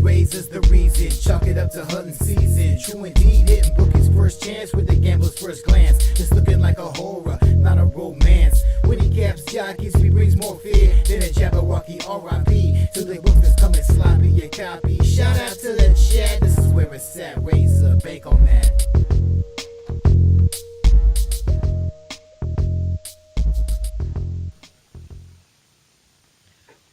Razor's the reason. Chalk it up to hunting season. True indeed, hitting Bookie's first chance with the gambler's first glance. It's looking like a horror, not a romance. When he caps jockeys, he brings more fear than a Jabberwocky R.I.P. To the book that's coming sloppy and copy. Shout out to the chat, this is where it's at. Razor, bank on that.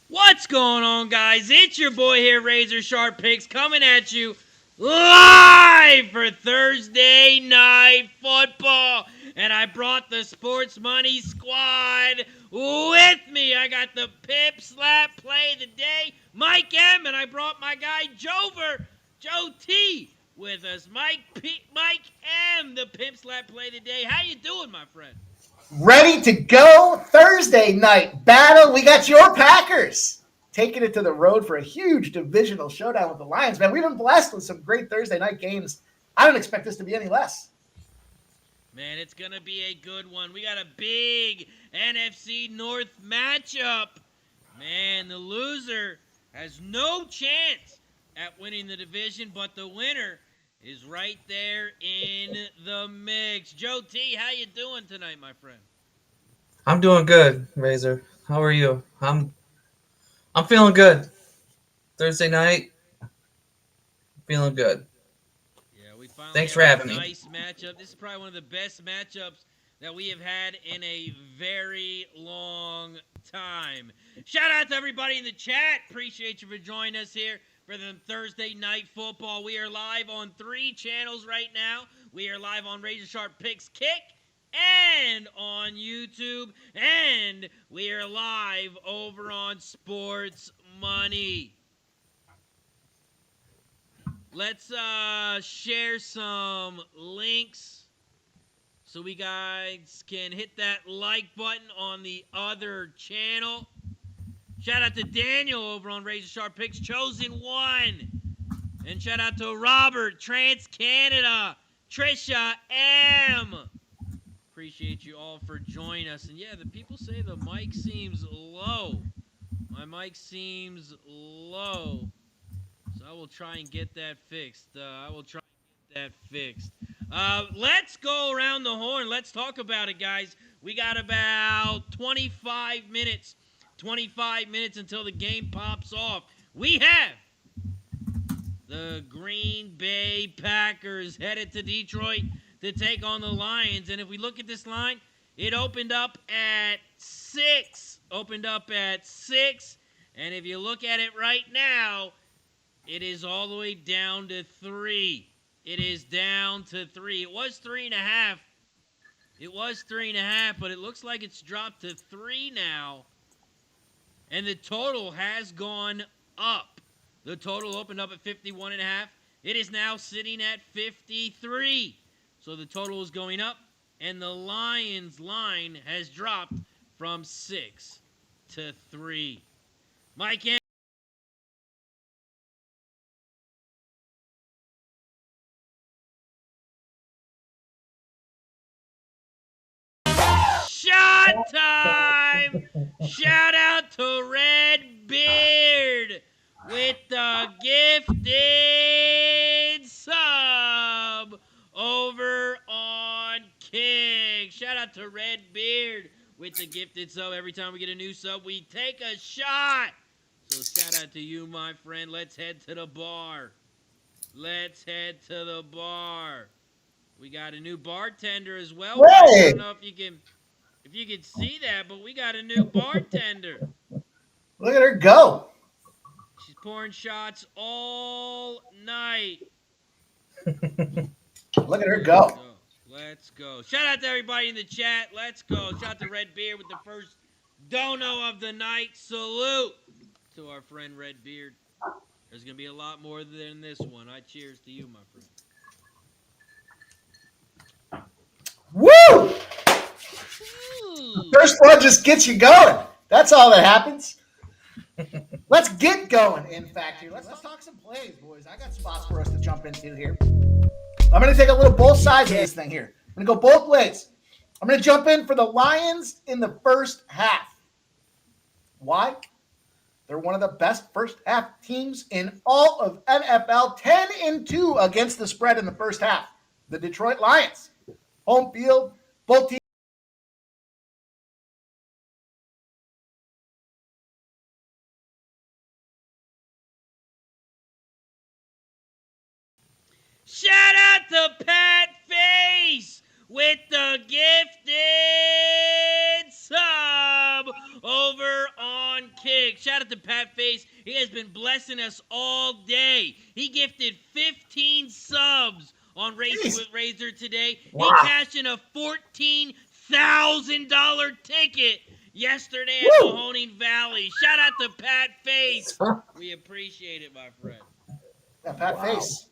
What's going on, guys? It's your boy here, Razor Sharp Picks, coming at you live for Thursday Night Football. And I brought the Sports Money Squad with me. I got the Pip Slap Play of the Day, Mike M, and I brought my guy Joe T, with us. Mike M, the Pip Slap Play of the Day. How you doing, my friend? Ready to go. Thursday night battle. We got your Packers taking it to the road for a huge divisional showdown with the Lions. Man, we've been blessed with some great Thursday night games. I don't expect this to be any less. Man, it's going to be a good one. We got a big NFC North matchup. Man, the loser has no chance at winning the division, but the winner is right there in the mix. Joe T, how you doing tonight, my friend? I'm doing good, Razor. How are you? I'm feeling good. Thursday night, feeling good. Yeah, we finally Thanks for having me. Nice matchup. This is probably one of the best matchups that we have had in a very long time. Shout out to everybody in the chat. Appreciate you for joining us here for the Thursday Night Football. We are live on 3 channels right now. We are live on Razor Sharp Picks Kick and on YouTube. And we are live over on Sports Money. Let's share some links so we guys can hit that like button on the other channel. Shout out to Daniel over on Razor Sharp Picks, Chosen One. And shout out to Robert, Trans Canada, Trisha M. Appreciate you all for joining us. And yeah, the people say the mic seems low. My mic seems low. So I will try and get that fixed. Let's go around the horn. Let's talk about it, guys. We got about 25 minutes. 25 minutes until the game pops off. We have the Green Bay Packers headed to Detroit to take on the Lions. And if we look at this line, it opened up at 6. And if you look at it right now, it is all the way down to 3. It is down to 3. It was 3.5. But it looks like it's dropped to 3 now. And the total has gone up. The total opened up at 51.5. It is now sitting at 53. So the total is going up. And the Lions line has dropped from 6 to 3. Mike M. Shot time! Shout out to Red Beard with the gifted sub over on Kick. Shout out to Red Beard with the gifted sub. Every time we get a new sub, we take a shot. So shout out to you, my friend. Let's head to the bar. We got a new bartender as well. Hey. I don't know if you can see that, but we got a new bartender. Look at her go. She's pouring shots all night. Look at her go. Let's go. Shout out to everybody in the chat. Let's go. Shout out to Red Beard with the first dono of the night. Salute to our friend Red Beard. There's going to be a lot more than this one. I cheers to you, my friend. Woo! First one just gets you going. That's all that happens. Let's get going, in fact, here. Let's talk some plays, boys. I got spots for us to jump into here. I'm going to take a little both sides of this thing here. I'm going to go both ways. I'm going to jump in for the Lions in the first half. Why? They're one of the best first half teams in all of NFL, 10-2 against the spread in the first half. The Detroit Lions, home field, both teams. Shout out to Pat Face with the gifted sub over on Kick. Shout out to Pat Face. He has been blessing us all day. He gifted 15 subs on Racing with Razor today. Wow. He cashed in a $14,000 ticket yesterday at Mahoning Valley. Shout out to Pat Face. We appreciate it, my friend. Yeah, Pat Face.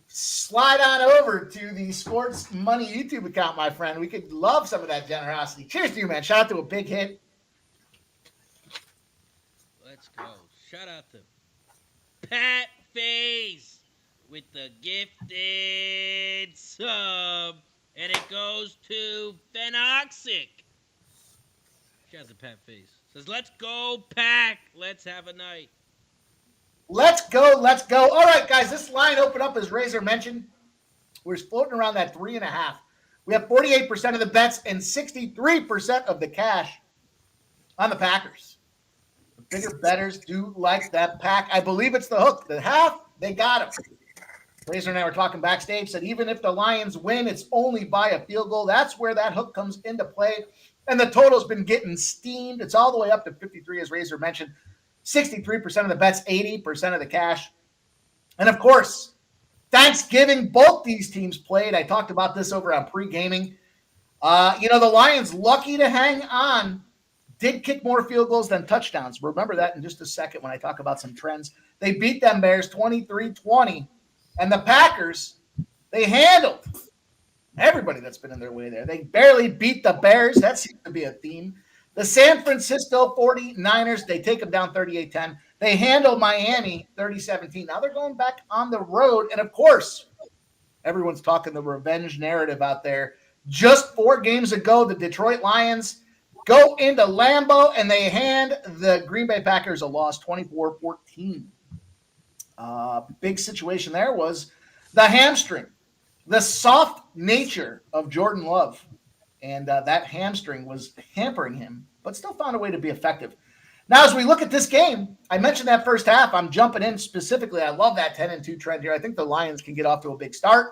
Slide on over to the Sports Money YouTube account, my friend. We could love some of that generosity. Cheers to you, man. Shout out to a big hit. Let's go. Shout out to Pat Face with the gifted sub. And it goes to Phenoxic. Shout out to Pat Face. Says, let's go, Pack. Let's have a night. Let's go. Let's go. All right, guys, this line opened up, as Razor mentioned. We're floating around that 3.5. We have 48% of the bets and 63% of the cash on the Packers. The bigger bettors do like that pack. I believe it's the hook. The half, they got him. Razor and I were talking backstage, said even if the Lions win, it's only by a field goal. That's where that hook comes into play. And the total's been getting steamed. It's all the way up to 53, as Razor mentioned. 63% of the bets, 80% of the cash. And, of course, Thanksgiving, both these teams played. I talked about this over on pre-gaming. The Lions, lucky to hang on, did kick more field goals than touchdowns. Remember that in just a second when I talk about some trends. They beat them Bears 23-20. And the Packers, they handled everybody that's been in their way there. They barely beat the Bears. That seems to be a theme. The San Francisco 49ers, they take them down 38-10. They handle Miami 30-17. Now they're going back on the road. And, of course, everyone's talking the revenge narrative out there. Just 4 games ago, the Detroit Lions go into Lambeau, and they hand the Green Bay Packers a loss, 24-14. Big situation there was the hamstring, the soft nature of Jordan Love. And that hamstring was hampering him, but still found a way to be effective. Now, as we look at this game, I mentioned that first half. I'm jumping in specifically. I love that 10-2 trend here. I think the Lions can get off to a big start.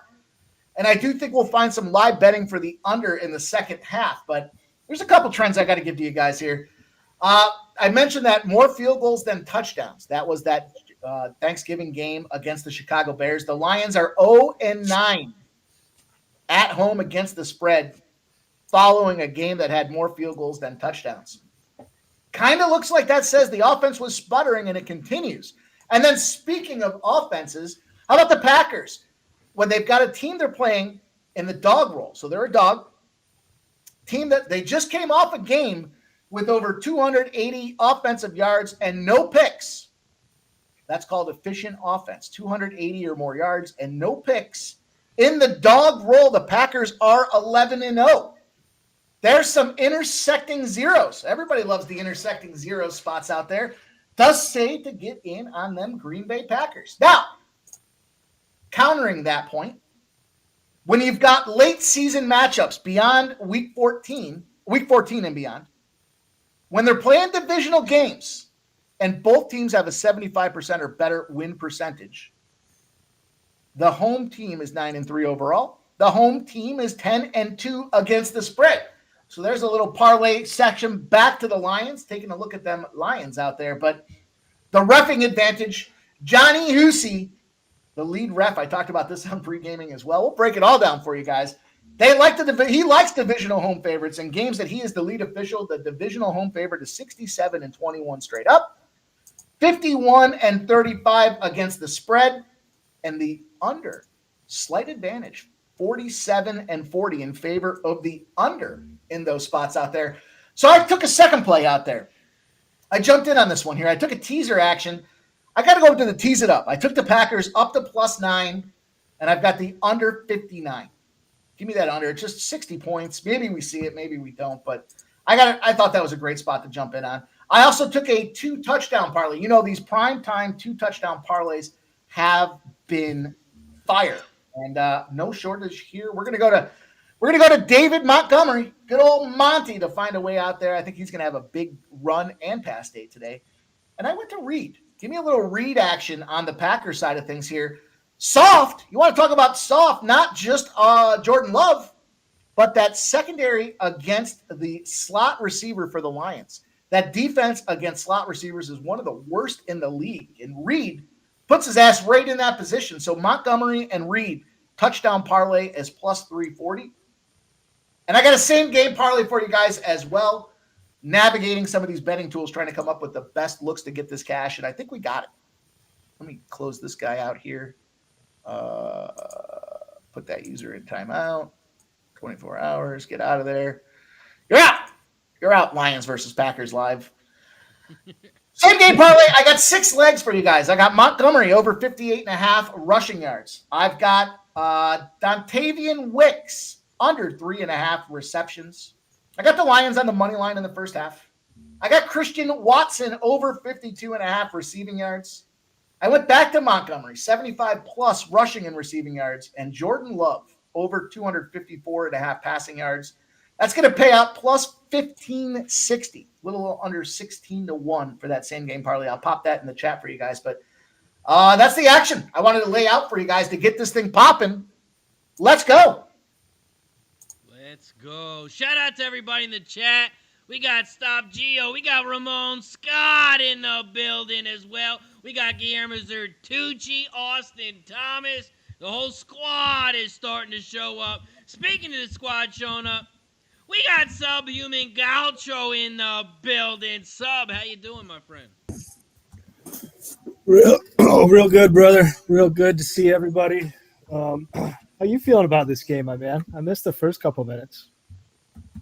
And I do think we'll find some live betting for the under in the second half. But there's a couple trends I got to give to you guys here. I mentioned that more field goals than touchdowns. That was that Thanksgiving game against the Chicago Bears. The Lions are 0-9 at home against the spread, following a game that had more field goals than touchdowns. Kind of looks like that says the offense was sputtering, and it continues. And then speaking of offenses, how about the Packers? When they've got a team they're playing in the dog role, so they're a dog team that they just came off a game with over 280 offensive yards and no picks. That's called efficient offense, 280 or more yards and no picks. In the dog role, the Packers are 11-0. There's some intersecting zeros. Everybody loves the intersecting zero spots out there. Does say to get in on them Green Bay Packers. Now, countering that point, when you've got late season matchups beyond week 14 and beyond, when they're playing divisional games and both teams have a 75% or better win percentage, the home team is 9-3 overall. The home team is 10-2 against the spread. So there's a little parlay section back to the Lions, taking a look at them Lions out there. But the reffing advantage, Johnny Hussey, the lead ref, I talked about this on pre-gaming as well. We'll break it all down for you guys. He likes divisional home favorites. In games that he is the lead official, the divisional home favorite is 67-21 straight up, 51-35 against the spread, and the under, slight advantage, 47-40 in favor of the under in those spots out there. So I took a second play out there. I jumped in on this one here. I took a teaser action. I got to go to the tease it up. I took the Packers up to +9, and I've got the under 59. Give me that under. It's just 60 points. Maybe we see it, maybe we don't, but I thought that was a great spot to jump in on. I also took a 2-touchdown parlay. You know, these prime time 2-touchdown parlays have been fire, and no shortage here. We're gonna go to David Montgomery, good old Monty, to find a way out there. I think he's gonna have a big run and pass day today. And I went to Reed. Give me a little Reed action on the Packers side of things here. Soft. You want to talk about soft? Not just Jordan Love, but that secondary against the slot receiver for the Lions. That defense against slot receivers is one of the worst in the league. And Reed puts his ass right in that position. So Montgomery and Reed, touchdown parlay is plus 340. And I got a same game parlay for you guys as well. Navigating some of these betting tools, trying to come up with the best looks to get this cash. And I think we got it. Let me close this guy out here. Put that user in timeout. 24 hours. Get out of there. You're out. You're out, Lions versus Packers live. Same game parlay. I got 6 legs for you guys. I got Montgomery over 58.5 rushing yards. I've got Dontavian Wicks under 3.5 receptions. I got the Lions on the money line in the first half. I got Christian Watson over 52.5 receiving yards. I went back to Montgomery, 75+ rushing and receiving yards, and Jordan Love over 254.5 passing yards. That's going to pay out plus 1560, a little under 16-1 for that same game parlay. I'll pop that in the chat for you guys. But that's the action I wanted to lay out for you guys to get this thing popping. Let's go. Let's go. Shout out to everybody in the chat. We got Stop Geo. We got Ramon Scott in the building as well. We got Guillermo Zertucci, Austin Thomas. The whole squad is starting to show up. Speaking of the squad showing up, we got Subhuman Gaucho in the building. Sub, how you doing, my friend? Real good, brother. Real good to see everybody. How you feeling about this game, my man? I missed the first couple minutes.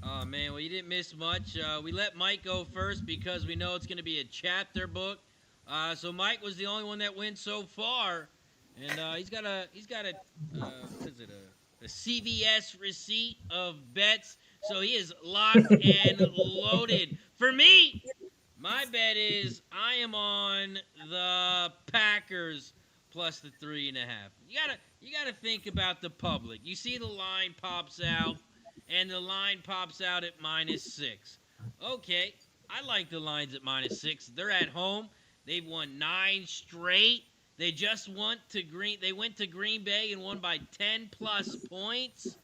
Oh, man, well, you didn't miss much. We let Mike go first because we know it's going to be a chapter book. So Mike was the only one that went so far, and he's got a CVS receipt of bets. So he is locked and loaded. For me, my bet is I am on the Packers plus the 3.5. You gotta think about the public. You see the line pops out, and the line pops out at -6. Okay, I like the lines at -6. They're at home. They've won 9 straight. They just went to Green Bay and won by 10+ points.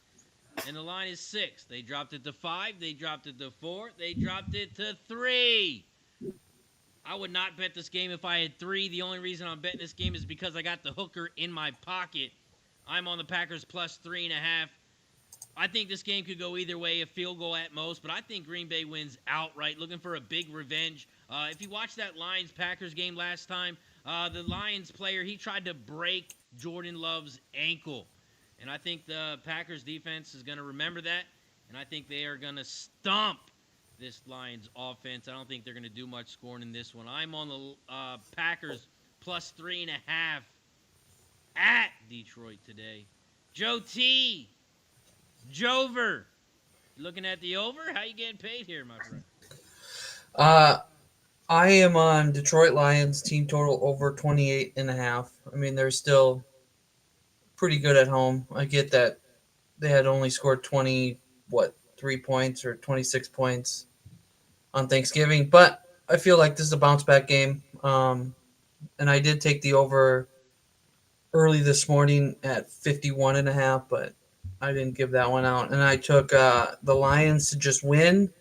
And the line is 6. They dropped it to 5. They dropped it to 4. They dropped it to 3. I would not bet this game if I had 3. The only reason I'm betting this game is because I got the hooker in my pocket. I'm on the Packers plus 3.5. I think this game could go either way, a field goal at most, but I think Green Bay wins outright, looking for a big revenge. If you watched that Lions-Packers game last time, the Lions player, he tried to break Jordan Love's ankle. And I think the Packers defense is going to remember that, and I think they are going to stomp this Lions offense. I don't think they're going to do much scoring in this one. I'm on the Packers plus 3.5 at Detroit today. Joe T. Jover. Looking at the over? How you getting paid here, my friend? I am on Detroit Lions team total over 28.5. I mean, they're still pretty good at home. I get that they had only scored 3 points or 26 points on Thanksgiving, but I feel like this is a bounce back game. And I did take the over early this morning at 51.5, but I didn't give that one out. And I took the Lions to just win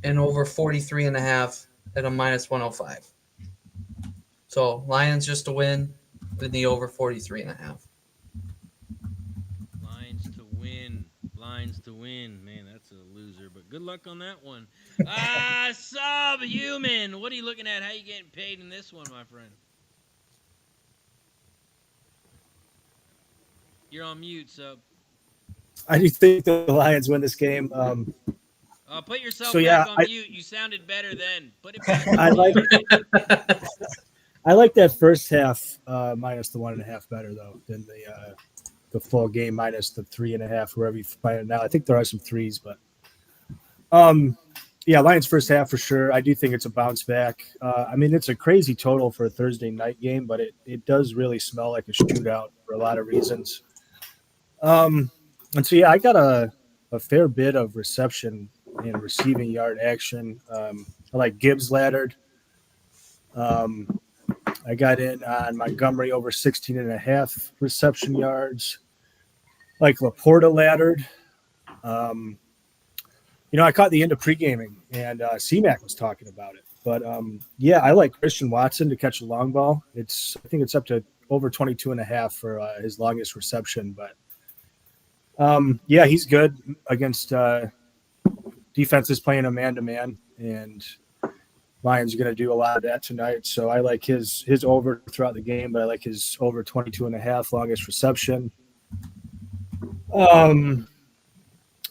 and over 43.5 at a -105. So Lions just to win, then the over 43.5. Lions to win. Man, that's a loser, but good luck on that one. Subhuman. What are you looking at? How you getting paid in this one, my friend? You're on mute, Sub. I do think the Lions win this game. Put yourself back on mute. You sounded better then. Put it back I on like mute. I like that first half minus the 1.5 better though than the full game minus the 3.5. Wherever you find it now, I think there are some threes, but Yeah, Lions first half for sure. I do think it's a bounce back. I mean, it's a crazy total for a Thursday night game, but it does really smell like a shootout for a lot of reasons. And so, yeah, I got a fair bit of reception and receiving yard action. I like Gibbs laddered. I got in on Montgomery over 16.5 reception yards. Like Laporta laddered. I caught the end of pre-gaming, and CMAC was talking about it. But, yeah, I like Christian Watson to catch a long ball. I think it's up to over 22.5 for his longest reception. But, yeah, he's good against defenses playing a man-to-man, and Lions are going to do a lot of that tonight. So I like his over throughout the game, but I like his over 22.5 longest reception.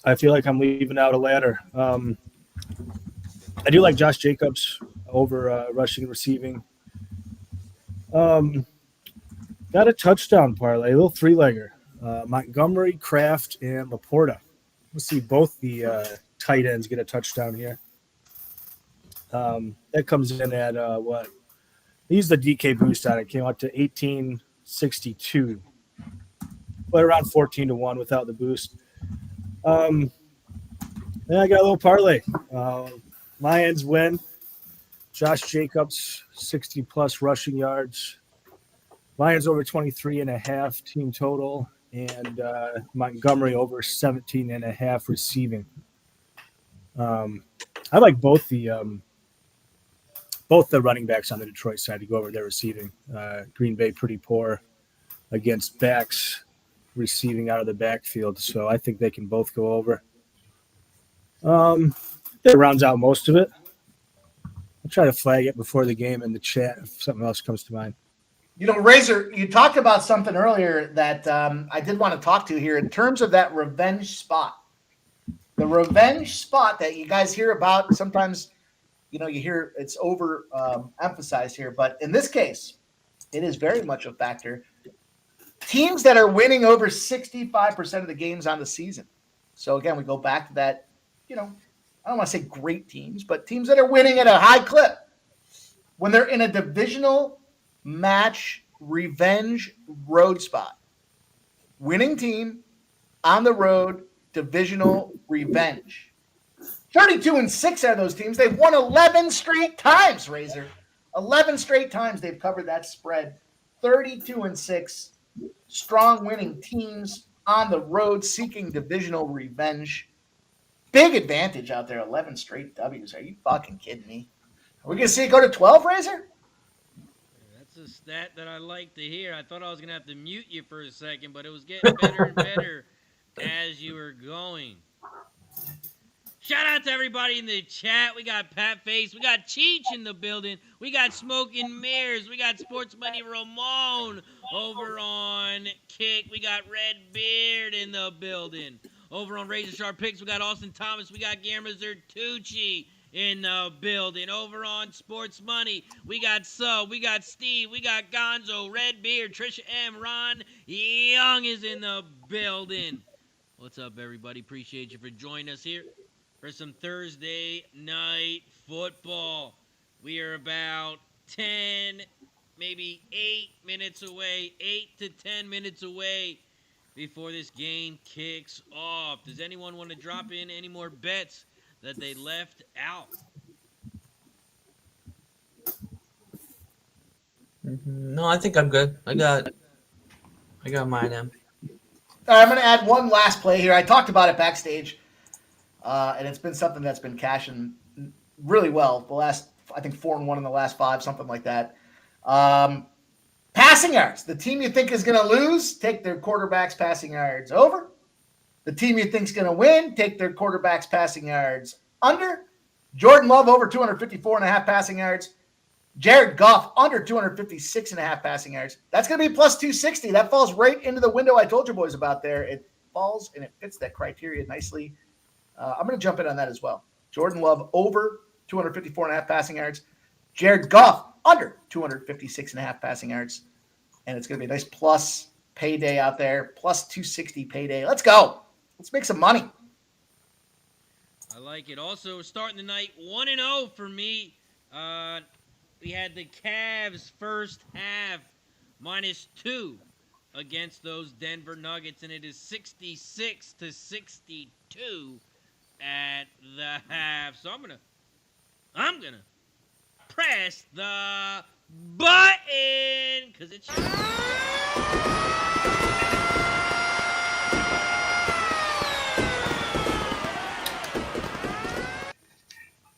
I feel like I'm leaving out a ladder. I do like Josh Jacobs over rushing and receiving. Got a touchdown parlay, a little three-legger. Montgomery, Kraft, and Laporta. We'll see both the tight ends get a touchdown here. That comes in at what? I used the DK boost on it. Came out to 1862, but around 14-1 without the boost. Then I got a little parlay. Lions win. Josh Jacobs 60+ rushing yards. Lions over 23.5 team total, and Montgomery over 17.5 receiving. I like both the running backs on the Detroit side to go over their receiving. Green Bay pretty poor against backs receiving out of the backfield, so I think they can both go over. That rounds out most of it. I'll try to flag it before the game in the chat if something else comes to mind. Razor, you talked about something earlier that I did want to talk to here in terms of that revenge spot. The revenge spot that you guys hear about sometimes, you hear it's over emphasized here, but in this case, it is very much a factor. Teams that are winning over 65% of the games on the season. So again, we go back to that, I don't want to say great teams, but teams that are winning at a high clip. When they're in a divisional match revenge road spot. Winning team on the road, divisional revenge. 32-6 out of those teams. They've won 11 straight times, Razor. 11 straight times they've covered that spread. 32-6. Strong winning teams on the road seeking divisional revenge. Big advantage out there. 11 straight W's. Are you fucking kidding me? Are we going to see it go to 12, Razor? That's a stat that I like to hear. I thought I was going to have to mute you for a second, but it was getting better and better as you were going. Shout out to everybody in the chat. We got Pat Face. We got Cheech in the building. We got Smoke and Mirrors. We got Sports Money Ramon over on Kick. We got Red Beard in the building. Over on Razor Sharp Picks, we got Austin Thomas. We got Guillermo Zertucci in the building. Over on Sports Money, we got Sub. We got Steve. We got Gonzo, Red Beard, Trisha M. Ron Young is in the building. What's up, everybody? Appreciate you for joining us here for some Thursday night football. We are about 10, maybe 8 minutes away, 8 to 10 minutes away before this game kicks off. Does anyone want to drop in any more bets that they left out? No, I think I'm good. I got mine in. I'm going to add one last play here. I talked about it backstage, and it's been something that's been cashing really well. The last, I think, 4-1 in the last 5, something like that. Passing yards. The team you think is going to lose, take their quarterback's passing yards over. The team you think is going to win, take their quarterback's passing yards under. Jordan Love over 254.5 passing yards. Jared Goff under 256.5 passing yards. That's going to be plus 260. That falls right into the window I told you boys about there. It falls and it fits that criteria nicely. I'm going to jump in on that as well. Jordan Love over 254.5 passing yards. Jared Goff under 256.5 passing yards. And it's going to be a nice plus payday out there. Plus 260 payday. Let's go. Let's make some money. I like it. Also, starting the night 1-0 for me. We had the Cavs first half -2 against those Denver Nuggets, and it is 66-62 at the half. So I'm gonna press the button because it's.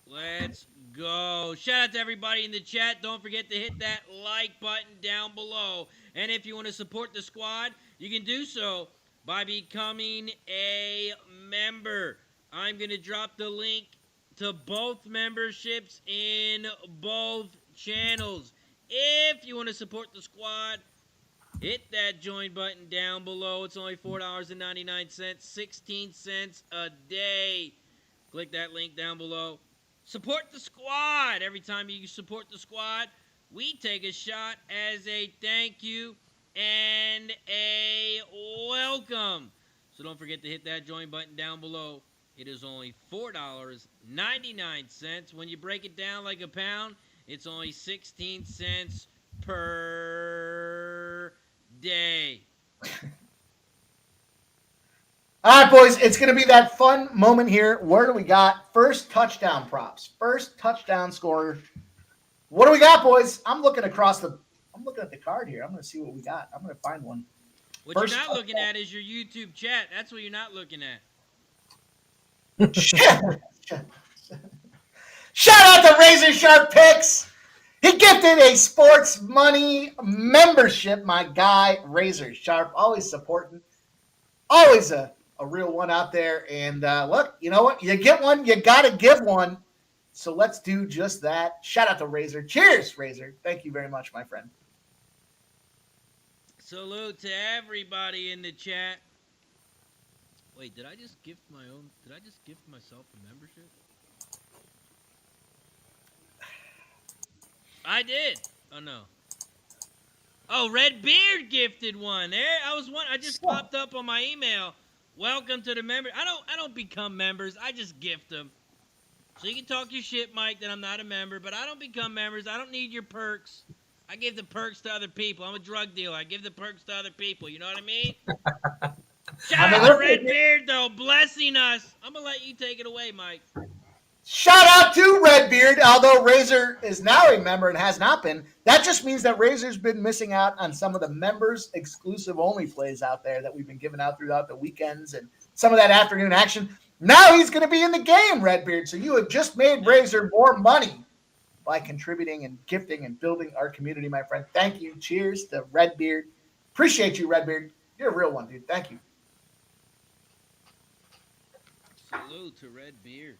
Let's go. Shout out to everybody in the chat. Don't forget to hit that like button down below. And if you want to support the squad, you can do so by becoming a member. I'm going to drop the link to both memberships in both channels. If you want to support the squad, hit that join button down below. It's only $4.99, 16 cents a day. Click that link down below. Support the squad. Every time you support the squad, we take a shot as a thank you and a welcome. So don't forget to hit that join button down below. It is only $4.99. When you break it down like a pound, it's only 16 cents per day. All right, boys, it's going to be that fun moment here. Where do we got? First touchdown props. First touchdown scorer. What do we got, boys? I'm looking at the card here. I'm going to see what we got. I'm going to find one. What you're not looking at is your YouTube chat. That's what you're not looking at. Shout out to Razor Sharp Picks. He gifted a sports money membership. My guy, Razor Sharp, always supporting. Always a real one out there. And look, you know what? You get one, you got to give one. So let's do just that. Shout out to Razor. Cheers, Razor. Thank you very much, my friend. Salute to everybody in the chat. Wait, did I just gift myself a membership? I did. Oh, no. Oh, Red Beard gifted one. There, I just popped up on my email. Welcome to the member. I don't become members. I just gift them. So you can talk your shit, Mike, that I'm not a member, but I don't become members. I don't need your perks. I give the perks to other people. I'm a drug dealer. I give the perks to other people. You know what I mean? Shout out to Red Beard, though, blessing us. I'm going to let you take it away, Mike. Shout out to Redbeard, although Razor is now a member and has not been. That just means that Razor's been missing out on some of the members exclusive only plays out there that we've been giving out throughout the weekends and some of that afternoon action. Now he's going to be in the game, Redbeard. So you have just made Razor more money by contributing and gifting and building our community, my friend. Thank you. Cheers to Redbeard. Appreciate you, Redbeard. You're a real one, dude. Thank you. Salute to Red Beard.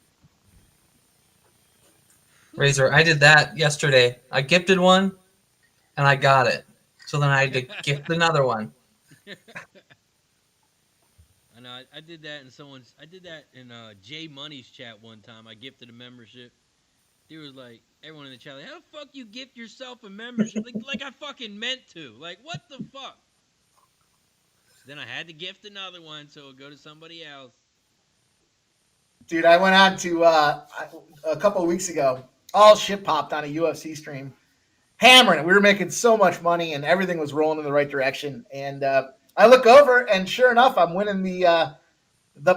Razor, I did that yesterday. I gifted one, and I got it. So then I had to gift another one. I know. I did that in Jay Money's chat one time. I gifted a membership. He was like, everyone in the chat, like, how the fuck you gift yourself a membership? like I fucking meant to. Like, what the fuck? So then I had to gift another one, so it would go to somebody else. Dude, I went on to a couple of weeks ago. All shit popped on a UFC stream, hammering it. We were making so much money, and everything was rolling in the right direction. And I look over, and sure enough, I'm winning the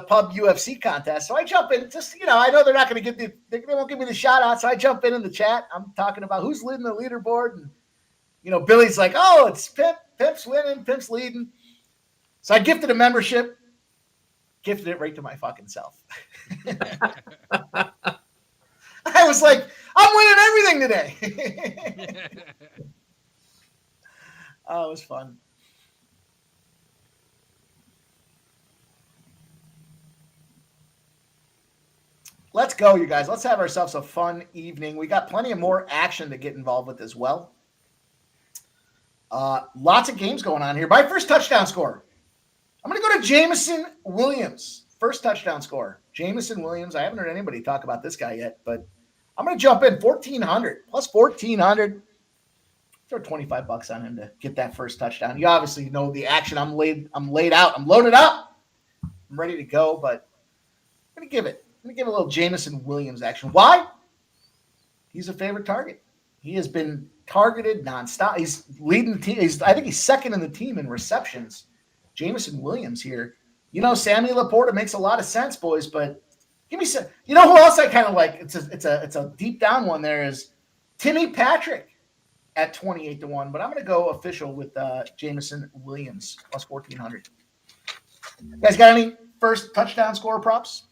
pub UFC contest. So I jump in. Just I know they're not going to get they won't give me the shout out. So I jump in the chat. I'm talking about who's leading the leaderboard, and Billy's like, "Oh, it's Pimp. Pimp's winning. Pimp's leading." So I gifted a membership. Gifted it right to my fucking self. I was like, I'm winning everything today. Oh, it was fun. Let's go, you guys. Let's have ourselves a fun evening. We got plenty of more action to get involved with as well. Lots of games going on here. My first touchdown score. I'm going to go to Jameson Williams. First touchdown score. Jameson Williams. I haven't heard anybody talk about this guy yet, but I'm going to jump in 1,400 plus 1,400. Throw $25 on him to get that first touchdown. You obviously know the action. I'm laid out. I'm loaded up. I'm ready to go, but I'm going to give it going to give a little Jameson Williams action. Why? He's a favorite target. He has been targeted nonstop. He's leading the team. I think he's second in the team in receptions. Jameson Williams here. You know, Sammy Laporta makes a lot of sense, boys, but give me some. You know who else I kind of like? It's a deep down one there is Timmy Patrick at 28-1, but I'm going to go official with Jameson Williams plus 1,400. You guys got any first touchdown scorer props?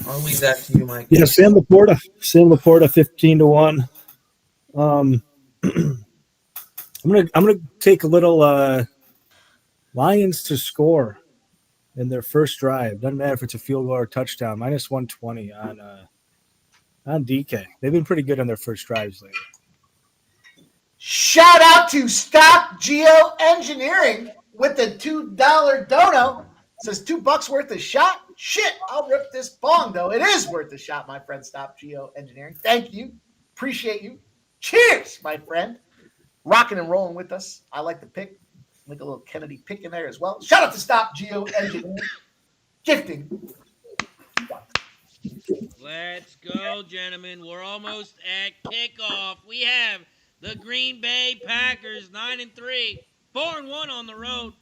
I'll leave that to you, Mike. Yeah, Sam Laporta. 15-1. I'm gonna take a little Lions to score in their first drive. Doesn't matter if it's a field goal or a touchdown. Minus 120 on DK. They've been pretty good on their first drives lately. Shout out to Stock Geo Engineering with the $2 dono. Says $2 worth a shot. Shit, I'll rip this bong though. It is worth a shot, my friend. Stock Geo Engineering. Thank you. Appreciate you. Cheers, my friend. Rocking and rolling with us. I like the pick. Like a little Kennedy pick in there as well. Shout out to Stop Geo Engineering. Gifting. Let's go, gentlemen. We're almost at kickoff. We have the Green Bay Packers 9-3, 4-1 on the road,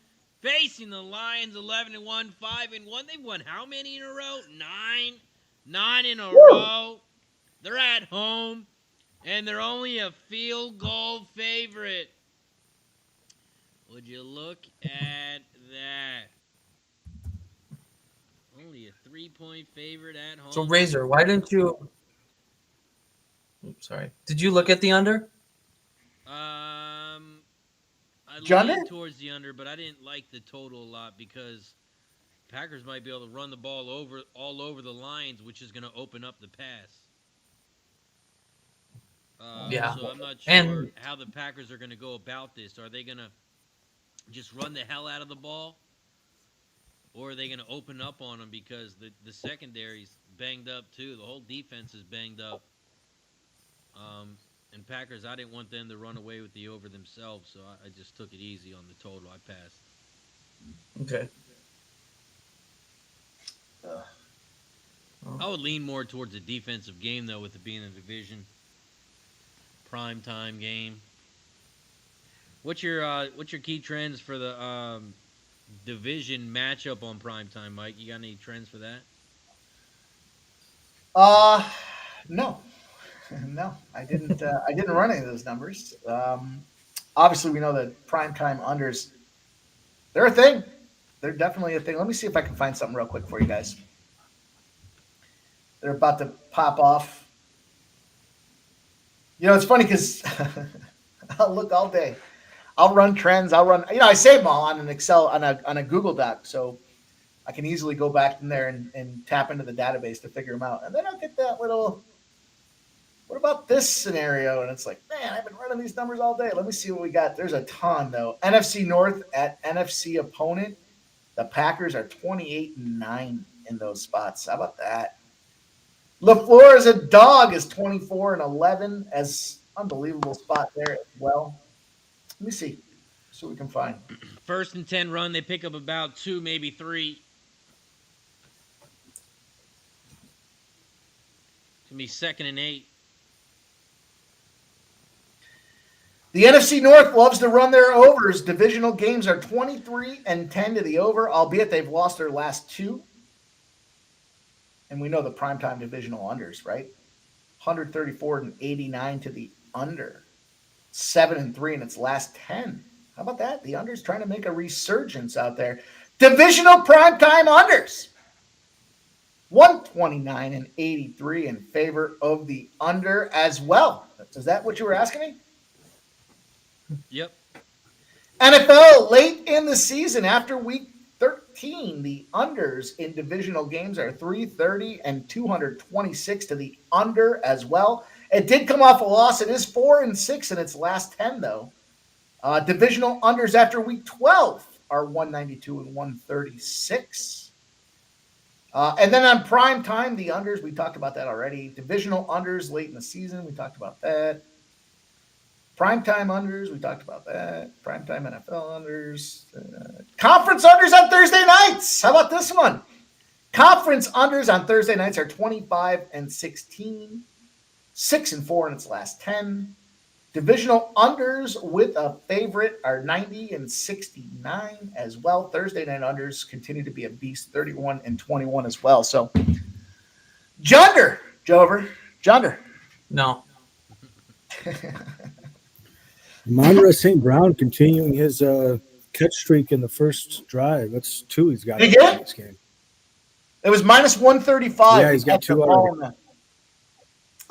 facing the Lions 11-1, 5-1. They've won how many in a row? 9 in a row. They're at home, and they're only a field goal favorite. Would you look at that? Only a 3-point favorite at home. So, Razor, why didn't you? Oops, sorry. Did you look at the under? I Johnny? leaned towards the under, but I didn't like the total a lot because Packers might be able to run the ball all over the Lions, which is going to open up the pass. Yeah. So I'm not sure And- how the Packers are going to go about this. Are they going to just run the hell out of the ball? Or are they going to open up on them because the secondary's banged up too? The whole defense is banged up. And Packers, I didn't want them to run away with the over themselves, so I just took it easy on the total. I passed. Okay. I would lean more towards a defensive game, though, with it being a division prime time game. What's your key trends for the division matchup on prime time, Mike? You got any trends for that? No. No, I didn't. I didn't run any of those numbers. Obviously, we know that primetime unders, they're a thing. They're definitely a thing. Let me see if I can find something real quick for you guys. They're about to pop off. You know, it's funny because I'll look all day. I'll run trends. I save them all on an Excel, on a Google Doc, so I can easily go back in there and tap into the database to figure them out. And then I'll get that little, what about this scenario? And it's like, man, I've been running these numbers all day. Let me see what we got. There's a ton, though. NFC North at NFC opponent. The Packers are 28-9 in those spots. How about that? LaFleur as a dog is 24-11 as unbelievable spot there as well. Let me see. See what we can find. 1st and 10 run, they pick up about 2, maybe 3. It's going to be 2nd and 8. The NFC North loves to run their overs. Divisional games are 23-10 to the over, albeit they've lost their last 2. And we know the primetime divisional unders, right? 134-89 to the under. 7-3 in its last 10. How about that? The unders trying to make a resurgence out there. Divisional primetime unders. 129-83 in favor of the under as well. Is that what you were asking me? Yep. NFL late in the season after week 13, the unders in divisional games are 330 and 226 to the under as well. It did come off a loss. It is 4-6 in its last 10, though. Divisional unders after week 12 are 192 and 136. And then on prime time, the unders, we talked about that already. Divisional unders late in the season, we talked about that. Primetime unders, we talked about that. Primetime NFL unders. Conference unders on Thursday nights. How about this one? Conference unders on Thursday nights are 25 and 16, 6-4 in its last 10. Divisional unders with a favorite are 90 and 69 as well. Thursday night unders continue to be a beast, 31 and 21 as well. So, Junder, Junder. No. Monroe St. Brown continuing his catch streak in the first drive. That's 2 he's got in this game. It was minus 135. Yeah, he's got 2 already.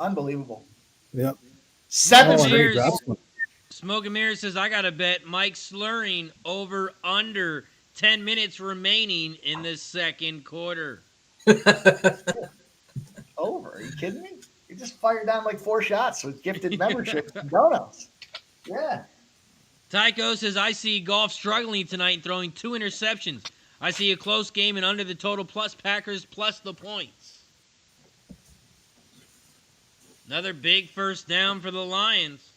Unbelievable. Yep. 7 Oh, and then he Cheers. drops one. Smoke and Mirror says, I got to bet Mike Slurring over under 10 minutes remaining in the second quarter. Over. Are you kidding me? He just fired down like 4 shots with gifted memberships and donuts. Yeah. Tycho says, I see Golf struggling tonight and throwing 2 interceptions. I see a close game and under the total plus Packers plus the points. Another big first down for the Lions.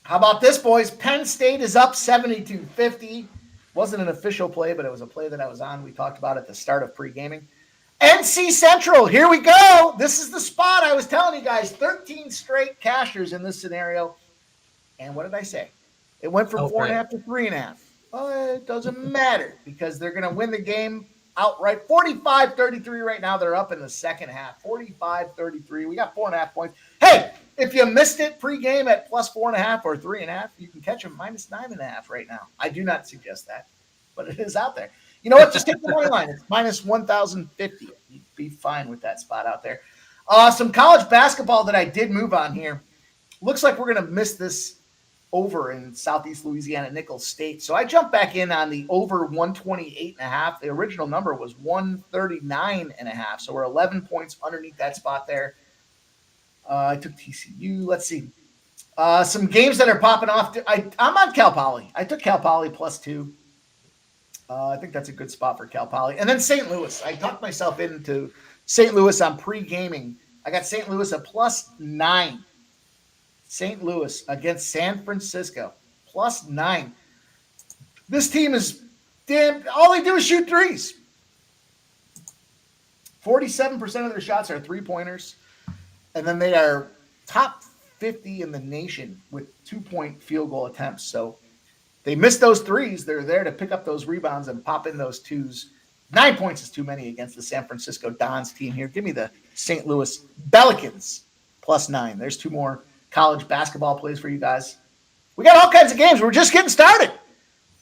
How about this, boys? Penn State is up 72-50. Wasn't an official play, but it was a play that I was on. We talked about at the start of pre-gaming. NC Central, here we go. This is the spot I was telling you guys. 13 straight cashers in this scenario. And what did I say? It went from 4.5 to 3.5. Well, it doesn't matter because they're going to win the game outright. 45-33 right now. They're up in the second half. 45-33. We got 4.5 points. Hey, if you missed it pregame at plus 4.5 or 3.5, you can catch them minus 9.5 right now. I do not suggest that, but it is out there. You know what? Just take the money line. It's minus 1,050. You'd be fine with that spot out there. Some college basketball that I did move on here. Looks like we're going to miss this over in Southeast Louisiana, Nichols State. So I jumped back in on the over 128.5. The original number was 139.5. So we're 11 points underneath that spot there. I took TCU. Let's see. Some games that are popping off. I'm on Cal Poly. I took Cal Poly plus 2. I think that's a good spot for Cal Poly. And then St. Louis. I talked myself into St. Louis on pre-gaming. I got St. Louis at plus 9. St. Louis against San Francisco, plus 9. This team is damn. All they do is shoot threes. 47% of their shots are 3-pointers. And then they are top 50 in the nation with 2-point field goal attempts. So they miss those threes. They're there to pick up those rebounds and pop in those 2s. 9 points is too many against the San Francisco Dons team here. Give me the St. Louis Pelicans plus 9. There's 2 more college basketball plays for you guys. We got all kinds of games. We're just getting started.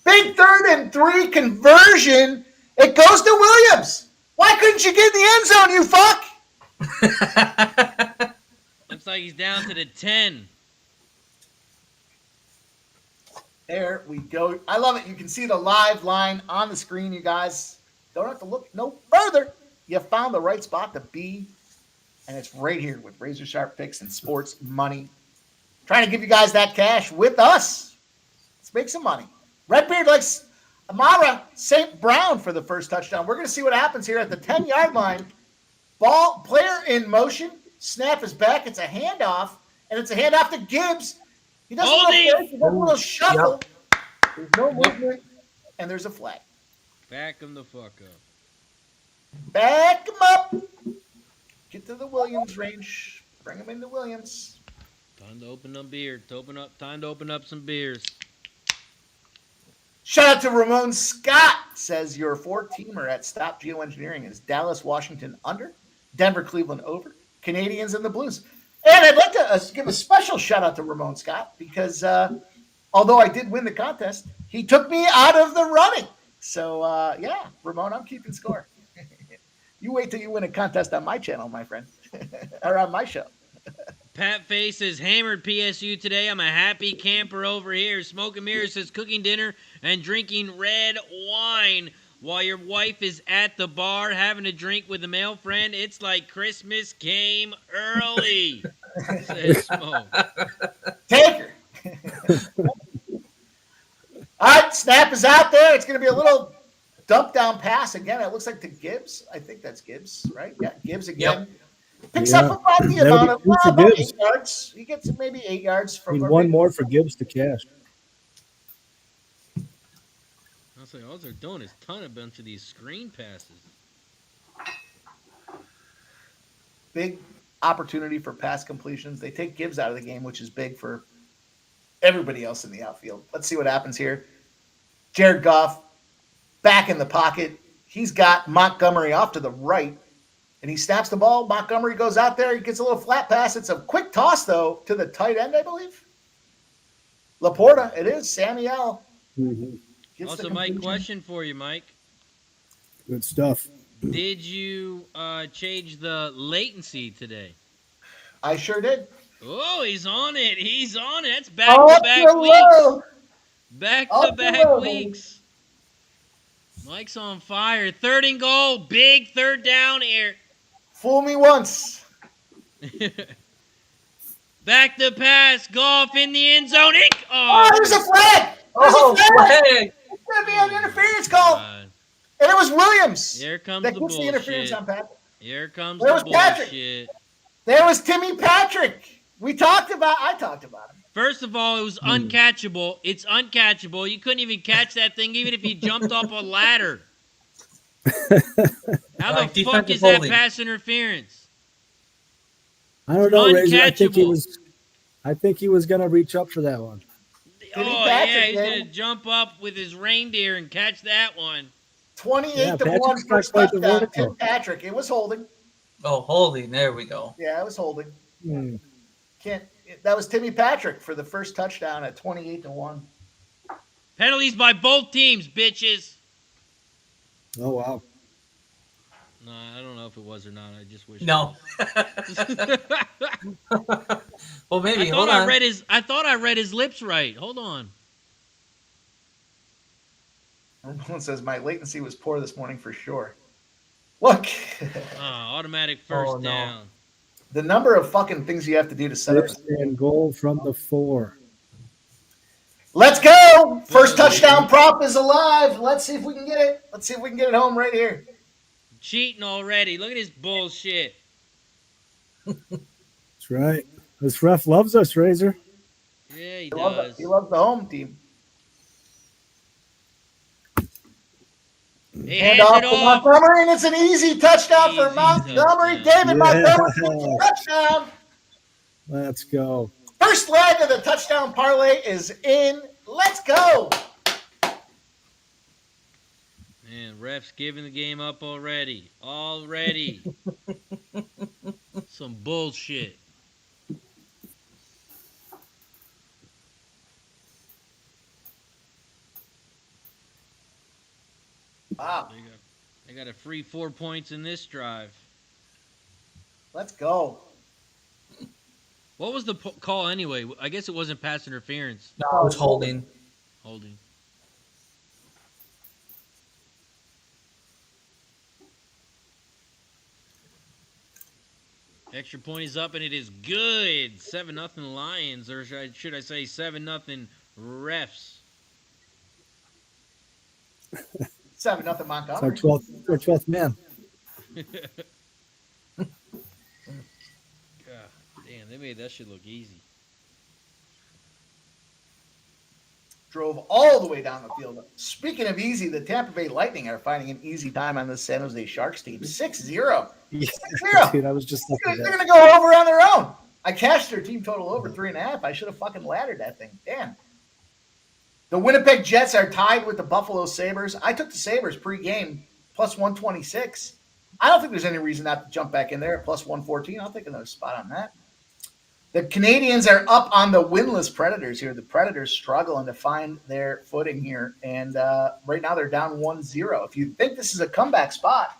Big 3rd and 3 conversion. It goes to Williams. Why couldn't you get in the end zone, you fuck? Looks like he's down to the 10. There we go. I love it. You can see the live line on the screen, you guys. Don't have to look no further. You found the right spot to be, and it's right here with Razor Sharp Picks and Sports Money. Trying to give you guys that cash with us. Let's make some money. Redbeard likes Amara St. Brown for the first touchdown. We're going to see what happens here at the 10-yard line. Ball, player in motion. Snap is back. It's a handoff, and it's a handoff to Gibbs. He does a little shuffle. Yep. There's no movement, and there's a flag. Back him the fuck up. Back him up. Get to the Williams range. Bring him into Williams. Time to open up beer. Time to open up some beers. Shout out to Ramon Scott. Says your 4-teamer at Stop Geoengineering is Dallas, Washington under, Denver, Cleveland over, Canadians and the Blues. And I'd like to give a special shout out to Ramon Scott because although I did win the contest, he took me out of the running. So, yeah, Ramon, I'm keeping score. You wait till you win a contest on my channel, my friend, or on my show. Pat Face says, hammered PSU today. I'm a happy camper over here. Smoke and Mirror says, cooking dinner and drinking red wine while your wife is at the bar having a drink with a male friend. It's like Christmas came early, says Smoke. Take her. All right, snap is out there. It's going to be a little dump down pass again. It looks like to Gibbs. I think that's Gibbs, right? Yeah, Gibbs again. Yep. Picks up about the amount of about 8 yards. He gets maybe 8 yards from. Need one more for Gibbs to cash. I'll say all they're doing is ton a bunch of these screen passes. big opportunity for pass completions. They take Gibbs out of the game, which is big for everybody else in the outfield. Let's see what happens here. Jared Goff back in the pocket. He's got Montgomery off to the right, and he snaps the ball. Montgomery goes out there. He gets a little flat pass. It's a quick toss, though, to the tight end, I believe. Laporta, it is. Samuel. Mhm. Gets the Also, Mike, completion. question for you, Mike. Good stuff. Did you change the latency today? I sure did. Oh, he's on it. He's on it. That's Up back-to-back the weeks. road. Back-to-back road. weeks. Mike's on fire. 3rd and goal. Big 3rd down here. Fool me once. Back to pass. Goff in the end zone. Oh, there's a flag. There's Oh, a flag. flag! It's going to be an interference call. God. And it was Williams. Here comes That the gets the interference bullshit. on Patrick. Here comes There the was Patrick. bullshit. There was Timmy Patrick. I talked about him. First of all, it was uncatchable. It's uncatchable. You couldn't even catch that thing even if you jumped off a ladder. How Like the fuck defensive is that holding. pass interference? I don't know, Razor. Uncatchable. I think he was gonna reach up for that one. Oh, Patrick, yeah, he's man. going to jump up with his reindeer and catch that one. 28 Yeah, to Patrick's 1 not first quite the touchdown. vertical. Tim Patrick. It was holding. Oh, holding. There we go. Yeah, it was holding. Hmm. That was Timmy Patrick for the first touchdown at 28 to 1. Penalties by both teams, bitches. Oh wow. No, I don't know if it was or not. I just wish. No. Well, maybe. I Hold thought I on. read his. I thought I read his lips right. Hold on. One says my latency was poor this morning for sure. Look, Automatic first Oh, no. down. the number of fucking things you have to do to set up. First and goal from the 4. Let's go! First touchdown prop is alive. Let's see if we can get it. Let's see if we can get it home right here. Cheating already. Look at this bullshit. That's right. This ref loves us, Razor. Yeah, he He loves, does. he loves the home team. He Hand hands off it to off. Montgomery, and it's an easy touchdown for Easy Montgomery. touchdown. David Montgomery Yeah. gets a touchdown. Let's go. First leg of the touchdown parlay is in. Let's go. Man, refs giving the game up already. Already. Some bullshit. Wow. They got a free 4 points in this drive. Let's go. What was the call anyway? I guess it wasn't pass interference. No, it's holding. Holding. Extra point is up and it is good. 7-0 Lions, or should I say 7-0 refs. 7-0 It's our Montgomery. 12th man. God damn, they made that shit look easy. Drove all the way down the field. Speaking of easy, the Tampa Bay Lightning are finding an easy time on the San Jose Sharks team. 6-0. Yeah, 6-0. dude, I was just looking They're at going to go over on their own. I cashed their team total over 3.5. I should have fucking laddered that thing. Damn. The Winnipeg Jets are tied with the Buffalo Sabres. I took the Sabres pregame plus 126. I don't think there's any reason not to jump back in there at plus 114. I'll take another spot on that. The Canadians are up on the winless Predators here. The Predators struggling to find their footing here. And right now they're down 1-0. If you think this is a comeback spot,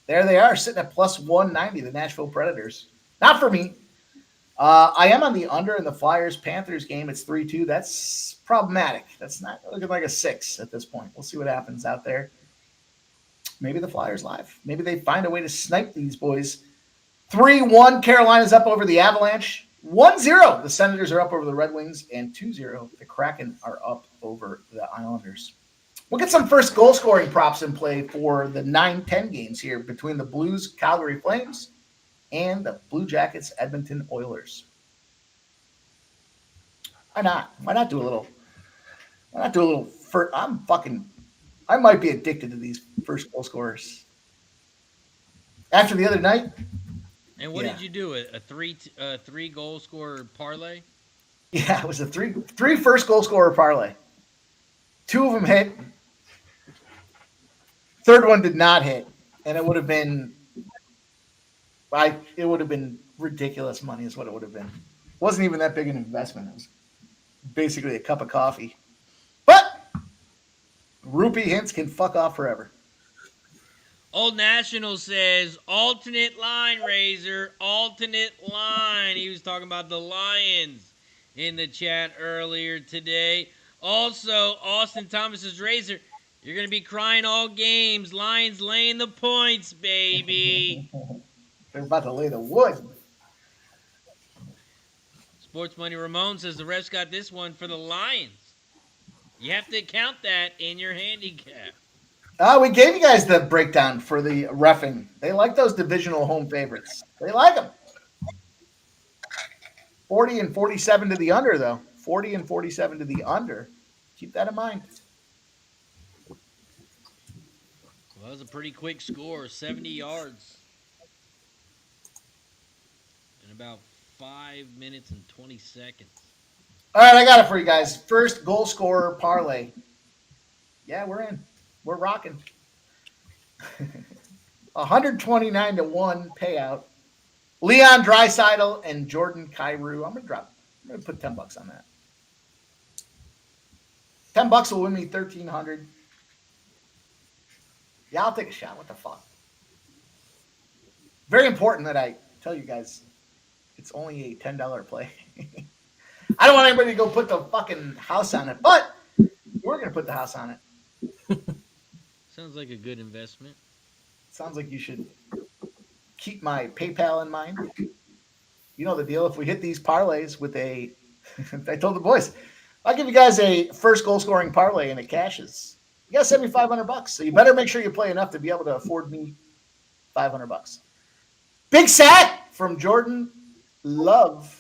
there they are sitting at plus 190, the Nashville Predators. Not for me. I am on the under in the Flyers-Panthers game. It's 3-2. That's problematic. That's not looking like a 6 at this point. We'll see what happens out there. Maybe the Flyers live. Maybe they find a way to snipe these boys. 3-1, Carolina's up over the Avalanche. 1-0, the Senators are up over the Red Wings. And 2-0, the Kraken are up over the Islanders. We'll get some first goal scoring props in play for the 9-10 games here between the Blues, Calgary Flames, and the Blue Jackets, Edmonton Oilers. Why not? Why not do a little? I might be addicted to these first goal scorers. After the other night, And what Yeah. did you do? A three goal scorer parlay? yeah, it was a three first goal scorer parlay. 2 of them hit. Third one did not hit, and it would have been ridiculous money is what it would have been. It wasn't even that big an investment. It was basically a cup of coffee. But rupee hints can fuck off forever. Old National says alternate line, Razor, alternate line. He was talking about the Lions in the chat earlier today. Also, Austin Thomas says, Razor, you're going to be crying all games. Lions laying the points, baby. They're about to lay the wood. Sports Money Ramon says the refs got this one for the Lions. You have to count that in your handicap. We gave you guys the breakdown for the reffing. They like those divisional home favorites. They like them. 40 and 47 to the under, though. 40 and 47 to the under. Keep that in mind. Well, that was a pretty quick score, 70 yards. In about 5 minutes and 20 seconds. All right, I got it for you guys. First goal scorer parlay. Yeah, we're in. We're rocking. 129 to 1 payout. Leon Draisaitl and Jordan Kyrou. I'm gonna put $10 on that. $10 will win me 1,300. Yeah, I'll take a shot. What the fuck? Very important that I tell you guys it's only a $10 play. I don't want anybody to go put the fucking house on it, but we're gonna put the house on it. Sounds like a good investment. Sounds like you should keep my PayPal in mind. You know the deal. If we hit these parlays with I told the boys, I'll give you guys a first goal scoring parlay and it cashes. You got $7,500, so you better make sure you play enough to be able to afford me $500. Big sack from Jordan Love.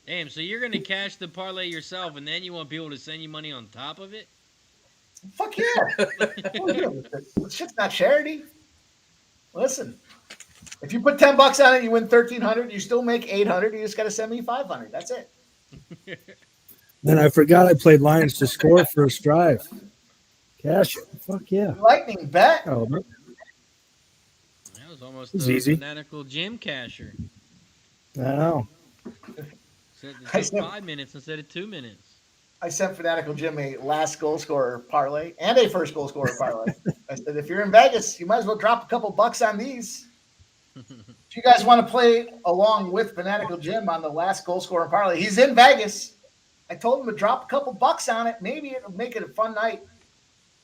Damn, so you're going to cash the parlay yourself and then you want people to send you money on top of it? Fuck yeah. This shit's not charity. Listen, if you put $10 on it, you win $1,300. You still make $800. You just got to send me $500. That's it. Then I forgot I played Lions to score first drive. Cash it. Fuck yeah. Lightning bet. Oh, That was almost It's a easy. fanatical gym casher. I know. Said I it said- took 5 minutes instead of 2 minutes. I sent Fanatical Jim a last goal scorer parlay and a first goal scorer parlay. I said, if you're in Vegas, you might as well drop a couple bucks on these. If you guys want to play along with Fanatical Jim on the last goal scorer parlay, he's in Vegas. I told him to drop a couple bucks on it. Maybe it'll make it a fun night.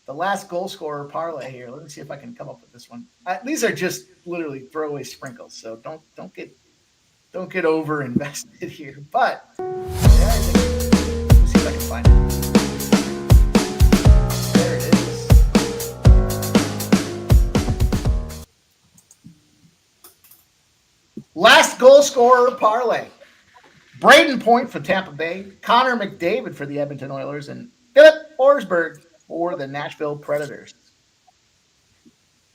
The last goal scorer parlay here. Let me see if I can come up with this one. These are just literally throwaway sprinkles, so don't get over invested here. But yeah, I think, let's see if I can find it. There it is. Last goal scorer parlay. Braden Point for Tampa Bay, Connor McDavid for the Edmonton Oilers, and Philip Forsberg for the Nashville Predators.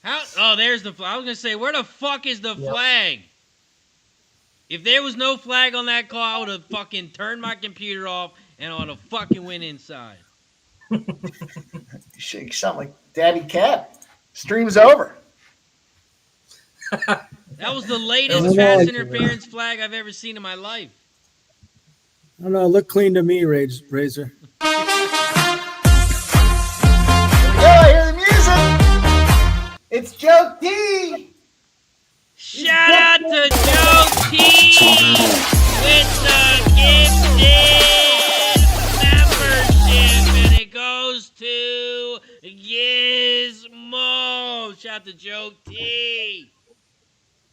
There's the flag. I was going to say, where the fuck is the flag? If there was no flag on that call, I would have fucking turned my computer off and I would have fucking went inside. You sound like Daddy Cat. Stream's over. That was the latest I pass like it, interference flag I've ever seen in my life. I don't know. Look clean to me, Razor. Here we go. I hear the music. It's Joe T. Shout out to Joe T with the gifted membership, and it goes to Gizmo. Shout out to Joe T.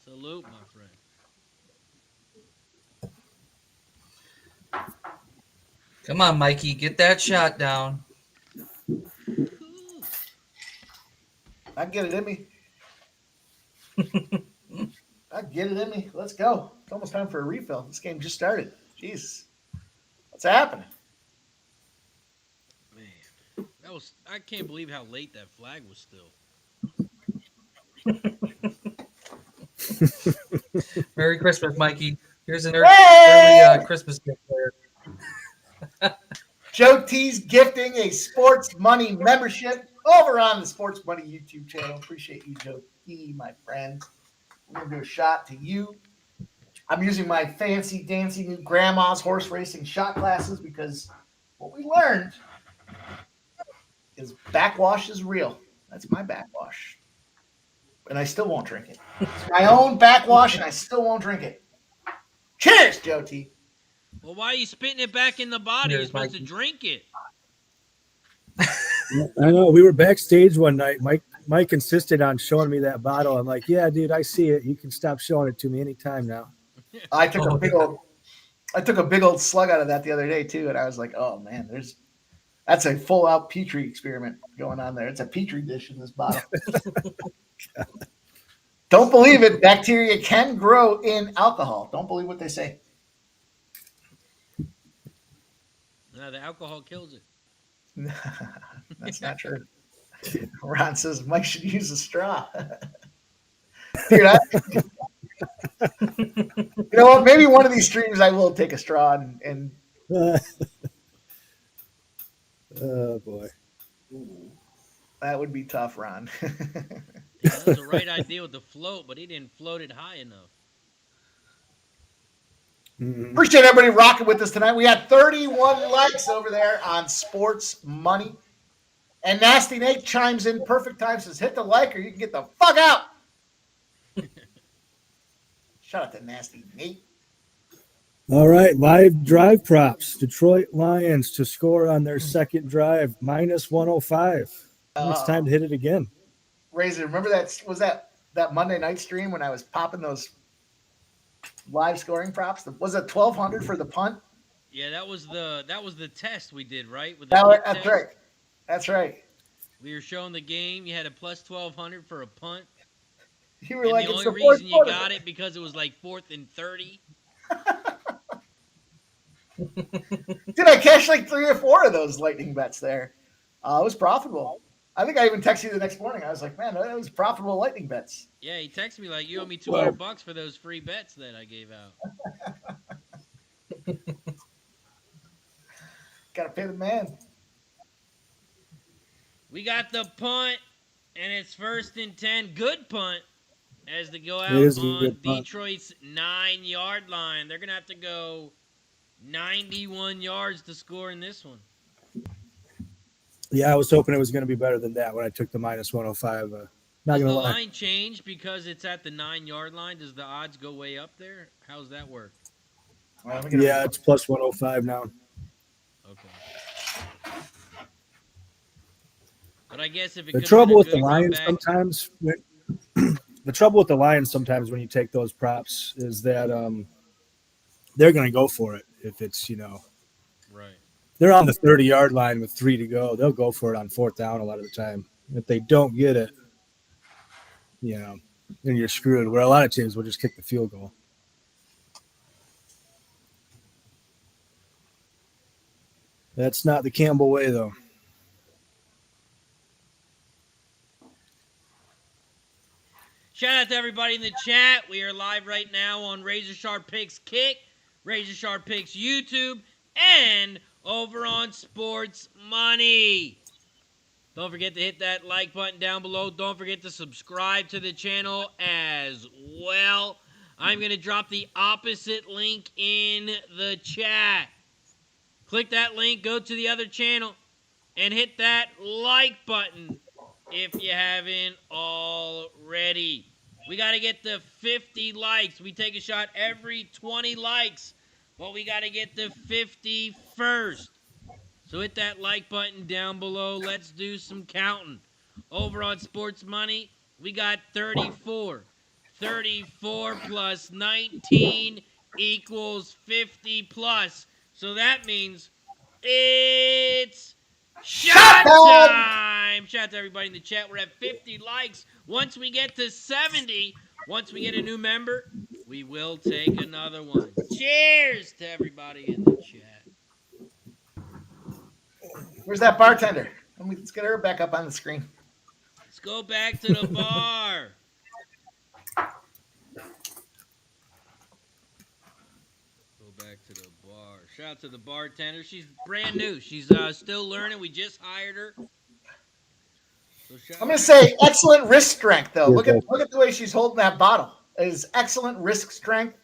Salute, my friend. Come on, Mikey, get that shot down. I get it in me. I get it in me. Let's go. It's almost time for a refill. This game just started. Jeez. What's happening? Man, I can't believe how late that flag was still. Merry Christmas, Mikey. Here's an Hey! early Christmas gift there. Joe T's gifting a Sports Money membership over on the Sports Money YouTube channel. Appreciate you, Joe T, my friend. We're going to do a shot to you. I'm using my fancy dancy new grandma's horse racing shot glasses because what we learned is backwash is real. That's my backwash. And I still won't drink it. It's my own backwash, and I still won't drink it. Cheers, Joe T. Well, why are you spitting it back in the bottle? You're Cheers, supposed to Mikey. drink it. I know. We were backstage one night. Mike insisted on showing me that bottle. I'm like, yeah, dude, I see it. You can stop showing it to me anytime now. I took a big old slug out of that the other day too, and I was like, oh man, that's a full out petri experiment going on there. It's a petri dish in this bottle. Don't believe it. Bacteria can grow in alcohol. Don't believe what they say. No, the alcohol kills it. That's not true. Ron says Mike should use a straw. Dude, you know what? Maybe one of these streams I will take a straw and Oh boy. that would be tough, Ron. Yeah, that was the right idea with the float, but he didn't float it high enough. Mhm. Appreciate everybody rocking with us tonight. We had 31 likes over there on Sports Money. And Nasty Nate chimes in perfect time, says hit the like or you can get the fuck out. Shout out to Nasty Nate. All right, live drive props. Detroit Lions to score on their second drive, minus 105. It's time to hit it again. Razor, remember that Monday night stream when I was popping those live scoring props? Was it 1,200 for the punt? Yeah, that was the test we did, right? With the kick That's test. right. That's right. We were showing the game. You had a plus 1,200 for a punt. You were And like, the it's only the fourth reason you quarter. got it because it was like 4th and 30. Dude, I cashed like 3 or 4 of those lightning bets there. It was profitable. I think I even texted you the next morning. I was like, man, that was profitable lightning bets. Yeah, he texted me like, you owe me $200 for those free bets that I gave out. Got to pay the man. We got the punt, and it's 1st and 10. Good punt as they go out It is a on good punt. Detroit's 9-yard line. They're going to have to go 91 yards to score in this one. Yeah, I was hoping it was going to be better than that when I took the minus 105. Not Does going the to lie. line change because it's at the 9-yard line? Does the odds go way up there? How's that work? Well, let me get Yeah, it's plus 105 now. Okay. But I guess if it The could've trouble been a with the good Lions comeback- sometimes, the trouble with the Lions sometimes when you take those props is that they're going to go for it if it's, Right. they're on the 30-yard line with 3 to go. They'll go for it on 4th down a lot of the time. If they don't get it, then you're screwed. Where a lot of teams will just kick the field goal. That's not the Campbell way, though. Shout out to everybody in the chat. We are live right now on Razor Sharp Picks Kick, Razor Sharp Picks YouTube, and over on Sports Money. Don't forget to hit that like button down below. Don't forget to subscribe to the channel as well. I'm going to drop the opposite link in the chat. Click that link, go to the other channel, and hit that like button if you haven't already. We got to get to 50 likes. We take a shot every 20 likes, but we got to get to 50 first. So hit that like button down below. Let's do some counting. Over on Sports Money, we got 34. 34 plus 19 equals 50 plus. So that means it's shot time! Shout out to everybody in the chat. We're at 50 likes. Once we get to 70, once we get a new member, we will take another one. Cheers to everybody in the chat. Where's that bartender? Let's get her back up on the screen. Let's go back to the bar. Shout out to the bartender. She's brand new. She's still learning. We just hired her. So shout I'm going out to say excellent wrist strength, though. Yeah, Look at the way she's holding that bottle. It is excellent wrist strength.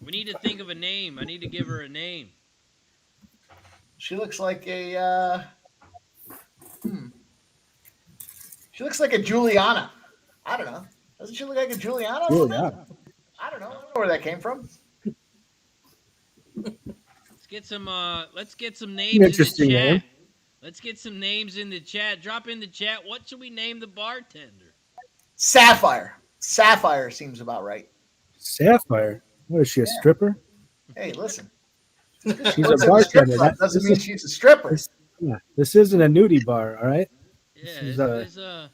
We need to think of a name. I need to give her a name. She looks like a She looks like a Juliana. I don't know. Doesn't she look like a Juliana? Juliana. I don't know. I don't know where that came from. Let's get some names Interesting in the chat. name. Let's get some names in the chat. Drop in the chat. What should we name the bartender? Sapphire. Sapphire seems about right. Sapphire. What is she, a stripper? Hey, listen. She's a bartender. Doesn't mean she's a stripper. Yeah, this isn't a nudie bar, all right? Yeah, She's this is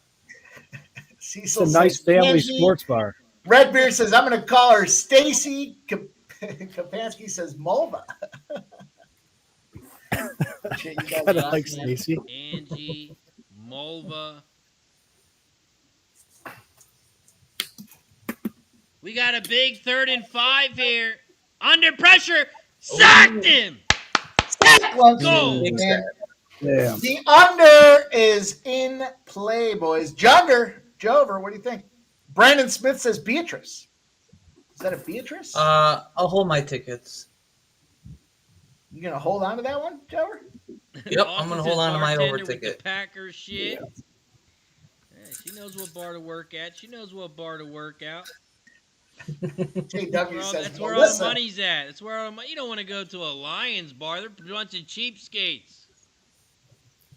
It's a nice family sports bar. Redbeard says, I'm going to call her Stacy. Kapansky says, Mulva. Shit, you guys Kind are of like awesome, man. Stacy. Angie Mulva. We got a big 3rd and 5 here. Under pressure. Sacked him. Let's Go. man. Yeah. The under is in play, boys. Jover, what do you think? Brandon Smith says Beatrice. Is that a Beatrice? I'll hold my tickets. You gonna hold on to that one, Jover? Yep, I'm gonna hold on to my over Bartender with ticket. The Packers shit. Yeah, she knows what bar to work at. She knows what bar to work out. JW says That's where all the money's at. That's where all the money. You don't want to go to a Lions bar. They're a bunch of cheapskates.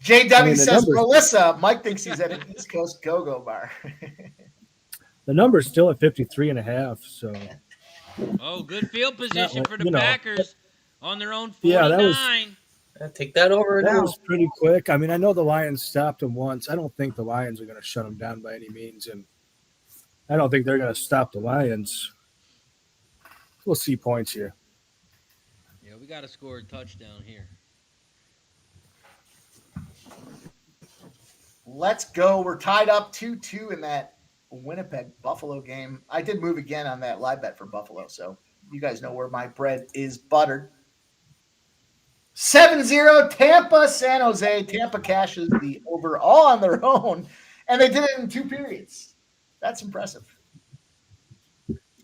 JW I mean, the says numbers- Melissa. Mike thinks he's at an East Coast go-go bar. The number's still at 53.5, so Oh, good field position well, for the you know. Packers on their own 49. Yeah, that was- Take that over that now. was pretty quick. I mean, I know the Lions stopped them once. I don't think the Lions are going to shut them down by any means, and I don't think they're going to stop the Lions. We'll see points here. Yeah, we got to score a touchdown here. Let's go. We're tied up 2-2 in that Winnipeg Buffalo game. I did move again on that live bet for Buffalo, so you guys know where my bread is buttered. 7-0 Tampa, San Jose. Tampa cashes the over all on their own, and they did it in 2 periods. That's impressive.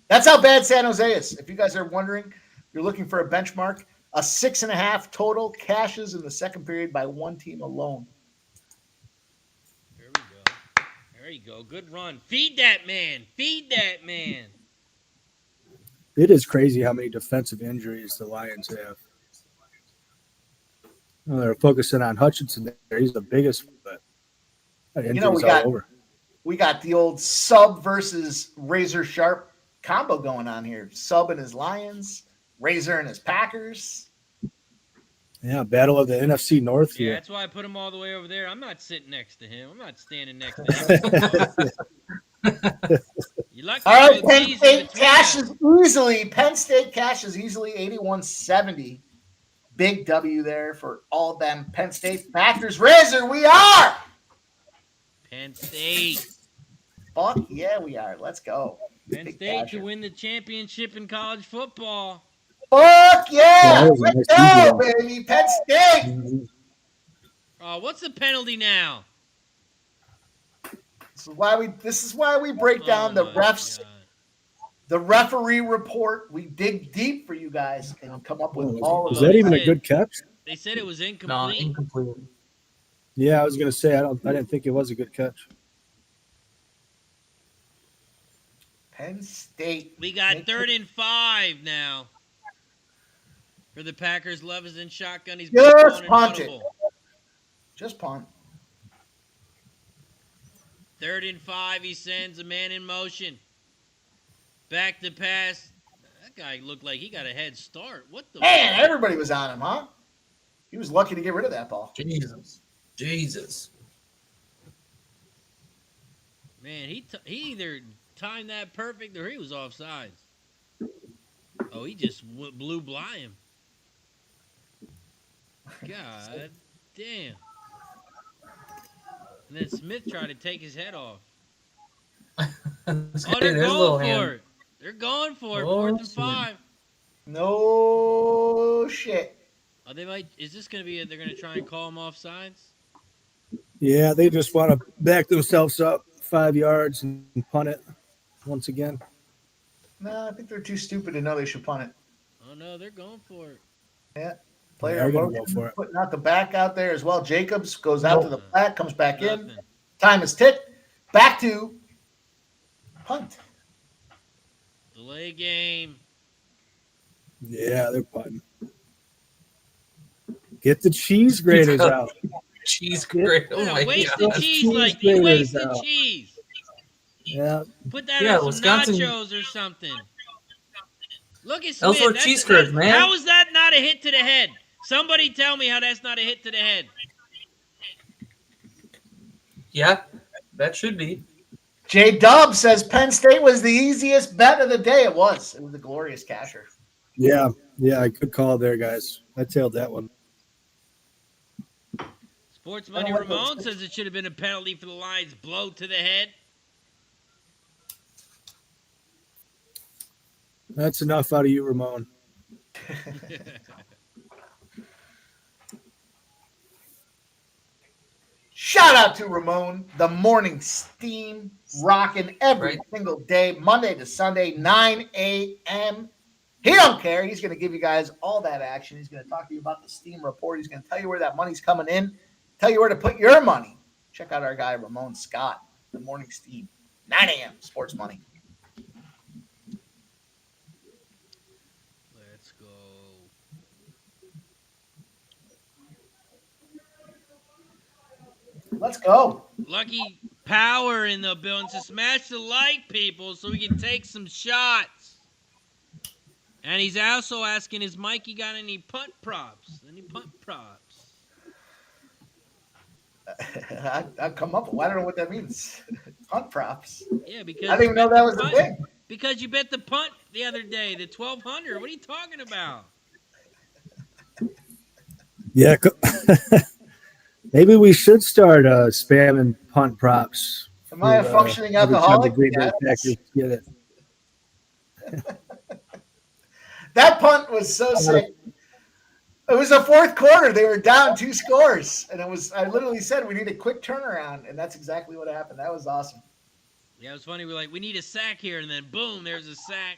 That's how bad San Jose is. If you guys are wondering, you're looking for a benchmark, a 6.5 total cashes in the second period by one team alone. There we go. There you go. Good run. Feed that man. Feed that man. It is crazy how many defensive injuries the Lions have. Well, they're focusing on Hutchinson there. He's the biggest, but injuries all over. We got the old Sub versus Razor Sharp combo going on here. Sub and his Lions, Razor and his Packers. Yeah, battle of the NFC North Yeah, here. that's why I put him all the way over there. I'm not sitting next to him. I'm not standing next to him. You like All right, Penn State cashes easily. Penn State cashes easily 81-70. Big W there for all them Penn State Packers. Razor, we are. Penn State. Fuck yeah, we are. Let's go. Penn Big State casher. to win the championship in college football. Fuck yeah. Yeah, that was a Let's nice go, baby. Penn State. What's the penalty now? This is why we break down the Oh, my refs. God. The referee report. We dig deep for you guys and come up with all of Is those. that even a good catch? They said it was No, incomplete. incomplete. Yeah, I was gonna say I didn't think it was a good catch. Penn State. We got 3rd and 5 now. For the Packers, Levis in shotgun. He's Just going and punt it. audible. Just punt. 3rd and 5. He sends a man in motion. Back to pass. That guy looked like he got a head start. What the? Man, everybody was on him, huh? He was lucky to get rid of that ball. Jesus. Man, he either timed that perfect or he was offsides. Oh, he just blew by him. God damn. And then Smith tried to take his head off. Oh, they're There's a going little for hand. it. They're going for it. Oh, 4th and shit. 5. No Oh shit. Is this going to be? They're going to try and call him off sides. Yeah, they just want to back themselves up 5 yards and punt it once again. No, I think they're too stupid to know they should punt it. Oh no, they're going for it. Yeah. They Player are gonna motion, go for it. putting out the back out there as well. Jacobs goes out to the Nope. flat, comes back in. Nothing. Time is ticked. Back to punt. Delay game. Yeah, they're punting. Get the cheese graters out. Cheese grate. Oh Yeah, my waste god. the cheese Cheese like you graters wasted out. cheese. Yeah, Put that Yeah, on some Wisconsin- nachos or something. Look at Smith. Ellsworth cheese curds, man. How is that not a hit to the head? Somebody tell me how that's not a hit to the head. Yeah, that should be. J Dub says Penn State was the easiest bet of the day. It was. It was a glorious casher. yeah. I could call there, guys. I tailed that one. Sports I don't Money like those. Ramon says it should have been a penalty for the Lions' blow to the head. That's enough out of you, Ramon. Shout out to Ramon, the morning steam, rocking every Right. single day, Monday to Sunday, 9 a.m. He don't care. He's going to give you guys all that action. He's going to talk to you about the steam report. He's going to tell you where that money's coming in, tell you where to put your money. Check out our guy, Ramon Scott, the morning steam, 9 a.m. Sports Money. Let's go. Let's go. Lucky Power in the building to smash the like, people, so we can take some shots. And he's also asking, is Mikey got any punt props? Any punt props? I've come up with. I don't know what that means. Punt props. Yeah, because I didn't even know that was the thing. Because you bet the punt the other day, the 1,200. What are you talking about? Yeah, maybe we should start spamming punt props. Am I a for, functioning every time the alcoholic? Green Bay Yeah. Packers get it. That punt was so sick. It was the fourth quarter. They were down 2 scores. And I literally said, we need a quick turnaround. And that's exactly what happened. That was awesome. Yeah, it was funny. We're like, we need a sack here, and then boom, there's a sack.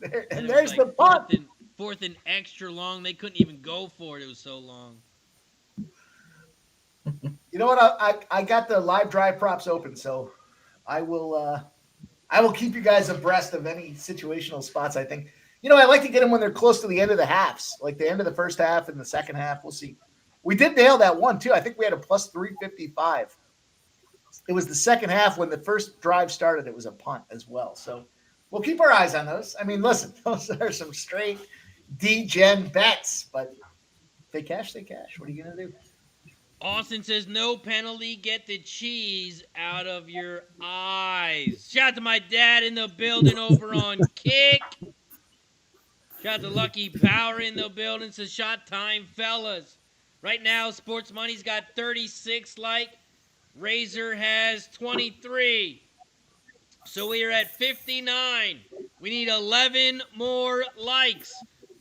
And it was there's like the punt. Fourth and extra long. They couldn't even go for it. It was so long. You know what? I got the live drive props open, so I will keep you guys abreast of any situational spots. I think, I like to get them when they're close to the end of the halves, like the end of the first half and the second half. We'll see. We did nail that one too. I think we had a plus 355. It was the second half when the first drive started. It was a punt as well. So we'll keep our eyes on those. I mean, listen, those are some straight D-gen bets, but if they cash, they cash. What are you going to do? Austin says, no penalty, get the cheese out of your eyes. Shout out to my dad in the building over on Kick. Shout out to Lucky Power in the building. Says, shot time, fellas. Right now, Sports Money's got 36 like. Razor has 23. So we are at 59. We need 11 more likes.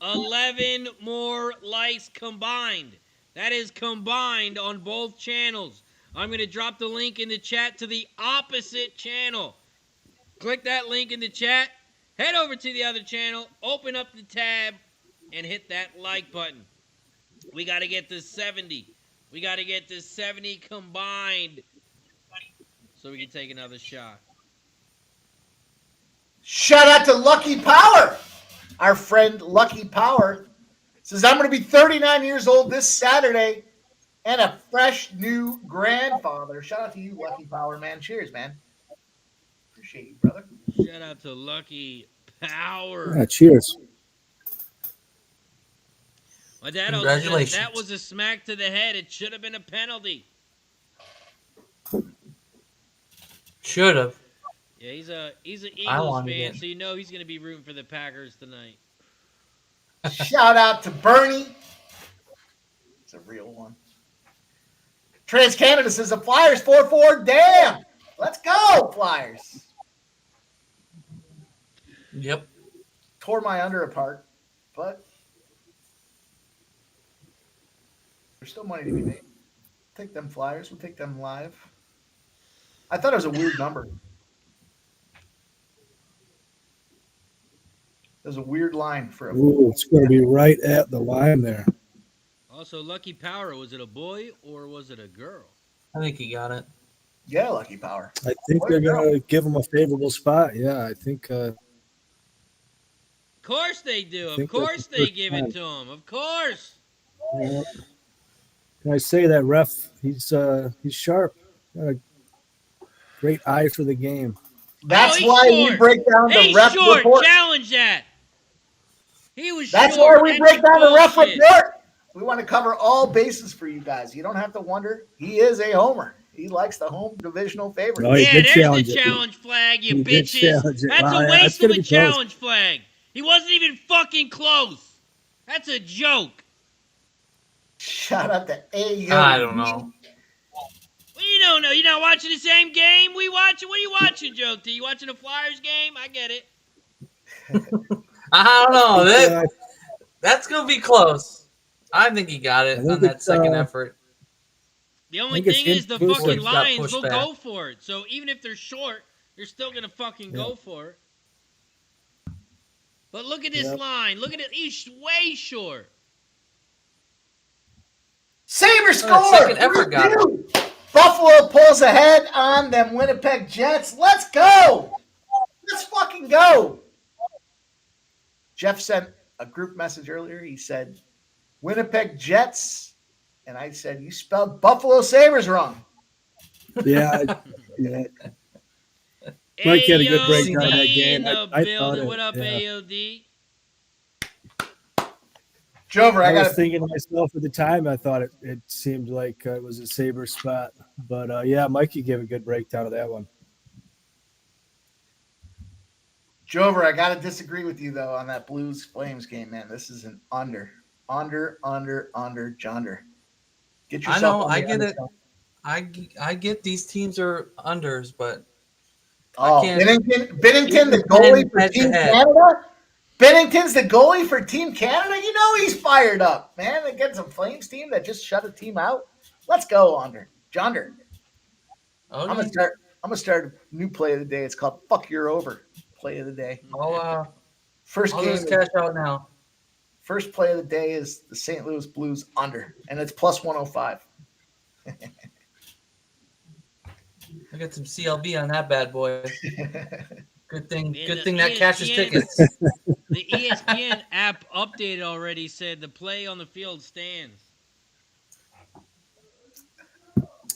11 more likes combined. That is combined on both channels. I'm going to drop the link in the chat to the opposite channel. Click that link in the chat. Head over to the other channel. Open up the tab and hit that like button. We got to get to 70. We got to get to 70 combined so we can take another shot. Shout out to Lucky Power. Our friend Lucky Power says, I'm going to be 39 years old this Saturday and a fresh new grandfather. Shout out to you, Lucky Power, man. Cheers, man. Appreciate you, brother. Shout out to Lucky Power. Yeah, cheers. My dad also said Congratulations. that was a smack to the head. It should have been a penalty. Should have. Yeah, he's an I Eagles wanted fan, it. so you know he's going to be rooting for the Packers tonight. Shout out to Bernie. It's a real one. Trans Canada says the Flyers 4-4. Damn. Let's go, Flyers. Yep. Tore my under apart. but there's still money to be made. Take them Flyers. We'll take them live. I thought it was a weird number. There's a weird line for a. Ooh, it's going to be right at the line there. Also, Lucky Power, was it a boy or was it a girl? I think he got it. Yeah, Lucky Power. I think they're going to give him a favorable spot. Yeah, I think. Of course they do. I Of think course that's the they first give time. it to him. Of course. Can I say that ref? He's sharp. Got a great eye for the game. That's he's why we short. break down the He's ref short. report. Challenge that. He was That's short. why we break down the ref bullshit. report. We want to cover all bases for you guys. You don't have to wonder. He is a homer. He likes the home divisional favorite. No, he Yeah, did there's challenge the it. challenge flag, you He did bitches. challenge it. That's Wow, a yeah, waste that's of gonna a be close. challenge flag. He wasn't even fucking close. That's a joke. Shout out to A. I don't know. Well, you don't know. You're not watching the same game we watching. What are you watching, Joke? Are you watching the Flyers game? I get it. I don't know. Yeah, That's going to be close. I think he got it I think on that it's, second effort. The only think it's thing is the inclusive. fucking Got Lions pushed will back. go for it. So even if they're short, they're still going to fucking go for it. But look at this Yep. line. Look at it. He's way short. Saber that score. second effort got it. 3-2. Buffalo pulls ahead on them Winnipeg Jets. Let's go. Let's fucking go. Jeff sent a group message earlier. He said, Winnipeg Jets. And I said, you spelled Buffalo Sabres wrong. yeah. Mike had a good AOD breakdown of that in game. the I thought building. it, What up, yeah. AOD? Jover, I I was got thinking to myself at the time, I thought it seemed like it was a Sabre spot. But, yeah, Mikey gave a good breakdown of that one. Jover, I got to disagree with you, though, on that Blues Flames game, man. This is an under. Under. Get yourself I know. on I the get under it. side. I get these teams are unders, but Oh, can't- Bennington, the goalie for Head to Team head. Canada. Bennington's the goalie for Team Canada. You know he's fired up, man, against a Flames team that just shut a team out. Let's go, Under. Jonder. I'm okay. gonna start a new play of the day. It's called "Fuck You're Over." Play of the day. I'll First game. just cash out now. First play of the day is the St. Louis Blues under, and it's plus 105. I got some CLB on that bad boy. Good thing. Yeah, Good the thing that cashes ESPN tickets. The ESPN app updated already said the play on the field stands.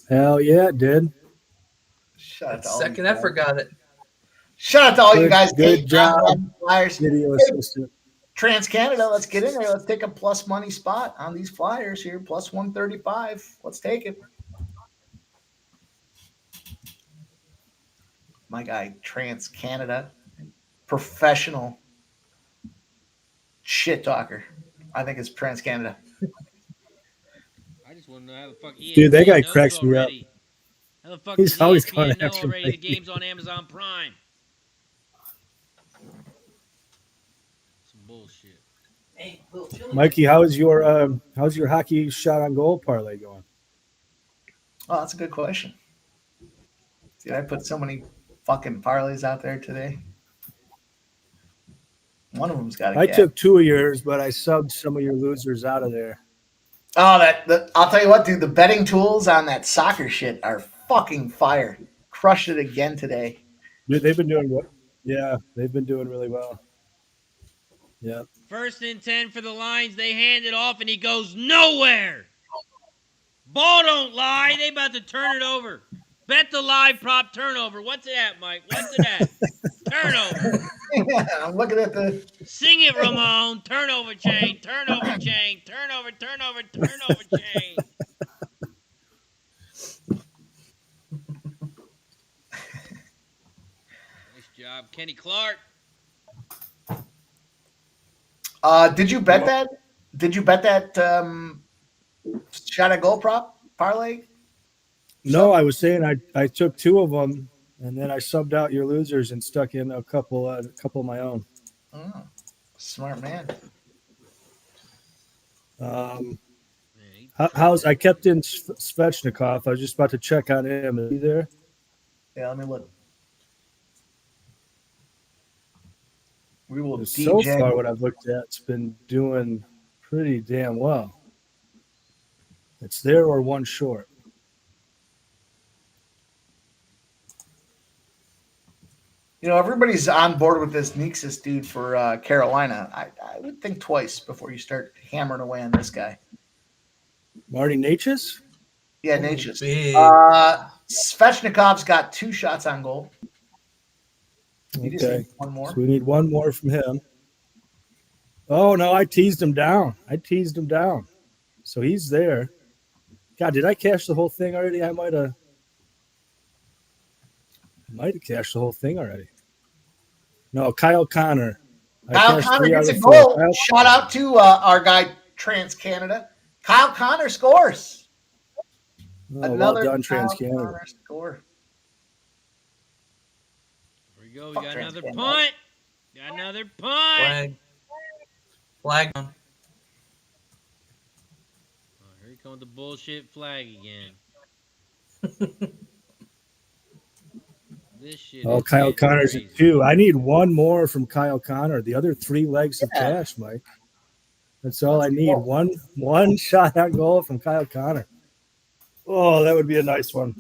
Hell yeah, it did. Shout out to all Second you guys. effort got it. Shout out to all you guys. Good Hey, job. Flyers. Video assistant. Trans Canada, let's get in there. Let's take a plus money spot on these Flyers here. Plus 135. Let's take it. My guy, Trans Canada, professional shit talker. I think it's Trans Canada. I just want to know how the fuck Dude, that guy knows cracks me up. already. How the fuck He's does always ESPN going know after already the Mikey. game's on Amazon Prime? Some bullshit. Mikey, how's your hockey shot on goal parlay going? Oh, that's a good question. Did I put so many fucking parlays out there today? One of them's got to I get. took 2 of yours, but I subbed some of your losers out of there. Oh, I'll tell you what, dude. The betting tools on that soccer shit are fucking fire. Crushed it again today. Dude, they've been doing what? Yeah, they've been doing really well. Yeah. 1st and 10 for the Lions. They hand it off, and he goes nowhere. Ball don't lie. They about to turn it over. Bet the live prop turnover. What's it at, Mike? What's it at? Turnover. I'm looking at the. Sing it, Ramon. Turnover chain. Turnover chain. Turnover chain. Nice job, Kenny Clark. Did you bet that? Did you bet that shot at goal prop parlay? No, I was saying I took 2 of them, and then I subbed out your losers and stuck in a couple of my own. Oh, smart man. Um, Yeah, how's I kept in Svechnikov. I was just about to check on him. Is he there? Yeah, let me look. We will So DJ. far, what I've looked at, it's been doing pretty damn well. It's there or one short. You know, everybody's on board with this Nixis dude for Carolina. I would think twice before you start hammering away on this guy. Marty Natchez? Yeah, Oh, Natchez. big. Svechnikov's got 2 shots on goal. You just Okay. need one more. So we need one more from him. Oh, no, I teased him down. So he's there. God, did I cash the whole thing already? I might have cashed the whole thing already. No, Kyle Connor. I Kyle cashed Connor 3 out gets a of 4. goal. Shout out to our guy Trans Canada. Kyle Connor scores. Oh, well Another done, Kyle TransCanada. Connor score. Here we go. We Fuck got another TransCanada. punt. Got another punt. Flag. Oh, here comes the bullshit flag again. This shit. Oh, is Kyle getting Connor's crazy. at 2. I need one more from Kyle Connor. The other 3 legs of Yeah. cash, Mike. That's all I need. One shot on goal from Kyle Connor. Oh, that would be a nice one.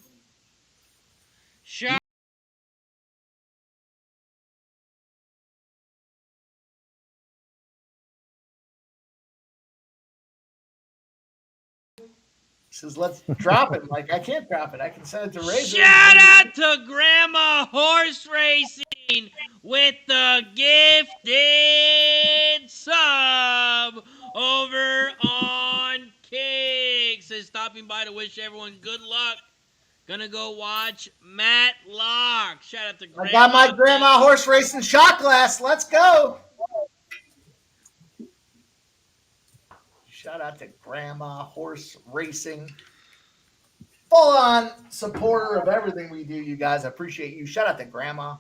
Shot. Says, let's drop it, Mike. I can't drop it. I can send it to Razor. Shout out to Grandma Horse Racing with the gifted sub over on Kick. Says stopping by to wish everyone good luck. Gonna go watch Matt Locke. Shout out to Grandma. I got my Grandma Horse Racing shot glass. Let's go. Shout out to Grandma Horse Racing. Full on supporter of everything we do, you guys. I appreciate you. Shout out to Grandma.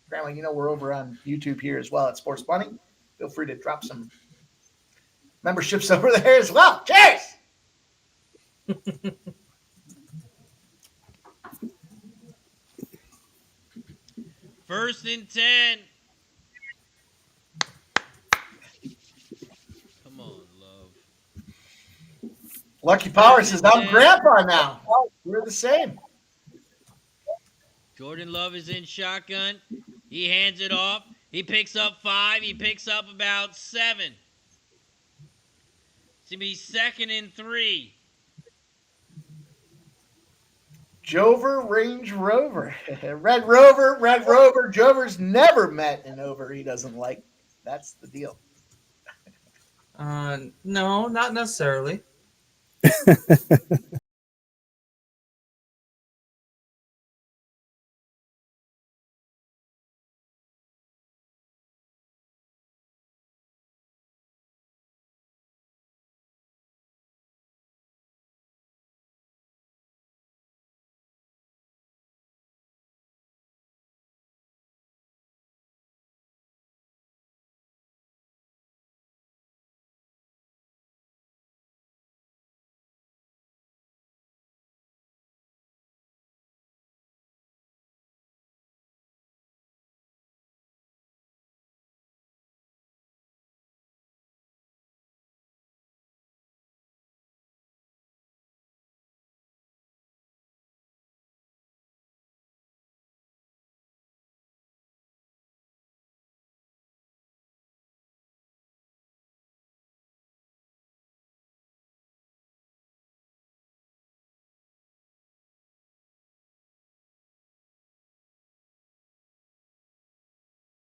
Grandma, you know we're over on YouTube here as well at Sports Bunny. Feel free to drop some memberships over there as well. Cheers! First and 10. Come on, love. Lucky Power says, I'm Grandpa now. We're the same. Jordan Love is in shotgun. He hands it off. He picks up 5. He picks up about 7. It's going to be 2nd and 3. Jover Range Rover. Red Rover. Jover's never met an over he doesn't like. That's the deal. No, not necessarily.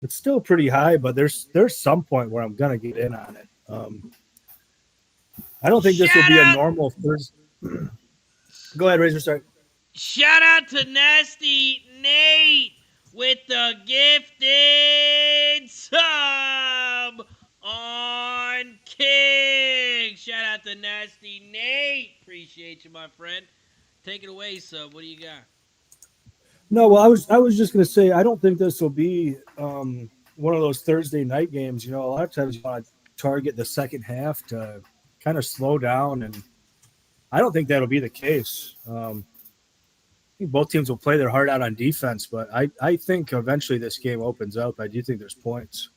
It's still pretty high, but there's some point where I'm gonna get in on it. I don't think this will be a normal first. Go ahead, Razor. Start. Shout out to Nasty Nate with the gifted sub on King. Shout out to Nasty Nate. Appreciate you, my friend. Take it away, sub. What do you got? No, well, I was just gonna say I don't think this will be one of those Thursday night games. You know, a lot of times you want to target the second half to kind of slow down, and I don't think that'll be the case. I think both teams will play their heart out on defense, but I think eventually this game opens up. I do think there's points.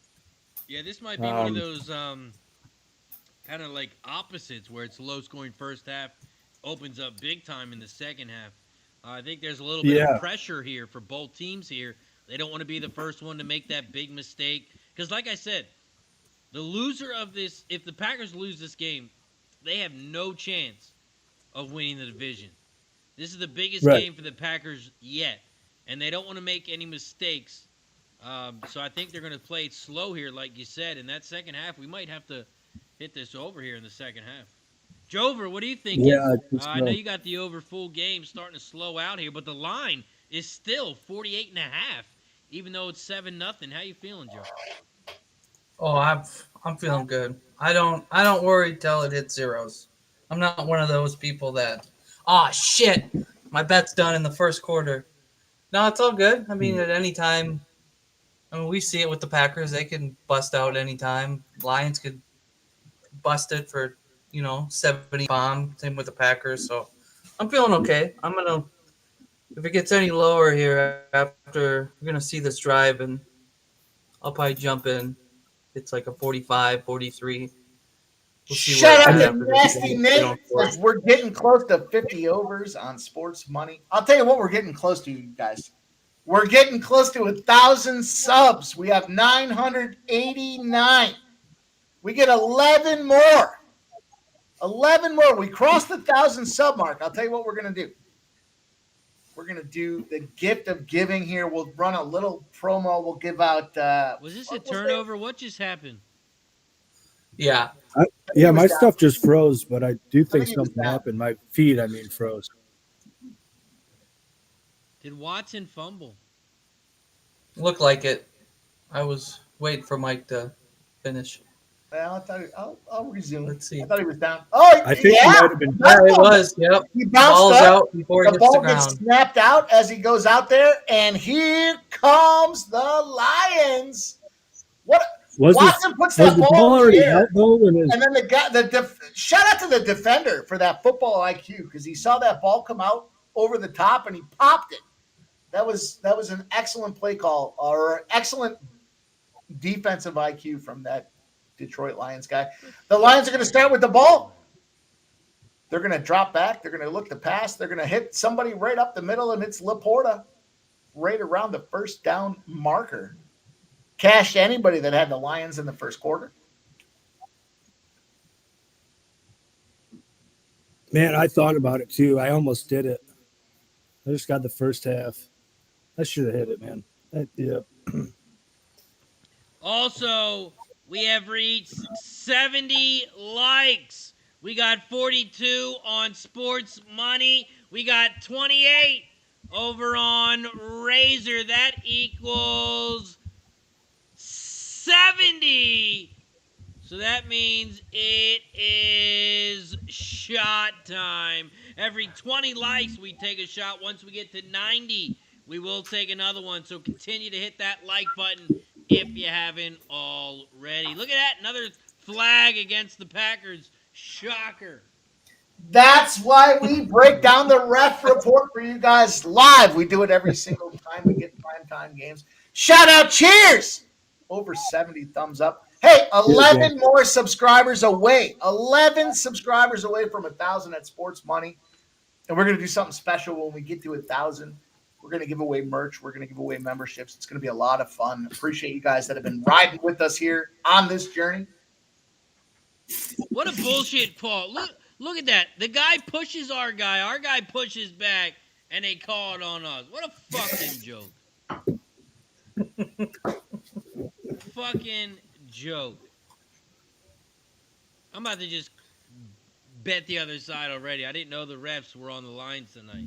Yeah, this might be one of those kind of like opposites where it's low scoring first half, opens up big time in the second half. I think there's a little bit of pressure here for both teams here. They don't want to be the first one to make that big mistake. Because like I said, the loser of this, if the Packers lose this game, they have no chance of winning the division. This is the biggest game for the Packers yet. And they don't want to make any mistakes. So I think they're going to play it slow here, like you said. In that second half, we might have to hit this over here in the second half. Jover, what do you think? Yeah, I know you got the over full game starting to slow out here, but the line is still 48.5, even though it's 7-0. How you feeling, Joe? Oh, I'm feeling good. I don't worry till it hits zeros. I'm not one of those people that, oh shit, my bet's done in the first quarter. No, it's all good. I mean, at any time. I mean, we see it with the Packers. They can bust out anytime. Lions could bust it for, 70 bomb. Same with the Packers. So I'm feeling okay. If it gets any lower here after, we're going to see this drive, and I'll probably jump in. It's like a 45, 43. We'll Shut up, you nasty Nate. We're getting close to 50 overs on sports money. I'll tell you what we're getting close to, you guys. We're getting close to 1,000 subs. We have 989. We get 11 more. 11 more. We crossed the 1,000 sub mark. I'll tell you what we're going to do. We're going to do the gift of giving here. We'll run a little promo. We'll give out. Was this a turnover? What just happened? Yeah. Yeah, my stuff just froze, but I do think something happened. My feed, froze. Did Watson fumble? Looked like it. I was waiting for Mike to finish. Well, I'll resume. Let's see. I thought he was down. Oh, I think he might have been. Yeah, it was. Yep. He bounced Ball's up. out before he The hits the ball gets ground. snapped out as he goes out there, and here comes the Lions. Watson puts that was the ball ball in the already air. out though? And then the guy, shout out to the defender for that football IQ, because he saw that ball come out over the top and he popped it. That was an excellent play call, or excellent defensive IQ from that Detroit Lions guy. The Lions are going to start with the ball. They're going to drop back. They're going to look to pass. They're going to hit somebody right up the middle, and it's Laporta right around the first down marker. Cashed anybody that had the Lions in the first quarter. Man, I thought about it too. I almost did it. I just got the first half. I should have hit it, man. Yeah. Also, we have reached 70 likes. We got 42 on Sports Money. We got 28 over on Razor. That equals 70. So that means it is shot time. Every 20 likes, we take a shot. Once we get to 90, we will take another one. So continue to hit that like button if you haven't already. Look at that. Another flag against the Packers. Shocker. That's why we break down the ref report for you guys live. We do it every single time we get primetime games. Shout out, cheers! Over 70 thumbs up. Hey, 11 more subscribers away. 11 subscribers away from 1,000 at Sports Money. And we're going to do something special when we get to 1,000. We're going to give away merch. We're going to give away memberships. It's going to be a lot of fun. Appreciate you guys that have been riding with us here on this journey. What a bullshit call. Look at that. The guy pushes our guy pushes back, and they call it on us. What a fucking joke. Fucking joke. I'm about to just bet the other side already. I didn't know the refs were on the lines tonight.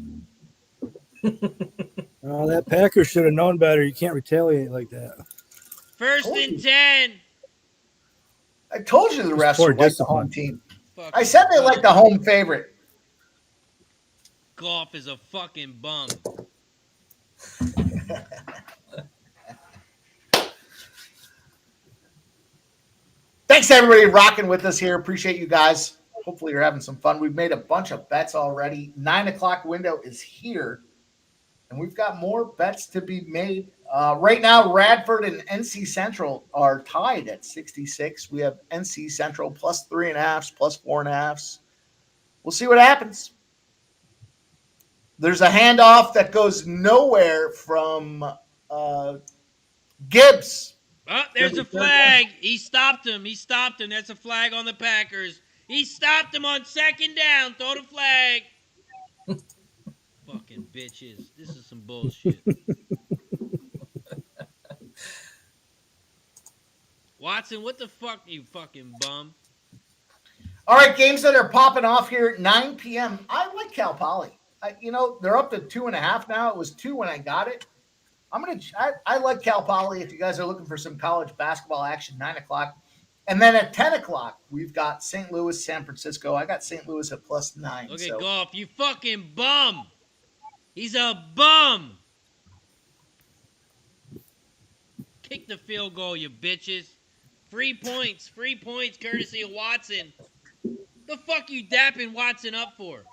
That Packers should have known better. You can't retaliate like that. First and 10. I told you the refs were like the home team. I said they like the home favorite. Goff is a fucking bum. Thanks to everybody rocking with us here. Appreciate you guys. Hopefully you're having some fun. We've made a bunch of bets already. 9 o'clock window is here, and we've got more bets to be made. Right now, Radford and NC Central are tied at 66. We have NC Central plus 3.5, plus 4.5. We'll see what happens. There's a handoff that goes nowhere from Gibbs. Oh, there's a flag. He stopped him. That's a flag on the Packers. He stopped him on 2nd down. Throw the flag. Fucking bitches. This is some bullshit. Watson, what the fuck, you fucking bum? All right, games that are popping off here at 9 p.m. I like Cal Poly. They're up to 2.5 now. It was 2 when I got it. I like Cal Poly if you guys are looking for some college basketball action, 9 o'clock. And then at 10 o'clock, we've got St. Louis, San Francisco. I got St. Louis at plus 9. Look at Goff, you fucking bum. He's a bum. Kick the field goal, you bitches. Free points, courtesy of Watson. The fuck you dapping Watson up for?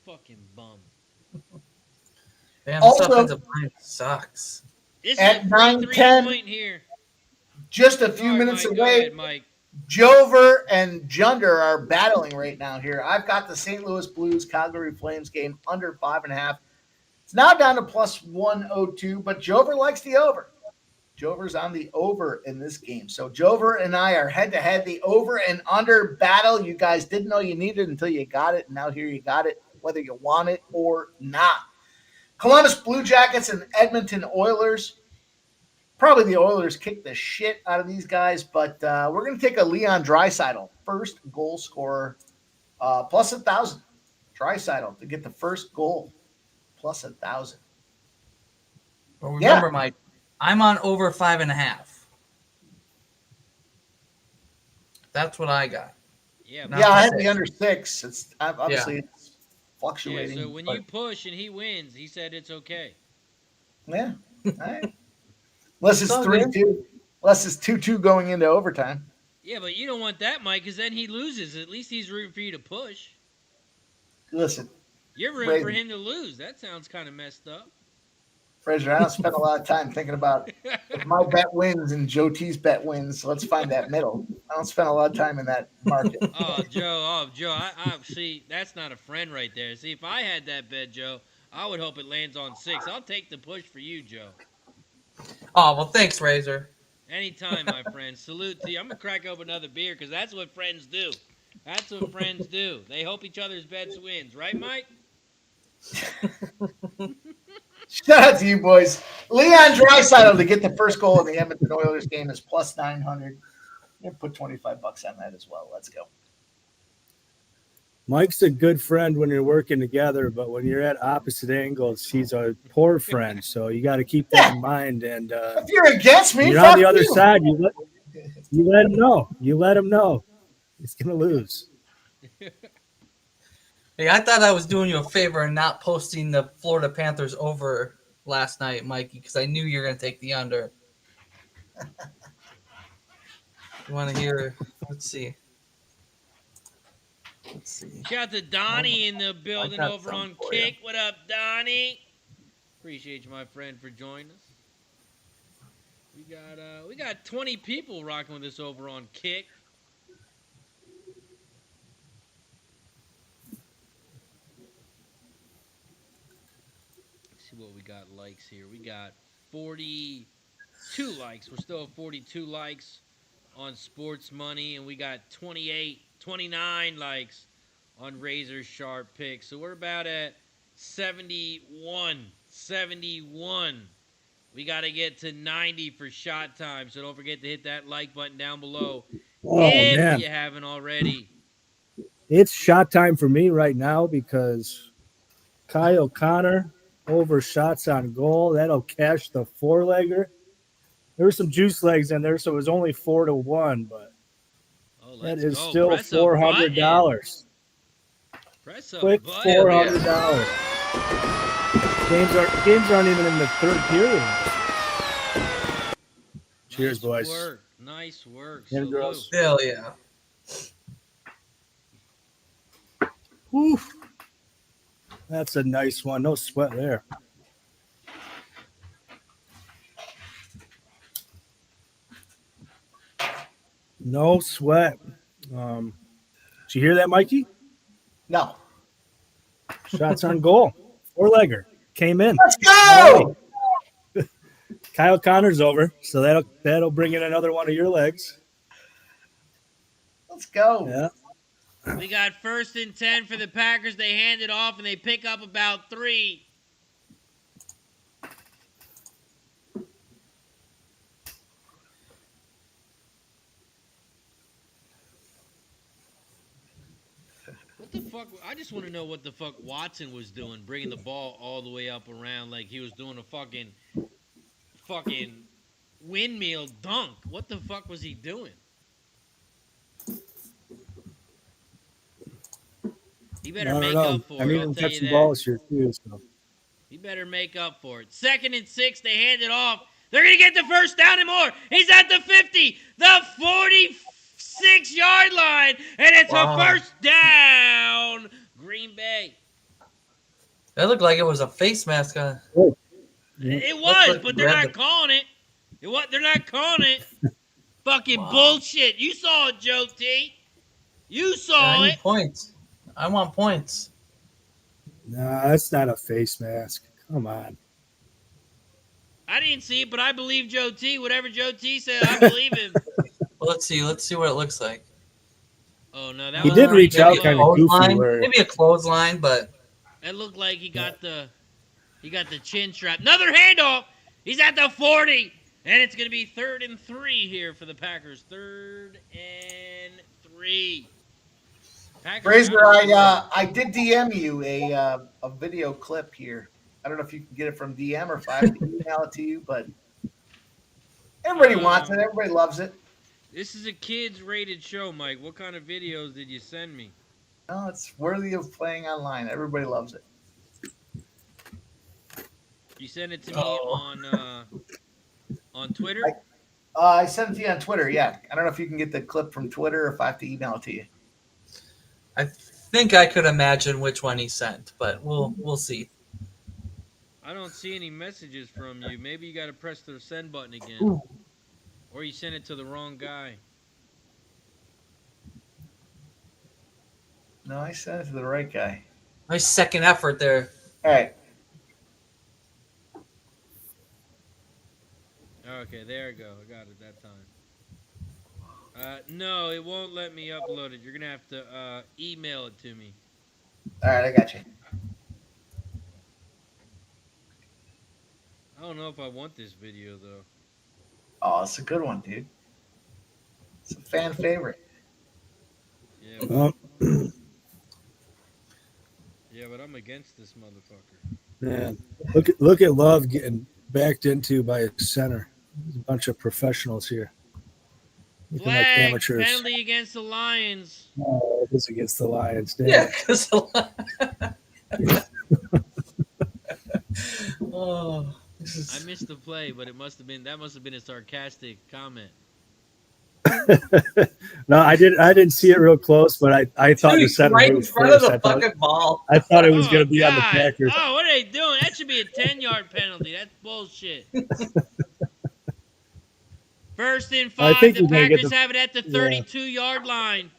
Fucking bum. Damn, this Also- offensive line sucks. This At is a 9:10, 3-point here. Just a few All right, minutes Mike, go away. ahead, Mike. Jover and Junder are battling right now here. I've got the St. Louis Blues Calgary Flames game under 5.5. It's now down to plus 102, but Jover likes the over. Jover's on the over in this game. So Jover and I are head-to-head. The over and under battle you guys didn't know you needed until you got it, and now here you got it, whether you want it or not. Columbus Blue Jackets and Edmonton Oilers. Probably the Oilers kick the shit out of these guys, but we're going to take a Leon Draisaitl, first goal scorer, plus 1,000. Draisaitl to get the first goal, plus 1,000. But remember, Mike, I'm on over 5.5. That's what I got. Yeah, Not Yeah, I the had six. the under 6. It's obviously it's fluctuating. so when you push and he wins, he said it's okay. Yeah. All right. Unless it's It's all good. 3-2. Unless it's 2-2 going into overtime. Yeah, but you don't want that, Mike, because then he loses. At least he's rooting for you to push. Listen, You're rooting for Wait. him to lose. That sounds kind of messed up. Fraser, I don't spend a lot of time thinking about if my bet wins and Joe T's bet wins. So let's find that middle. I don't spend a lot of time in that market. Joe, I see, that's not a friend right there. See, if I had that bet, Joe, I would hope it lands on 6. I'll take the push for you, Joe. Oh, well, thanks, Razor. Anytime, my friend. Salute to you. I'm going to crack open another beer because that's what friends do. That's what friends do. They hope each other's bets wins. Right, Mike? Shout out to you boys. Leon Draisaitl to get the first goal in the Edmonton Oilers game is plus 900. Yeah, put $25 on that as well. Let's go. Mike's a good friend when you're working together, but when you're at opposite angles, he's a poor friend. So you got to keep that in mind. And If you're against me, you're fuck on the other you. side. You let him know. You let him know. He's gonna lose. Hey, I thought I was doing you a favor and not posting the Florida Panthers over last night, Mikey, because I knew you were going to take the under. You want to hear? Let's see. Shout out to Donnie in the building got over on something for you. Kick. What up, Donnie? Appreciate you, my friend, for joining us. We got 20 people rocking with us over on Kick. Let's see what we got likes here. We got 42 likes. We're still at 42 likes on Sports Money, and we got 29 likes on Razor Sharp Picks. So we're about at 71. We got to get to 90 for shot time, so don't forget to hit that like button down below if man. you haven't already. It's shot time for me right now because Kyle Connor over shots on goal. That'll cash the 4-legger. There were some juice legs in there, so it was only 4-1, but Oh, that let's is go. still Press a $400. button. Press a Quick button. $400. Games aren't even in the third period. Cheers, boys. Nice work. Yeah, Salute. girls. Hell yeah. Whew. That's a nice one. No sweat there. No sweat. Did you hear that, Mikey? No. Shots on goal. Four-legger. Came in. Let's go. Kyle Connor's over, so that'll bring in another one of your legs. Let's go. Yeah. We got 1st and 10 for the Packers. They hand it off, and they pick up about 3. What the fuck? I just want to know what the fuck Watson was doing, bringing the ball all the way up around like he was doing a fucking windmill dunk. What the fuck was he doing? He better make up for I it. need I'll him tell catch you the that. balls here too. So. He better make up for it. 2nd and 6. They hand it off. They're going to get the first down and more. He's at the 50, the 46-yard line, and it's a first down. Green Bay. That looked like it was a face mask on. It was, but they're not calling it. They're not calling it. Fucking bullshit. You saw it, Joe T. You saw I it. need points. I want points. Nah, that's not a face mask. Come on. I didn't see it, but I believe Joe T. Whatever Joe T said, I believe him. Well, let's see what it looks like. Oh no, that He was did pretty reach out low. kind of goofy. Clothesline? Where, Maybe a clothesline, but It looked like he got the chin strap. Another handoff. He's at the 40, and it's going to be 3rd and 3 here for the Packers. 3rd and 3. Packers Fraser, got I did DM you a video clip here. I don't know if you can get it from DM or if I have to email it to you, but everybody wants it. Everybody loves it. This is a kids-rated show, Mike. What kind of videos did you send me? No, it's worthy of playing online. Everybody loves it. You sent it to me on Twitter? I sent it to you on Twitter. Yeah, I don't know if you can get the clip from Twitter or if I have to email it to you. I think I could imagine which one he sent, but we'll see. I don't see any messages from you. Maybe you got to press the send button again. Ooh. Or you sent it to the wrong guy. No, I sent it to the right guy. Nice second effort there. All right. Okay, there you go. I got it that time. No, it won't let me upload it. You're going to have to email it to me. All right, I got you. I don't know if I want this video, though. Oh, it's a good one, dude. It's a fan favorite. Yeah, well, yeah, but I'm against this motherfucker. man, look at Love getting backed into by a center. There's a bunch of professionals here. Looking like Flag, amateurs. penalty against the Lions. Oh, it was against the Lions. Damn. Yeah, because oh, this is. I missed the play, but that must have been a sarcastic comment. No, I didn't see it real close, but I thought Dude, the center right in moved front of first. the fucking ball. I thought it was Oh, going to be on the God. Packers. Oh, what are they doing? That should be a 10-yard penalty. That's bullshit. 1st and 5. think The we're gonna get Packers the- have it at the 32-yard line.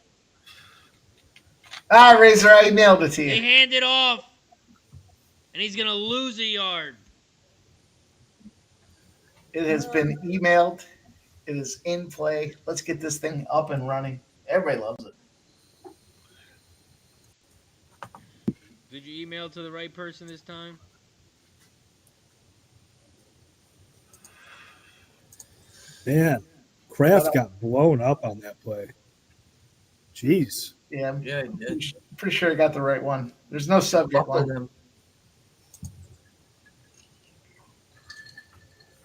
All right, Razor, I emailed it to They you. hand it off, and he's going to lose a yard. It has been emailed. It is in play. Let's get this thing up and running. Everybody loves it. Did you email to the right person this time? Man, Kraft got blown up on that play. Jeez. Yeah, I'm Yeah, he did. pretty sure I got the right one. There's no subject Buckled line. him.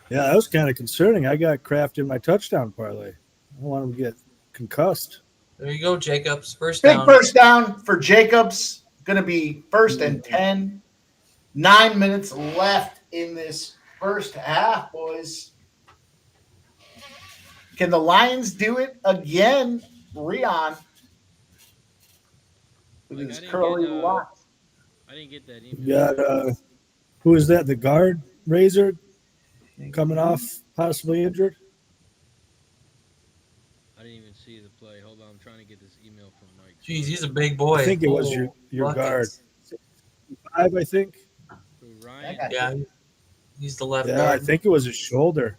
Yeah, that was kind of concerning. I got Kraft in my touchdown parlay. I don't want him to get concussed. There you go, Jacobs. First Big down. first down for Jacobs. Going to be 1st and 10. 9 minutes left in this first half, boys. Can the Lions do it again, Rion? With Like, his I didn't curly get, locks. I didn't get that email. You got who is that? The guard Razor coming off possibly injured. I didn't even see the play. Hold on, I'm trying to get this email from Mike. Jeez, he's a big boy. I think it was Oh, your guard. buckets. 5, I think. Who, That Ryan? guy- Yeah, he's the left Yeah, I guard. think it was his shoulder.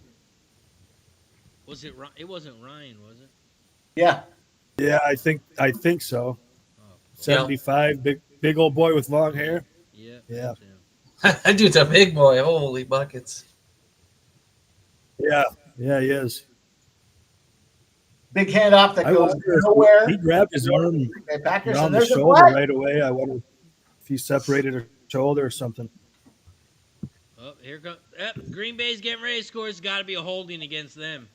Was it? It wasn't Ryan, was it? Yeah. Yeah, I think so. Oh, 75, big old boy with long hair. yeah. Yeah. That's him. That dude's a big boy. Holy buckets. Yeah, he is. Big handoff that I goes wonder if nowhere. he grabbed his arm Okay, Packers, around and the there's a shoulder flag. right away. I wonder if he separated a shoulder or something. Oh, here comes. Green Bay's getting ready to score. It's got to be a holding against them.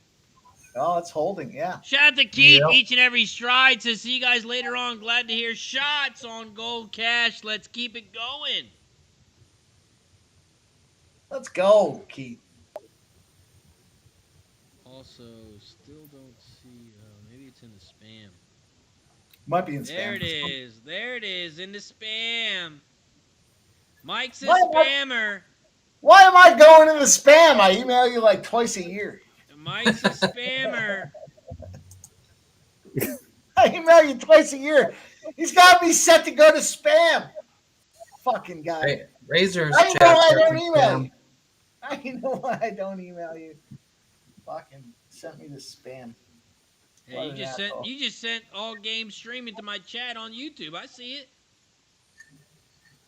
Oh, it's holding. Yeah. Shout out to Keith, Yep. each and every stride. Says, see you guys later on. Glad to hear shots on Gold Cash. Let's keep it going. Let's go, Keith. Also, still don't see. Maybe it's in the spam. Might be in spam. There it is. There it is in the spam. Mike's a Why am I- spammer. Why am I going in the spam? I email you like twice a year. Mike's a spammer. I email you twice a year. He's got to be set to go to spam. Fucking guy. Hey, Razor's I know chat. I don't started email spam. you. I know why I don't email you. Fucking sent me the spam. Hey, What you an just asshole. sent all games streaming to my chat on YouTube. I see it.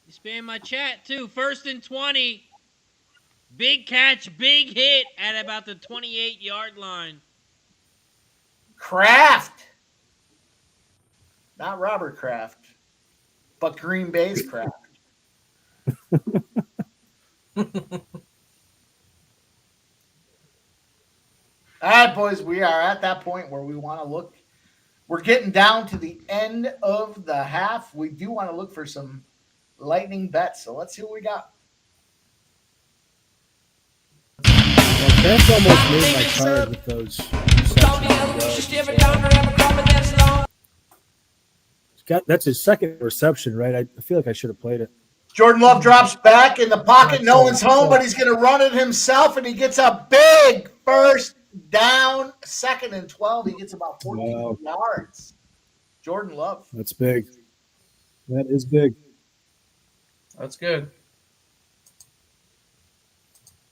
You spam my chat too. 1st and 20. Big catch, big hit at about the 28-yard line. Kraft. Not Robert Kraft, but Green Bay's Kraft. All right, boys, we are at that point where we want to look. We're getting down to the end of the half. We do want to look for some lightning bets. So let's see what we got. Well, Kraft almost made my card with those. That's his second reception, right? I feel like I should have played it. Jordan Love drops back in the pocket. No one's home, but he's going to run it himself, and he gets a big first down. 2nd and 12. He gets about 14 yards. Jordan Love. That's big. That is big. That's good.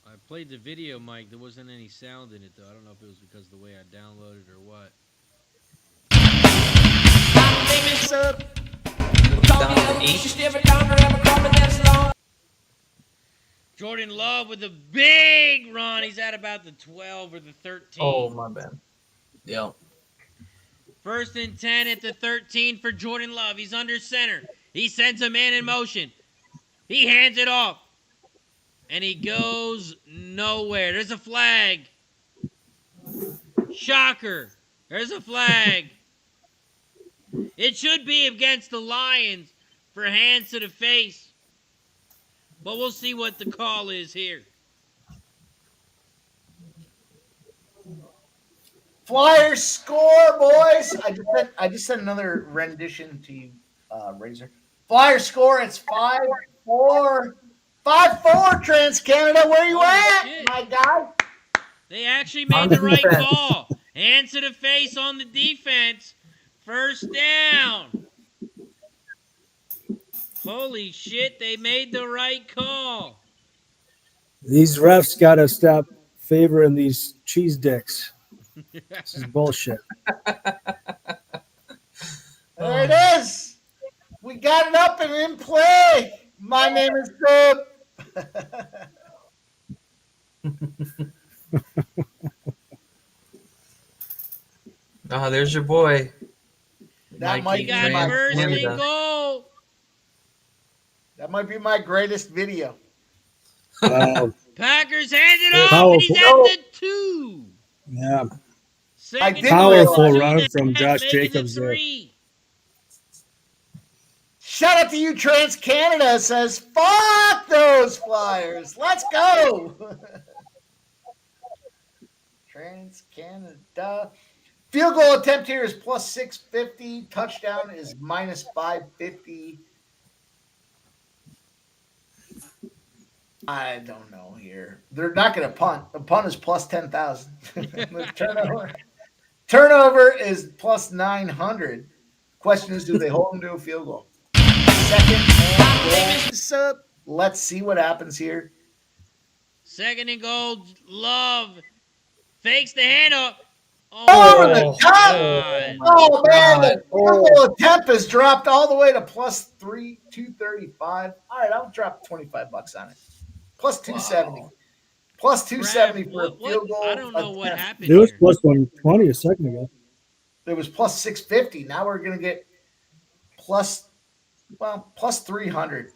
I played the video, Mike. There wasn't any sound in it, though. I don't know if it was because of the way I downloaded or what. Down to 8. Jordan Love with a big run. He's at about the 12 or the 13. Oh, my bad. Yeah. 1st and 10 at the 13 for Jordan Love. He's under center. He sends a man in motion. He hands it off. And he goes nowhere. There's a flag. Shocker. There's a flag. It should be against the Lions for hands to the face. But we'll see what the call is here. Flyers score, boys. I just sent another rendition to you, Razor. Flyers score. It's 5-4. 5-4, Trans-Canada. Where you at, shit. my guy? They actually made the right call. Hands to the face on the defense. 1st down. Holy shit, they made the right call. These refs got to stop favoring these cheese dicks. This is bullshit. There it is. We got it up and in play. My name is Bob. There's your boy. That Mikey might We be got my first Canada. and goal. That might be my greatest video. Wow. Packers hand it off, Powerful. and he's at the 2. Yeah. Second did and Powerful 2 run and a from half, Josh making it Jacobs there. 3. Shout out to you, Trans-Canada says, fuck those Flyers. Let's go. Trans-Canada. Field goal attempt here is plus 650. Touchdown is minus 550. I don't know here. They're not going to punt. The punt is plus 10,000. Turnover is plus 900. Question is, do they hold them to a field goal? Second and goal. So let's see what happens here. Second and goal. Love fakes the handoff. Over the top. God. Oh, man. The field goal attempt has dropped all the way to plus 235. All right, I'll drop $25 on it. Plus 270. Wow. Plus 270 Brad, for a field goal. I don't know what attempt. happened It was here. plus 120 a second ago. It was plus 650. Now we're going to get plus 300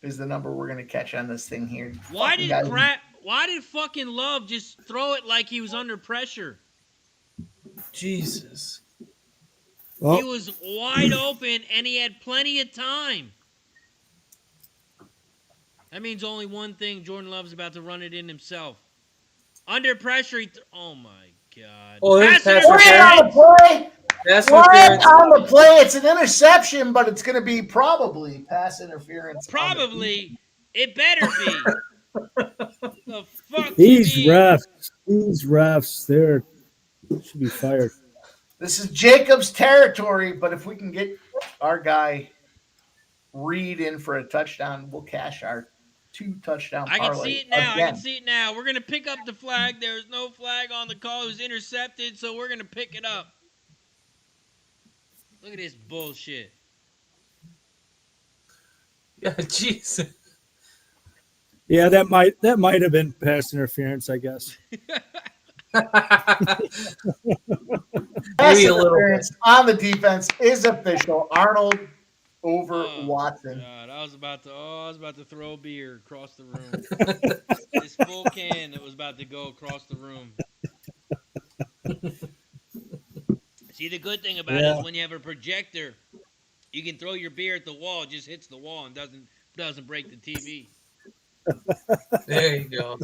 is the number we're going to catch on this thing here. Why Fucking guys- Why did fucking Love just throw it like he was under pressure? Jesus. Well, He was wide open and he had plenty of time. That means only one thing. Jordan Love's about to run it in himself. Under pressure, oh my God. Oh, there's Pass pass Flag interference. on the play. That's Flag on the play. It's an interception, but it's going to be probably pass interference. Probably. It better be. The fuck these you mean? refs, they're should be fired. This is Jacobs' territory, but if we can get our guy Reed in for a touchdown, we'll cash our 2 touchdown I parlay. can see it now. I again. can see it now. We're going to pick up the flag. There's no flag on the call. It was intercepted, so we're going to pick it up. Look at this bullshit. Yeah, Jesus. Yeah, that might have been pass interference, I guess. Pass Maybe a little interference on the defense is official. Arnold over Oh, Watson. God, I was about to throw a beer across the room. This full can that was about to go across the room. See, the good thing about it Yeah. is when you have a projector, you can throw your beer at the wall. It just hits the wall and doesn't break the TV. There you go.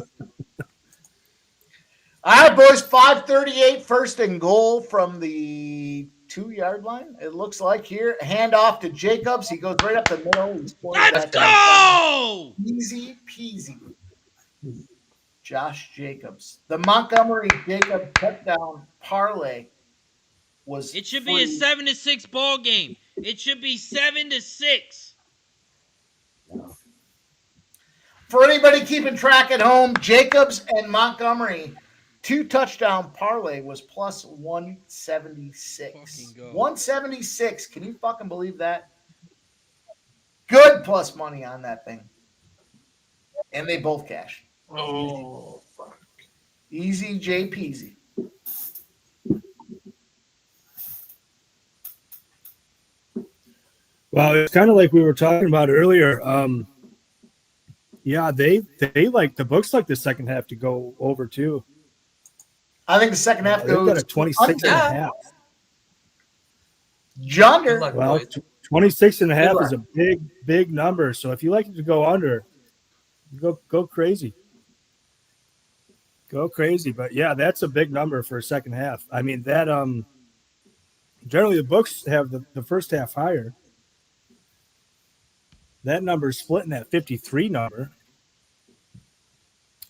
All right, boys, 5:38, first and goal from the 2-yard line. It looks like here. Hand off to Jacobs. He goes right up the middle. He scores Let's that go! easy peasy. Josh Jacobs. The Montgomery Jacobs touchdown parlay was It should be a free. 7-6 ball game. It should be 7-6. For anybody keeping track at home, Jacobs and Montgomery 2 touchdown parlay was plus 176. Fucking go. 176. Can you fucking believe that? Good plus money on that thing. And they both cash. Oh, fuck. Easy J peasy. Well, it's kind of like we were talking about earlier. Yeah, they like the books like the second half to go over too. I think the second half They've got goes a 26 and a Yeah. half. Good Junder. luck, Well, boys. 26 and a half Good is a big number. So if you like it to go under, go crazy. Go crazy. But yeah, that's a big number for a second half. I mean, that generally the books have the first half higher. That number is splitting that 53 number.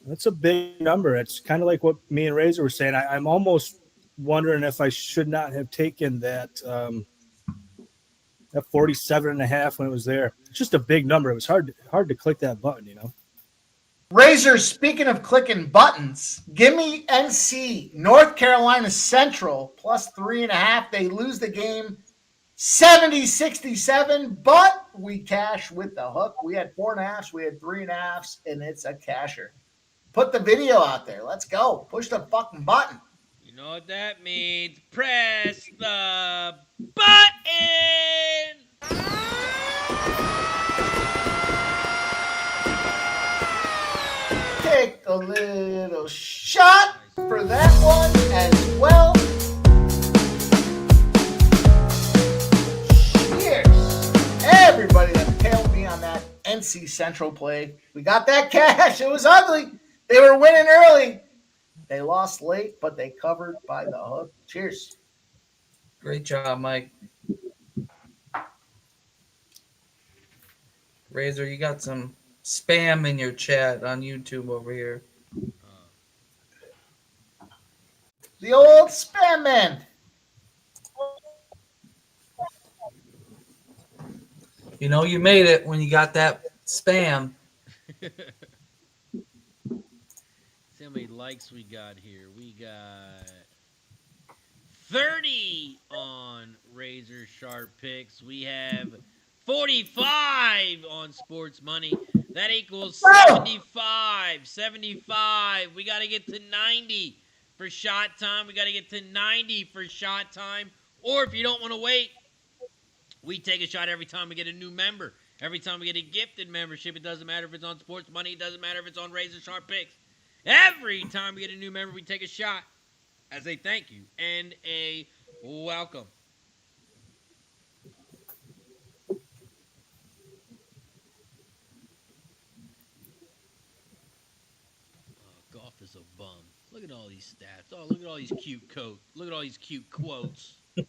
That's a big number. It's kind of like what me and Razor were saying. I'm almost wondering if I should not have taken that 47 and a half when it was there. It's just a big number. It was hard to click that button, you know. Razor, speaking of clicking buttons, give me NC, North Carolina Central, plus 3.5. They lose the game 70-67, but we cash with the hook. We had 4.5s, we had 3.5s, and it's a casher. Put the video out there. Let's go. Push the fucking button. You know what that means. Press the button! Take a little shot for that one as well. Cheers. Everybody that tailed me on that NC Central play. We got that cash. It was ugly. They were winning early. They lost late, but they covered by the hook. Cheers. Great job, Mike. Razor, you got some spam in your chat on YouTube over here. The old spam man. You know you made it when you got that spam. See how many likes we got here. We got 30 on Razor Sharp Picks. We have 45 on Sports Money. That equals 75. 75. We got to get to 90 for Shot Time. We got to get to 90 for Shot Time. Or if you don't want to wait, we take a shot every time we get a new member. Every time we get a gifted membership, it doesn't matter if it's on Sports Money. It doesn't matter if it's on Razor Sharp Picks. Every time we get a new member, we take a shot as a thank you and a welcome. Golf is a bum. Look at all these stats. Oh, look at all these cute coats. Look at all these cute quotes. They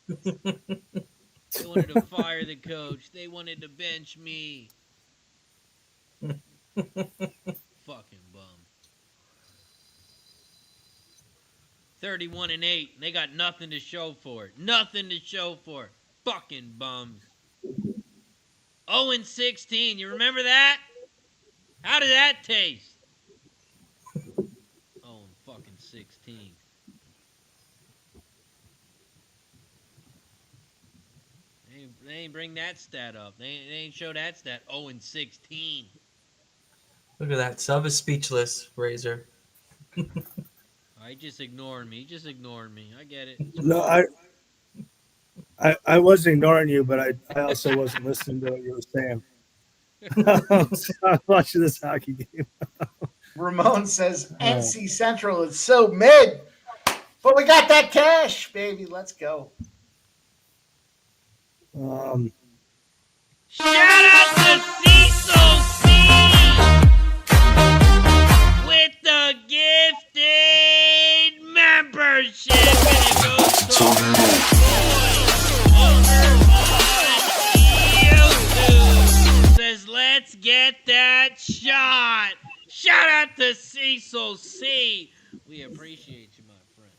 wanted to fire the coach. They wanted to bench me. Fucking bum. 31-8. They got nothing to show for it. Nothing to show for it. Fucking bums. 0-16. You remember that? How did that taste? 0-16. They ain't bring that stat up. They ain't show that stat. 0-16. Look at that. Sub is speechless, Razor. I just ignoring me. Just ignoring me. I get it. No, I wasn't ignoring you, but I also wasn't listening to what you were saying. So I'm watching this hockey game. Ramon says NC Central is so mid, but we got that cash, baby. Let's go. Shout out to Cecil C with the gifted membership. And it goes to our boy over on YouTube. Says, let's get that shot. Shout out to Cecil C. We appreciate you, my friend.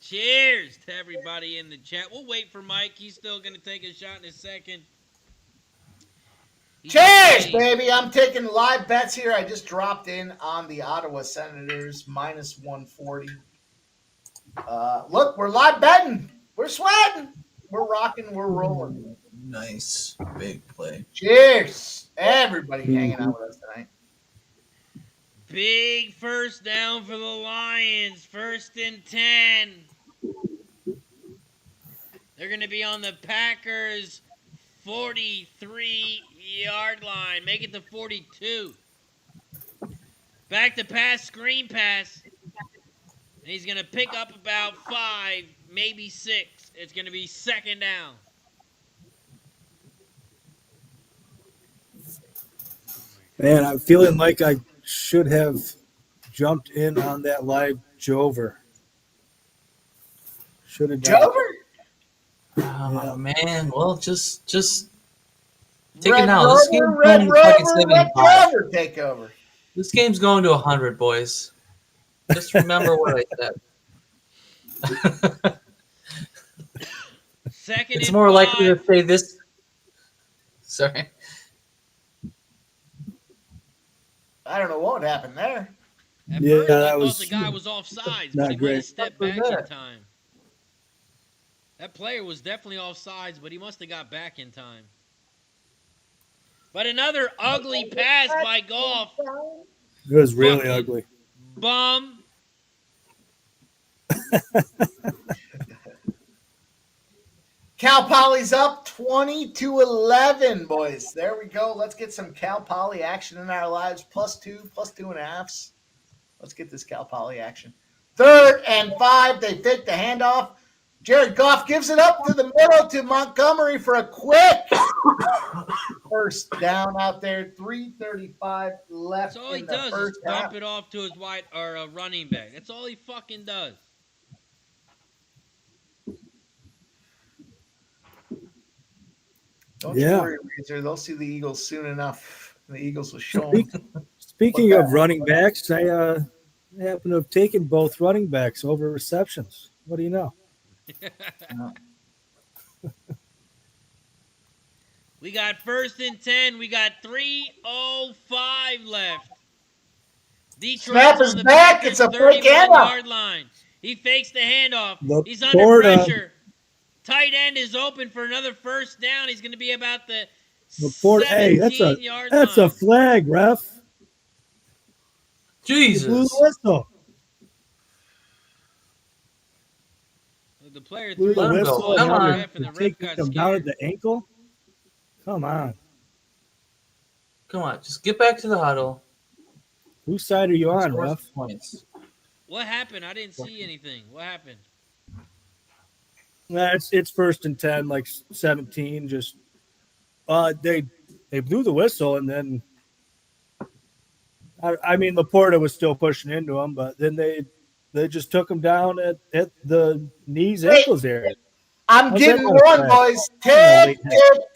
Cheers to everybody in the chat. We'll wait for Mike. He's still going to take a shot in a second. Cheers, baby. I'm taking live bets here. I just dropped in on the Ottawa Senators minus 140. Look, we're live betting. We're sweating. We're rocking. We're rolling. Nice. Big play. Cheers. Everybody hanging out with us tonight. Big first down for the Lions. 1st and 10. They're going to be on the Packers' 43-yard line. Make it to 42. Back to pass, screen pass. And he's going to pick up about 5, maybe 6. It's going to be 2nd down. Man, I'm feeling like I should have jumped in on that live Jover. Should have done it. Jover? Oh, man. Well, just take Red it now. Rover, This game's Red going to Rover, fucking Red 75. Rover take over. This game's going to 100, boys. Just remember what I said. Second It's and more 5. likely to say this. Sorry. I don't know what happened there. At Yeah, first, I that thought was the guy was offsides, not but he might great. have stepped What back was in that? time. That player was definitely offsides, but he must have got back in time. But another ugly pass by Goff. It was really Fucking ugly. Bum. Cal Poly's up 20-11, boys. There we go. Let's get some Cal Poly action in our lives. +2, +2.5. Let's get this Cal Poly action. 3rd and 5. They fake the handoff. Jared Goff gives it up to the middle to Montgomery for a quick first down out there. 3:35 left That's all he in the does is first half. dump it off to his running back. That's all he fucking does. Don't you worry, Razor. They'll see the Eagles soon enough. The Eagles will show them. Speaking of running backs, I happen to have taken both running backs over receptions. What do you know? We got 1st and 10. We got 3:05 left. Detroit Snap is on the back. Packers It's a fake 31-yard line. He fakes the handoff. He's under Laporta. pressure. Tight end is open for another first down. He's going to be about the Hey, 17-yard that's line. a flag, ref. He blew Jesus. the whistle. The player Blew threw the Let him go. whistle. Come and on. now and the they're ref taking got him down at scared. the ankle. Come on. Come on, just get back to the huddle. Whose side are you on, Score ref? some points. What happened? I didn't see anything. What happened? Nah, it's 1st and 10, like 17. Just they blew the whistle, and then I mean Laporta was still pushing into him, but then they just took him down at the knees, ankles area. I'm How's getting that not a one, flag? boys. Oh,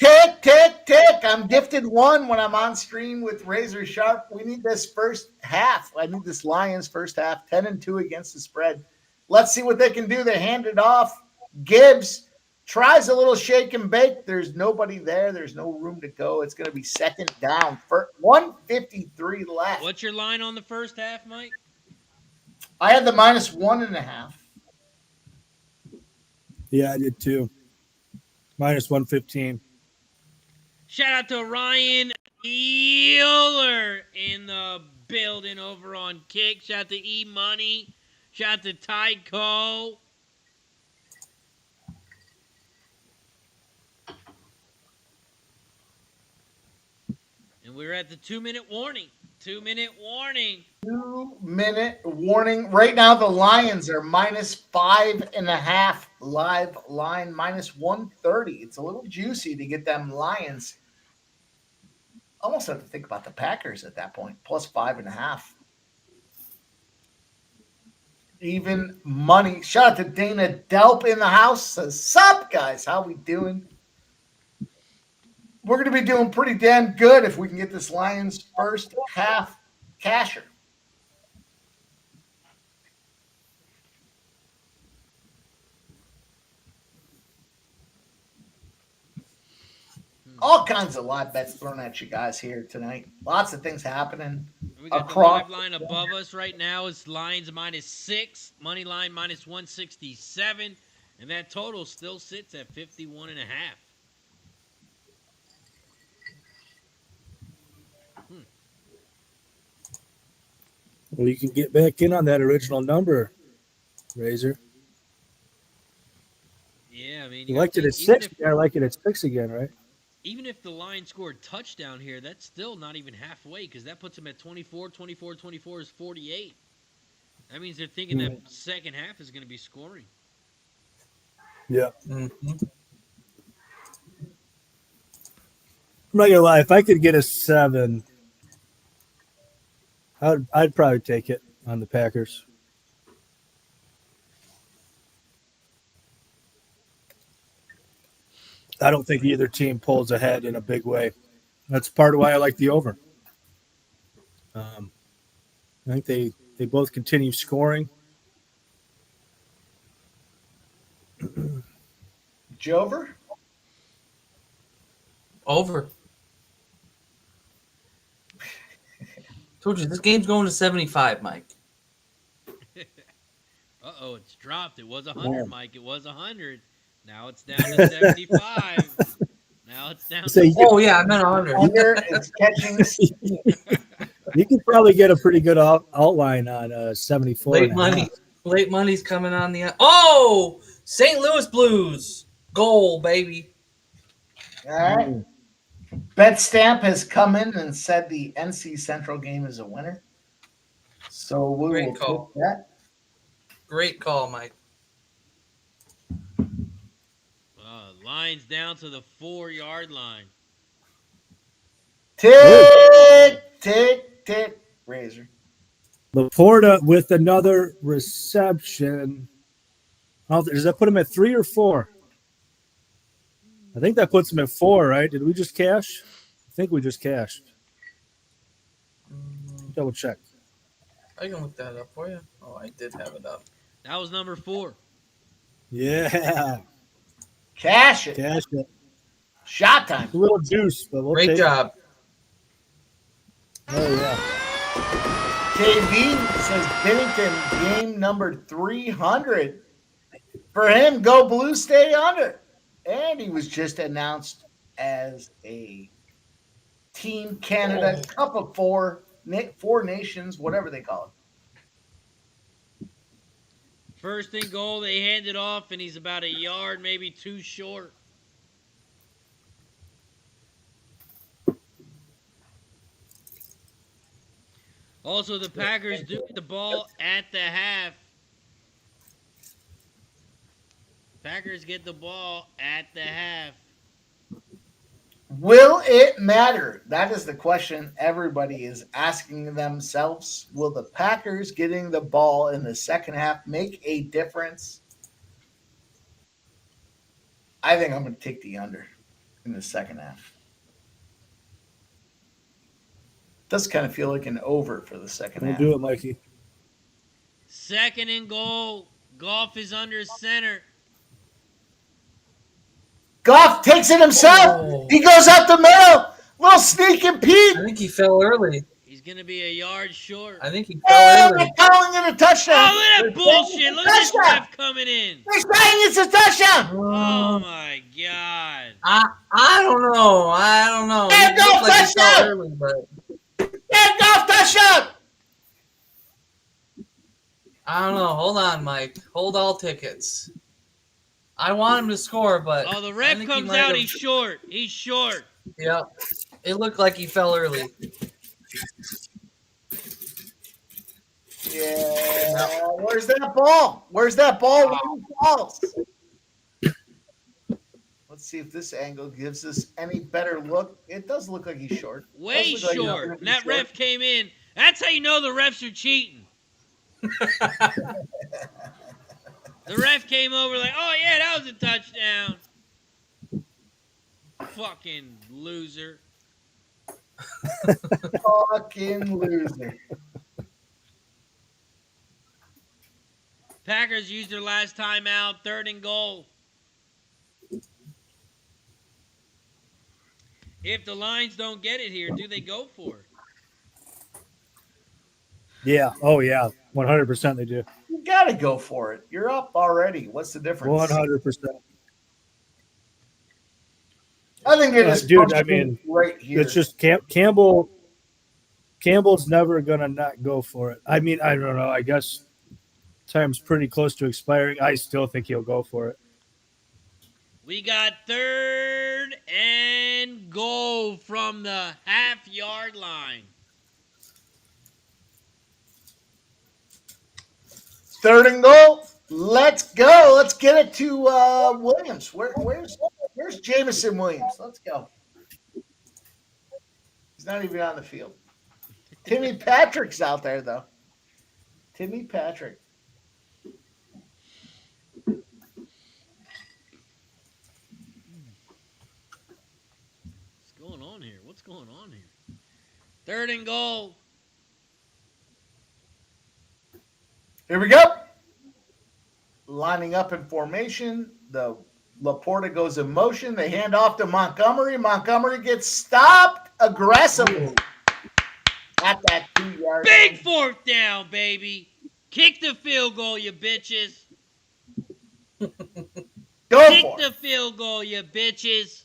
Tick, wait, tick. I'm gifted one when I'm on screen with Razor Sharp. We need this first half. I need this Lions first half, 10-2 against the spread. Let's see what they can do. They hand it off. Gibbs tries a little shake and bake. There's nobody there. There's no room to go. It's going to be second down. For 1:53 left. What's your line on the first half, Mike? I had the -1.5. Yeah, I did too. -115. Shout out to Ryan Ealer in the building over on Kick. Shout out to E Money. Shout out to Tyco. And we're at the 2-minute warning. 2-minute warning. 2-minute warning. Right now, the Lions are -5.5 live line, -130. It's a little juicy to get them Lions. Almost have to think about the Packers at that point, +5.5. Even money. Shout out to Dana Delp in the house. Says, sup, guys? How we doing? We're going to be doing pretty damn good if we can get this Lions first half casher. All kinds of live bets thrown at you guys here tonight. Lots of things happening. We got Across- the live line above us right now. It's Lions -6, money line -167, and that total still sits at 51.5. Well, you can get back in on that original number, Razor. Yeah, I mean, You liked it at even 6. if- Yeah, I like it at 6 again, right? Even if the Lions scored touchdown here, that's still not even halfway because that puts them at 24. 24 is 48. That means they're thinking that second half is going to be scoring. Yeah. Mhm. I'm not gonna lie. If I could get a 7, I'd probably take it on the Packers. I don't think either team pulls ahead in a big way. That's part of why I like the over. I think they both continue scoring. Jover? Over. Told you this game's going to 75, Mike. Uh-oh, it's dropped. It was 100, Mike. It was 100. Now it's down to 75. Now it's down So to... you could, Oh yeah, I meant 100. Under it's catching. you could probably get a pretty good outline on 74. Late and a money. half. Late money's coming on the. Oh, St. Louis Blues goal, baby. All right. BetStamp has come in and said the NC Central game is a winner. So we Great will call. take that. Great call, Mike. Lions down to the 4-yard line. Tick, tick, tick. Razor. Laporta with another reception. Does that put him at 3 or 4? I think that puts him at 4, right? Did we just cash? I think we just cashed. Double check. I can look that up for you. Oh, I did have it up. That was number 4. Yeah. Cash it. Cash it. Shot time. A little juice, but we'll Great take job. It. Oh, yeah. KB says Bennington game number 300. For him, go blue, stay under. And he was just announced as a Team Canada Cup of Four Nations, whatever they call it. First and goal, they hand it off, and he's about a yard, maybe 2 short. Also, the Packers do get the ball at the half. Packers get the ball at the half. Will it matter? That is the question everybody is asking themselves. Will the Packers getting the ball in the second half make a difference? I think I'm going to take the under in the second half. Does kind of feel like an over for the 2nd We'll half. do it, Mikey. Second and goal. Goff is under center. Goff takes it himself. Oh. He goes up the middle. Little sneak and peek. I think he fell early. He's going to be a yard short. I think he Oh, fell they're early. calling it a touchdown. Oh, look at that bullshit. Look at this Touchdown. ref coming in. They're saying it's a touchdown. Oh, my God. I don't know. I don't know. Hey, He go looked like he fell touchdown! early, but Yeah, Goff touchdown. I don't know. Hold on, Mike. Hold all tickets. I want him to score, but Oh, the I ref think he comes might out. have- He's short. He's short. Yeah, it looked like he fell early. Yeah. Where's that ball? Where's that ball? Where are the balls? Let's see if this angle gives us any better look. It does look like he's short. Way Does look like he's short. really And that short. ref came in. That's how you know the refs are cheating. The ref came over like, oh, yeah, that was a touchdown. Fucking loser. Fucking loser. Packers used their last timeout. 3rd and goal. If the Lions don't get it here, do they go for it? Yeah. Oh, yeah. 100% they do. You gotta go for it. You're up already. What's the difference? 100%. I think it is. Dude, I mean, right here. It's just Campbell's never going to not go for it. I mean, I don't know. I guess time's pretty close to expiring. I still think he'll go for it. We got 3rd and goal from the half-yard line. 3rd and goal. Let's go. Let's get it to Williams. Where's Jamison Williams? Let's go. He's not even on the field. Timmy Patrick's out there, though. Timmy Patrick. What's going on here? What's going on here? 3rd and goal. Here we go. Lining up in formation. The Laporta goes in motion. They hand off to Montgomery. Montgomery gets stopped aggressively at that 2-yard Big line. 4th down, baby. Kick the field goal, you bitches. Go Kick for the it. field goal, you bitches.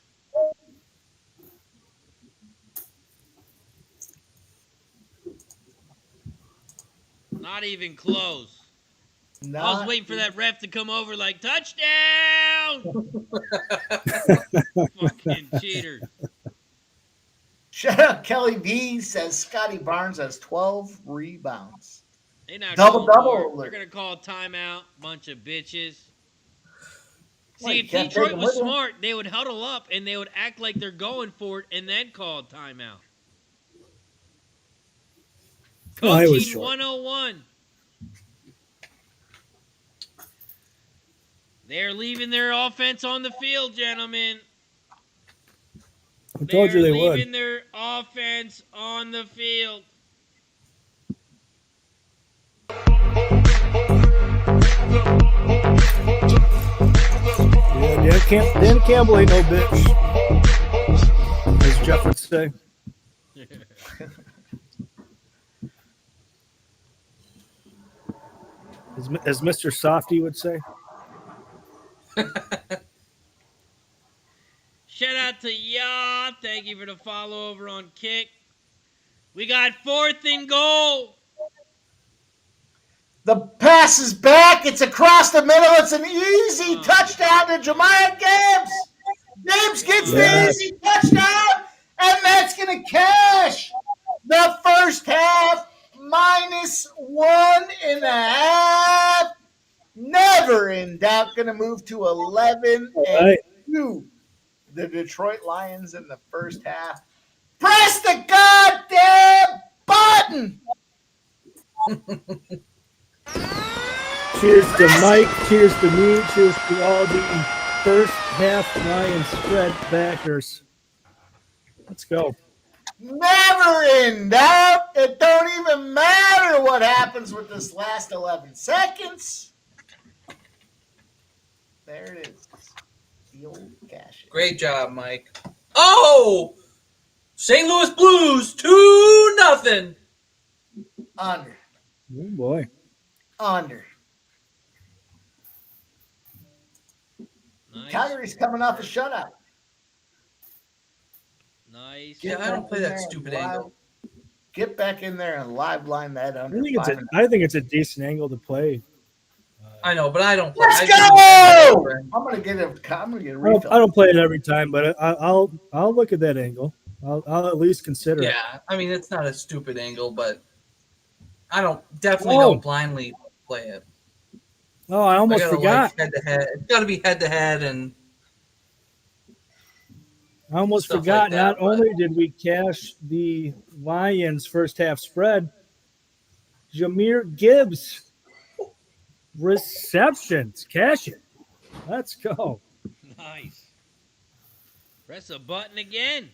Not even close. I was Not- waiting for that ref to come over like, touchdown! Fucking cheater. Shout out Kelly B says Scotty Barnes has 12 rebounds. They not Double, going double for it. alert. They're gonna call timeout. Bunch of bitches. See, you if can't take Detroit him was with you. smart, they would huddle up and they would act like they're going for it and then call timeout. No, he was Coaching short. 101. They're leaving their offense on the field, gentlemen. I told you They're they would. leaving their offense on the field. Yeah, Dan Campbell ain't no bitch, as Jeff would say. As Mr. Softy would say. Shout out to y'all. Thank you for the follow over on Kick. We got 4th and goal. The pass is back. It's across the middle. It's an easy touchdown to Jemiah Gibbs. Gibbs gets the easy touchdown, and that's going to cash the first half -1.5. Never in doubt. Going to move to 11-2. The Detroit Lions in the first half. Press the goddamn button. Cheers to Mike. Cheers to me. Cheers to all the first half Lions spread backers. Let's go. Never in doubt. It don't even matter what happens with this last 11 seconds. There it is. The old cash. Great job, Mike. Oh! St. Louis Blues 2-0. Under. Oh boy. Under. Nice. Calgary's coming off a shutout. Nice. Yeah, I don't play that stupid angle. Get back in there and live line that under. I think it's a decent angle to play. I know, but I don't play. Let's I go! do- I'm gonna get a I refill. don't play it every time, but I'll look at that angle. I'll at least consider it. Yeah, I mean it's not a stupid angle, but I definitely Whoa. don't blindly play it. Oh, I almost forgot. Head to head. It's got to be head to head, and I almost stuff forgot. like that, Not only did we cash the Lions first half spread, Jahmyr Gibbs receptions. Cash it. Let's go. Nice. Press a button again.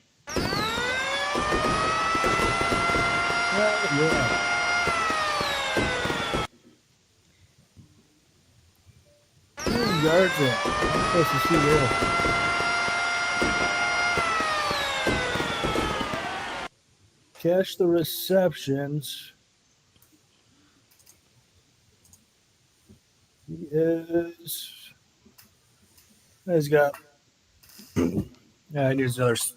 Yeah. Yards in. I'm supposed to see there. Cash the receptions. He is. He's got. Yeah, he needs another 5.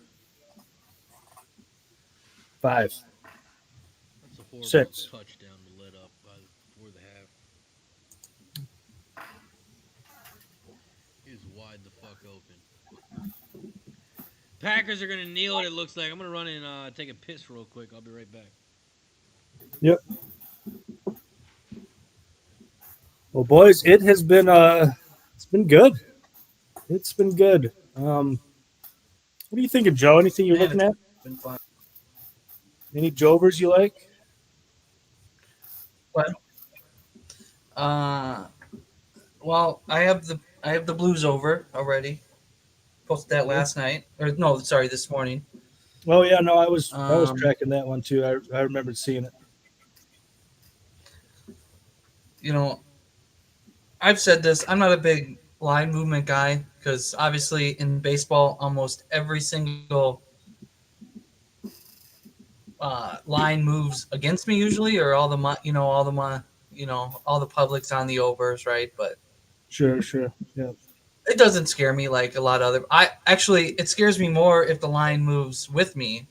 That's a horrible 6. touchdown to let up before the half. He's wide the fuck open. Packers are gonna kneel it. It looks like I'm gonna run and take a piss real quick. I'll be right back. Yep. Well, boys, it has been it's been good. It's been good. What are you thinking, Joe? Anything you're looking at? it's been fun. Any Jovers you like? What? Well, I have the Blues over already. Posted that last night, or no, sorry, this morning. Oh yeah, no, I was Um, tracking that one too. I remembered seeing it. You know, I've said this. I'm not a big line movement guy because obviously in baseball, almost every single line moves against me usually, or all the public's on the overs, right? But Sure, yeah. it doesn't scare me like a lot of other. It scares me more if the line moves with me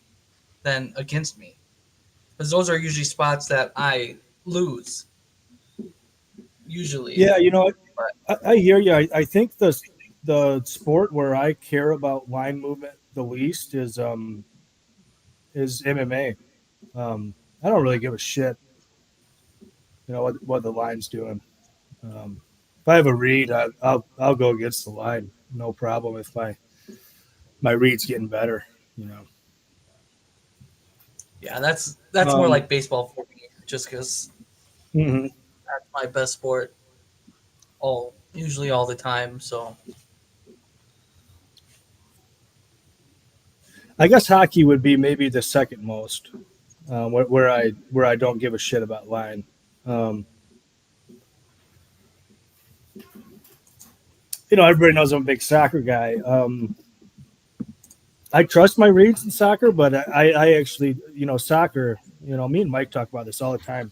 than against me, because those are usually spots that I lose. Usually, Yeah, you know, I hear you. I think the sport where I care about line movement the least is MMA. I don't really give a shit, you know, what the line's doing. If I have a read, I'll go against the line, no problem. If my read's getting better, you know. Yeah, that's more like baseball for me, just because Mhm. that's my best sport. Usually all the time. So I guess hockey would be maybe the second most, where I don't give a shit about line. Um, everybody knows I'm a big soccer guy. I trust my reads in soccer, but I actually, soccer. Me and Mike talk about this all the time.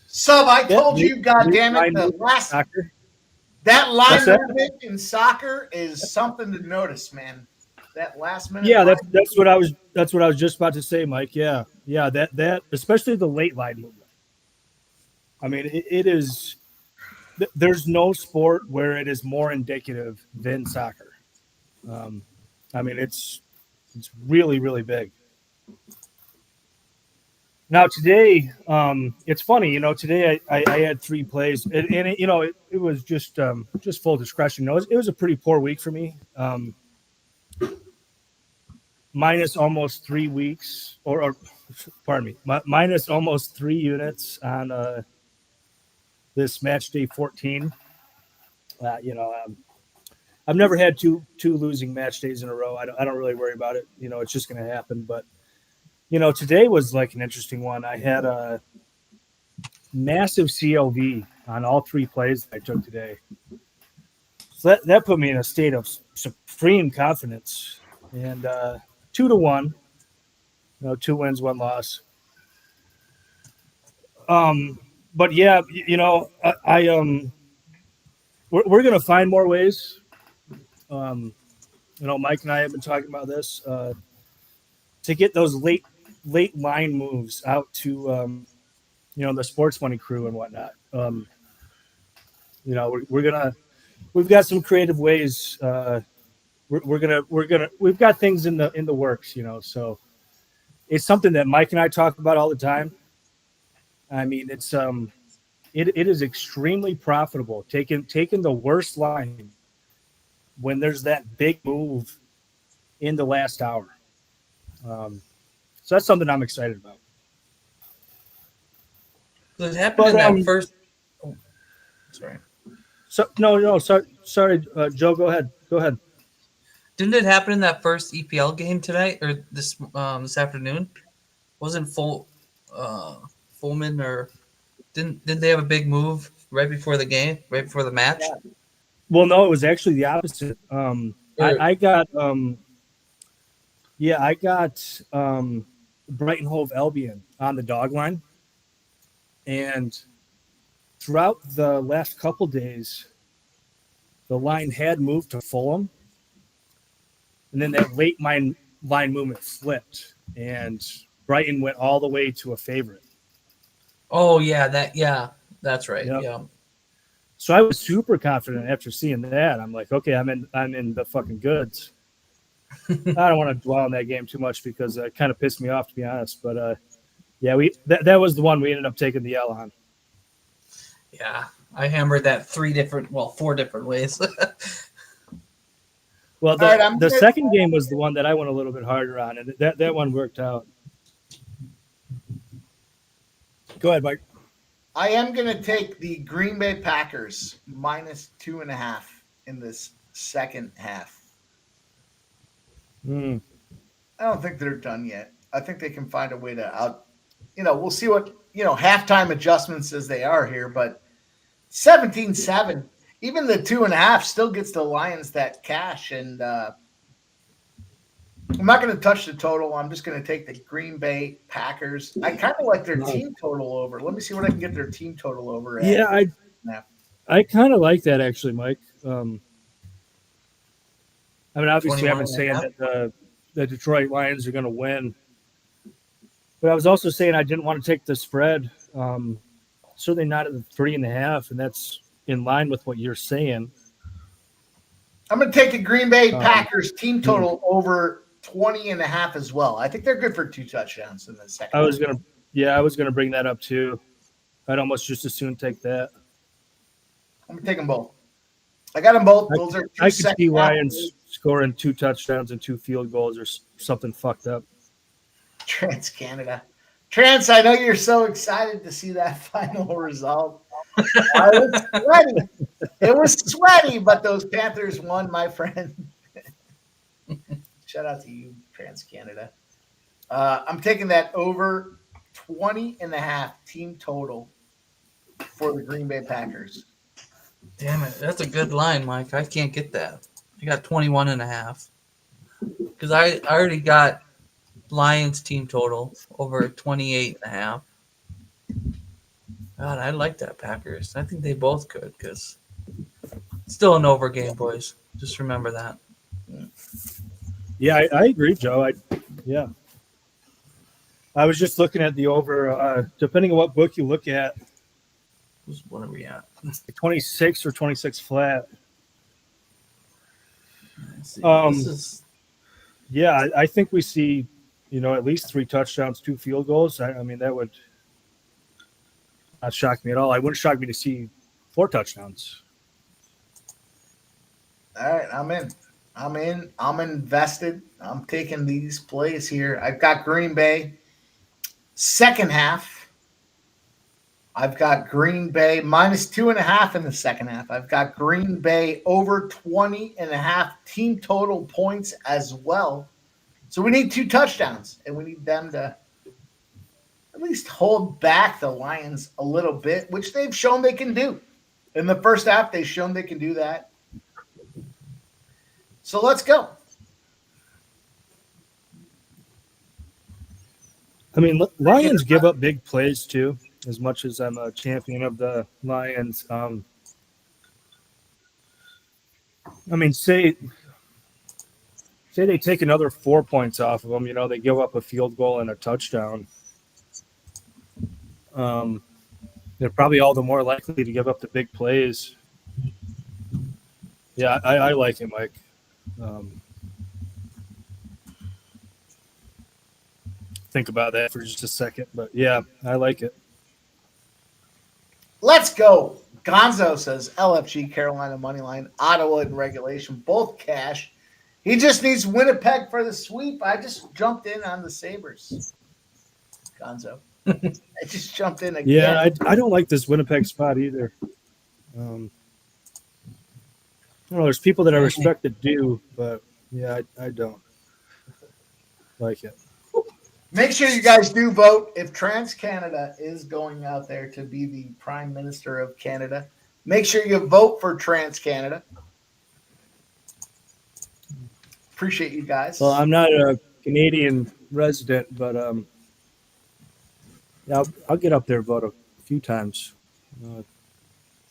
Sub, I That told you, goddamn it, line the move in last soccer. that What's line that? movement in soccer is something to notice, man. That last minute. Yeah, line that's what I was just about to say, Mike. Yeah, that especially the late line movement. I mean, it is. There's no sport where it is more indicative than soccer. Um, I mean, it's really really big. Now today, it's funny. Today I had 3 plays, and it was just full discretion. It was a pretty poor week for me. Minus almost 3 weeks, or pardon me, minus almost 3 units on this match day 14. I've never had two losing match days in a row. I don't really worry about it. It's just going to happen. But today was like an interesting one. I had a massive CLV on all 3 plays that I took today. So that put me in a state of supreme confidence. And 2-1, 2 wins, 1 loss. But yeah, we're gonna find more ways. Mike and I have been talking about this to get those late line moves out to the sports money crew and whatnot. We've got some creative ways. We've got things in the works. So it's something that Mike and I talk about all the time. I mean, it is extremely profitable taking the worst line when there's that big move in the last hour. So that's something I'm excited about. it happened in that first. Oh, sorry. So no, sorry, Joe. Go ahead. Didn't it happen in that first EPL game tonight or this afternoon? Wasn't Fulman or didn't they have a big move right before the game, right before the match? Yeah. Well, no, it was actually the opposite. I got Brighton Hove Albion on the dog line, and throughout the last couple days, the line had moved to Fulham, and then that late line movement flipped, and Brighton went all the way to a favorite. Oh yeah, that's right. Yep. Yeah. So I was super confident after seeing that. I'm like, okay, I'm in the fucking goods. I don't want to dwell on that game too much because it kind of pissed me off, to be honest. But yeah, that was the one we ended up taking the L on. Yeah, I hammered that 4 different ways. Well, the second game was the one that I went a little bit harder on, and that one worked out. Go ahead, Mike. I am going to take the Green Bay Packers minus 2.5 in this second half. I don't think they're done yet. I think they can find a way to we'll see what, halftime adjustments as they are here, but 17-7, even the 2.5 still gets the Lions that cash. And I'm not going to touch the total. I'm just going to take the Green Bay Packers. I kind of like their team total over. Let me see what I can get their team total over at. Yeah, I kind of like that actually, Mike. I mean, obviously, I've been saying that the Detroit Lions are going to win, but I was also saying I didn't want to take the spread. Certainly not at the 3.5, and that's in line with what you're saying. I'm going to take the Green Bay Packers team total over 20.5 as well. I think they're good for 2 touchdowns in the second. I was gonna bring that up too. I'd almost just as soon take that. I'm gonna take them both. I got them both. Those are I two could second see half Lions plays. scoring 2 touchdowns and 2 field goals or something fucked up. Trans Canada. Trans, I know you're so excited to see that final result. I was sweaty. It was sweaty, but those Panthers won, my friend. Shout out to you, Trans Canada. I'm taking that over 20.5 team total for the Green Bay Packers. Damn it. That's a good line, Mike. I can't get that. I got 21.5. Because I already got Lions team total over 28.5. God, I like that Packers. I think they both could because it's still an over game, boys. Just remember that. Yeah, I agree, Joe. I was just looking at the over. Depending on what book you look at, What are we at? 26 or 26 flat. Let's see. Um, This is Yeah, I think we see, at least 3 touchdowns, 2 field goals. I mean, that would not shock me at all. I wouldn't shock me to see 4 touchdowns. All right, I'm in. I'm invested. I'm taking these plays here. I've got Green Bay second half. I've got Green Bay minus 2.5 in the second half. I've got Green Bay over 20.5 team total points as well. So we need 2 touchdowns, and we need them to at least hold back the Lions a little bit, which they've shown they can do. In the first half, they've shown they can do that. So let's go. I mean, Lions give up big plays too. As much as I'm a champion of the Lions, I mean, say they take another 4 points off of them. They give up a field goal and a touchdown. They're probably all the more likely to give up the big plays. Yeah, I like it, Mike. Think about that for just a second, but yeah, I like it. Let's go. Gonzo says LFG, Carolina Moneyline, Ottawa in regulation, both cash. He just needs Winnipeg for the sweep. I just jumped in on the Sabres. Gonzo. I just jumped in again. Yeah, I don't like this Winnipeg spot either. I don't know. There's people that I respect that do, but yeah, I don't like it. Make sure you guys do vote. If Trans Canada is going out there to be the Prime Minister of Canada, make sure you vote for Trans Canada. Appreciate you guys. Well, I'm not a Canadian resident, but yeah, I'll get up there and vote a few times.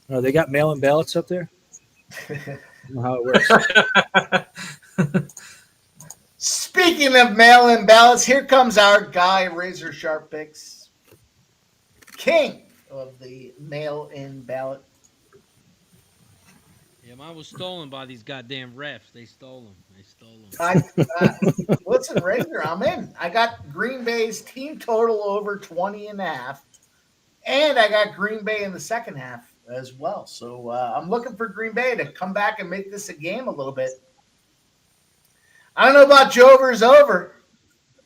They got mail-in ballots up there? I don't know how it works. Speaking of mail-in ballots, here comes our guy, Razor Sharp Picks, king of the mail-in ballot. Yeah, mine was stolen by these goddamn refs. They stole them. Listen, Razor, I'm in. I got Green Bay's team total over 20.5, and I got Green Bay in the second half as well. So I'm looking for Green Bay to come back and make this a game a little bit. I don't know about Jover's over.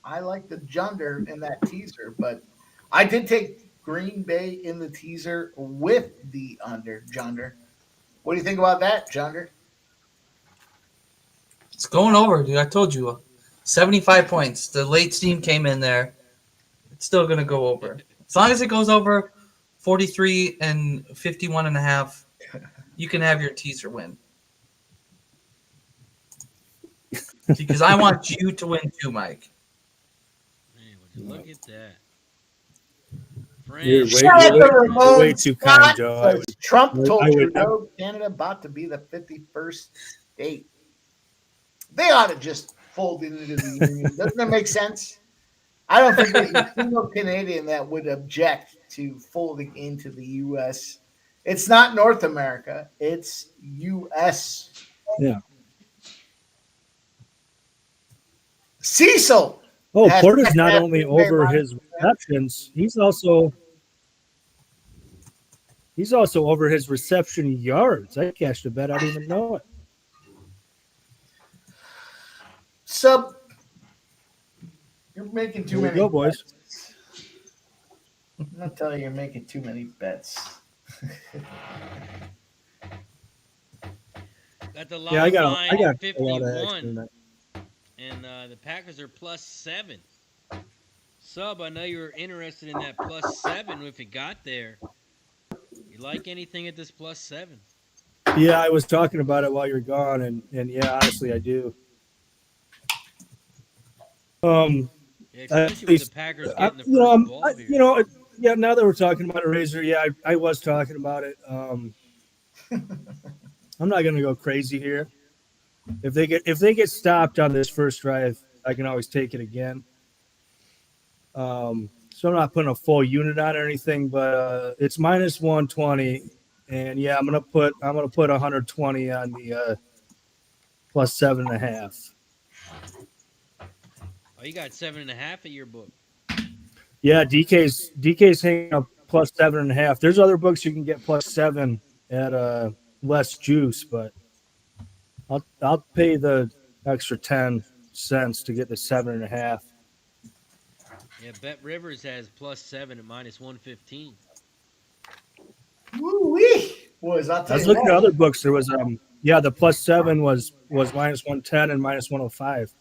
I like the Junder in that teaser, but I did take Green Bay in the teaser with the under Junder. What do you think about that, Junder? It's going over, dude. I told you. 75 points. The late steam came in there. It's still going to go over. As long as it goes over 43 and 51.5, you can have your teaser win. Because I want you to win too, Mike. Man, would you look at that? You're Friends. way too kind, Joe. Trump told I would- Trudeau Canada about to be the 51st state. They ought to just fold into the union. Doesn't that make sense? I don't think there's a single Canadian that would object to folding into the U.S. It's not North America. It's U.S. Yeah. Cecil. Oh, has Porter's not that only Green Bay over line. his receptions, he's also He's also over his reception yards. I cashed a bet. I didn't even know it. Sub, you're making too There we many go, boys. bets. I'm gonna tell you, you're making too many bets. Got the Yeah, I live got line a lot at of extra 51, tonight. and the Packers are +7. Sub, I know you were interested in that +7 if it got there. You like anything at this +7? Yeah, I was talking about it while you're gone, and yeah, honestly, I do. Yeah, especially with the Packers getting the first ball here. Yeah. Now that we're talking about a Razor, yeah, I was talking about it. I'm not gonna go crazy here. If they get stopped on this first drive, I can always take it again. So I'm not putting a full unit on or anything, but it's -120, and yeah, I'm gonna put 120 on the +7.5. Oh, you got 7.5 at your book. Yeah, DK's hanging up +7.5. There's other books you can get +7 at less juice, but I'll pay the extra 10 cents to get the 7.5. Yeah, Bet Rivers has +7 at -115. Woo wee, boys! I'll I tell was you looking what. at other books. There was the +7 was -110 and -105.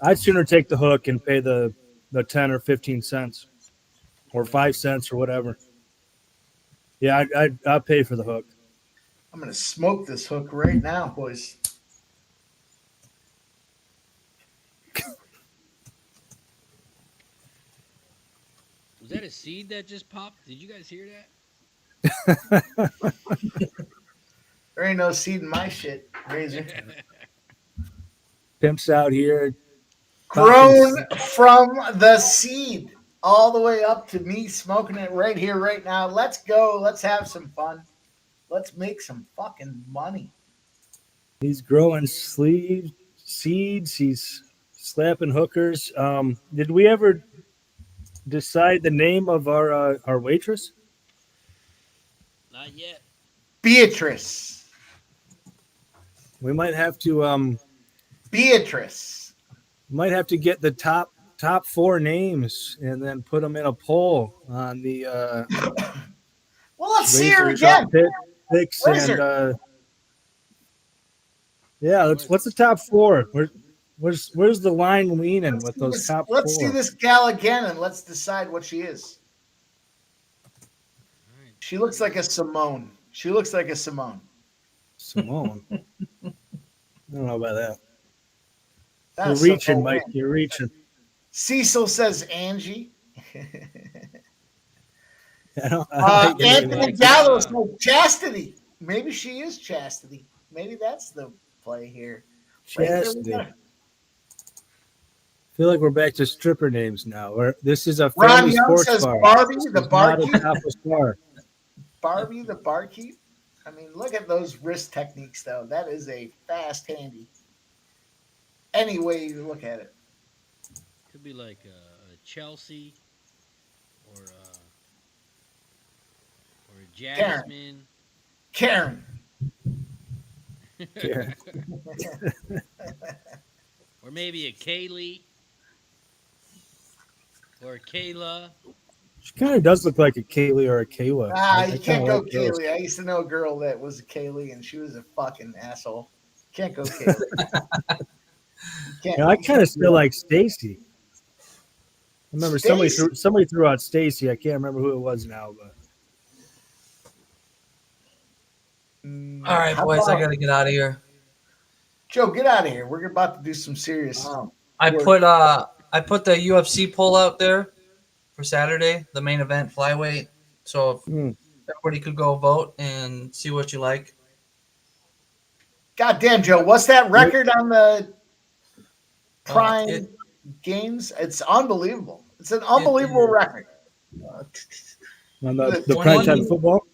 I'd sooner take the hook and pay the 10 or 15 cents or 5 cents or whatever. Yeah, I'll pay for the hook. I'm gonna smoke this hook right now, boys. Was that a seed that just popped? Did you guys hear that? There ain't no seed in my shit, Razor. Pimps out here. Grown from the seed all the way up to me smoking it right here, right now. Let's go. Let's have some fun. Let's make some fucking money. He's growing seeds. He's slapping hookers. Did we ever decide the name of our waitress? Not yet. Beatrice. We might have to Beatrice. get the top 4 names and then put them in a poll on the Well, let's see her Razor again. picks Razor. and yeah. What's the top 4? Where's the line leaning with those top 4? Let's see this gal again and let's decide what she is. She looks like a Simone. Simone. I don't know about that. That's You're reaching, Simone. Mike. You're reaching. Cecil says Angie. I don't think Anthony anybody- Gallo says Chastity. Maybe she is Chastity. Maybe that's the play here. Chastity. I feel like we're back to stripper names now. This is a Ron family Young sports says bar. Barbie This the is not a barkeep. tapas bar. Barbie the barkeep. I mean, look at those wrist techniques, though. That is a fast handy. Any way you look at it. Could be like a Chelsea or a Jasmine. Karen. Karen. Or maybe a Kaylee. Or a Kayla. She kind of does look like a Kaylee or a Kayla. I You kinda can't go like those. Kaylee. I used to know a girl that was a Kaylee, and she was a fucking asshole. Can't go Kaylee. Yeah, I kind of still like Stacy. I remember somebody threw out Stacy. I can't remember who it was now, but All right, How boys, I about- gotta get out of here. Joe, get out of here. We're about to do some serious. I Word. put the UFC poll out there for Saturday, the main event flyweight. So if everybody could go vote and see what you like. God damn, Joe. What's that record on the Prime it- Games? It's unbelievable. It's an unbelievable record. on the 20 primetime football.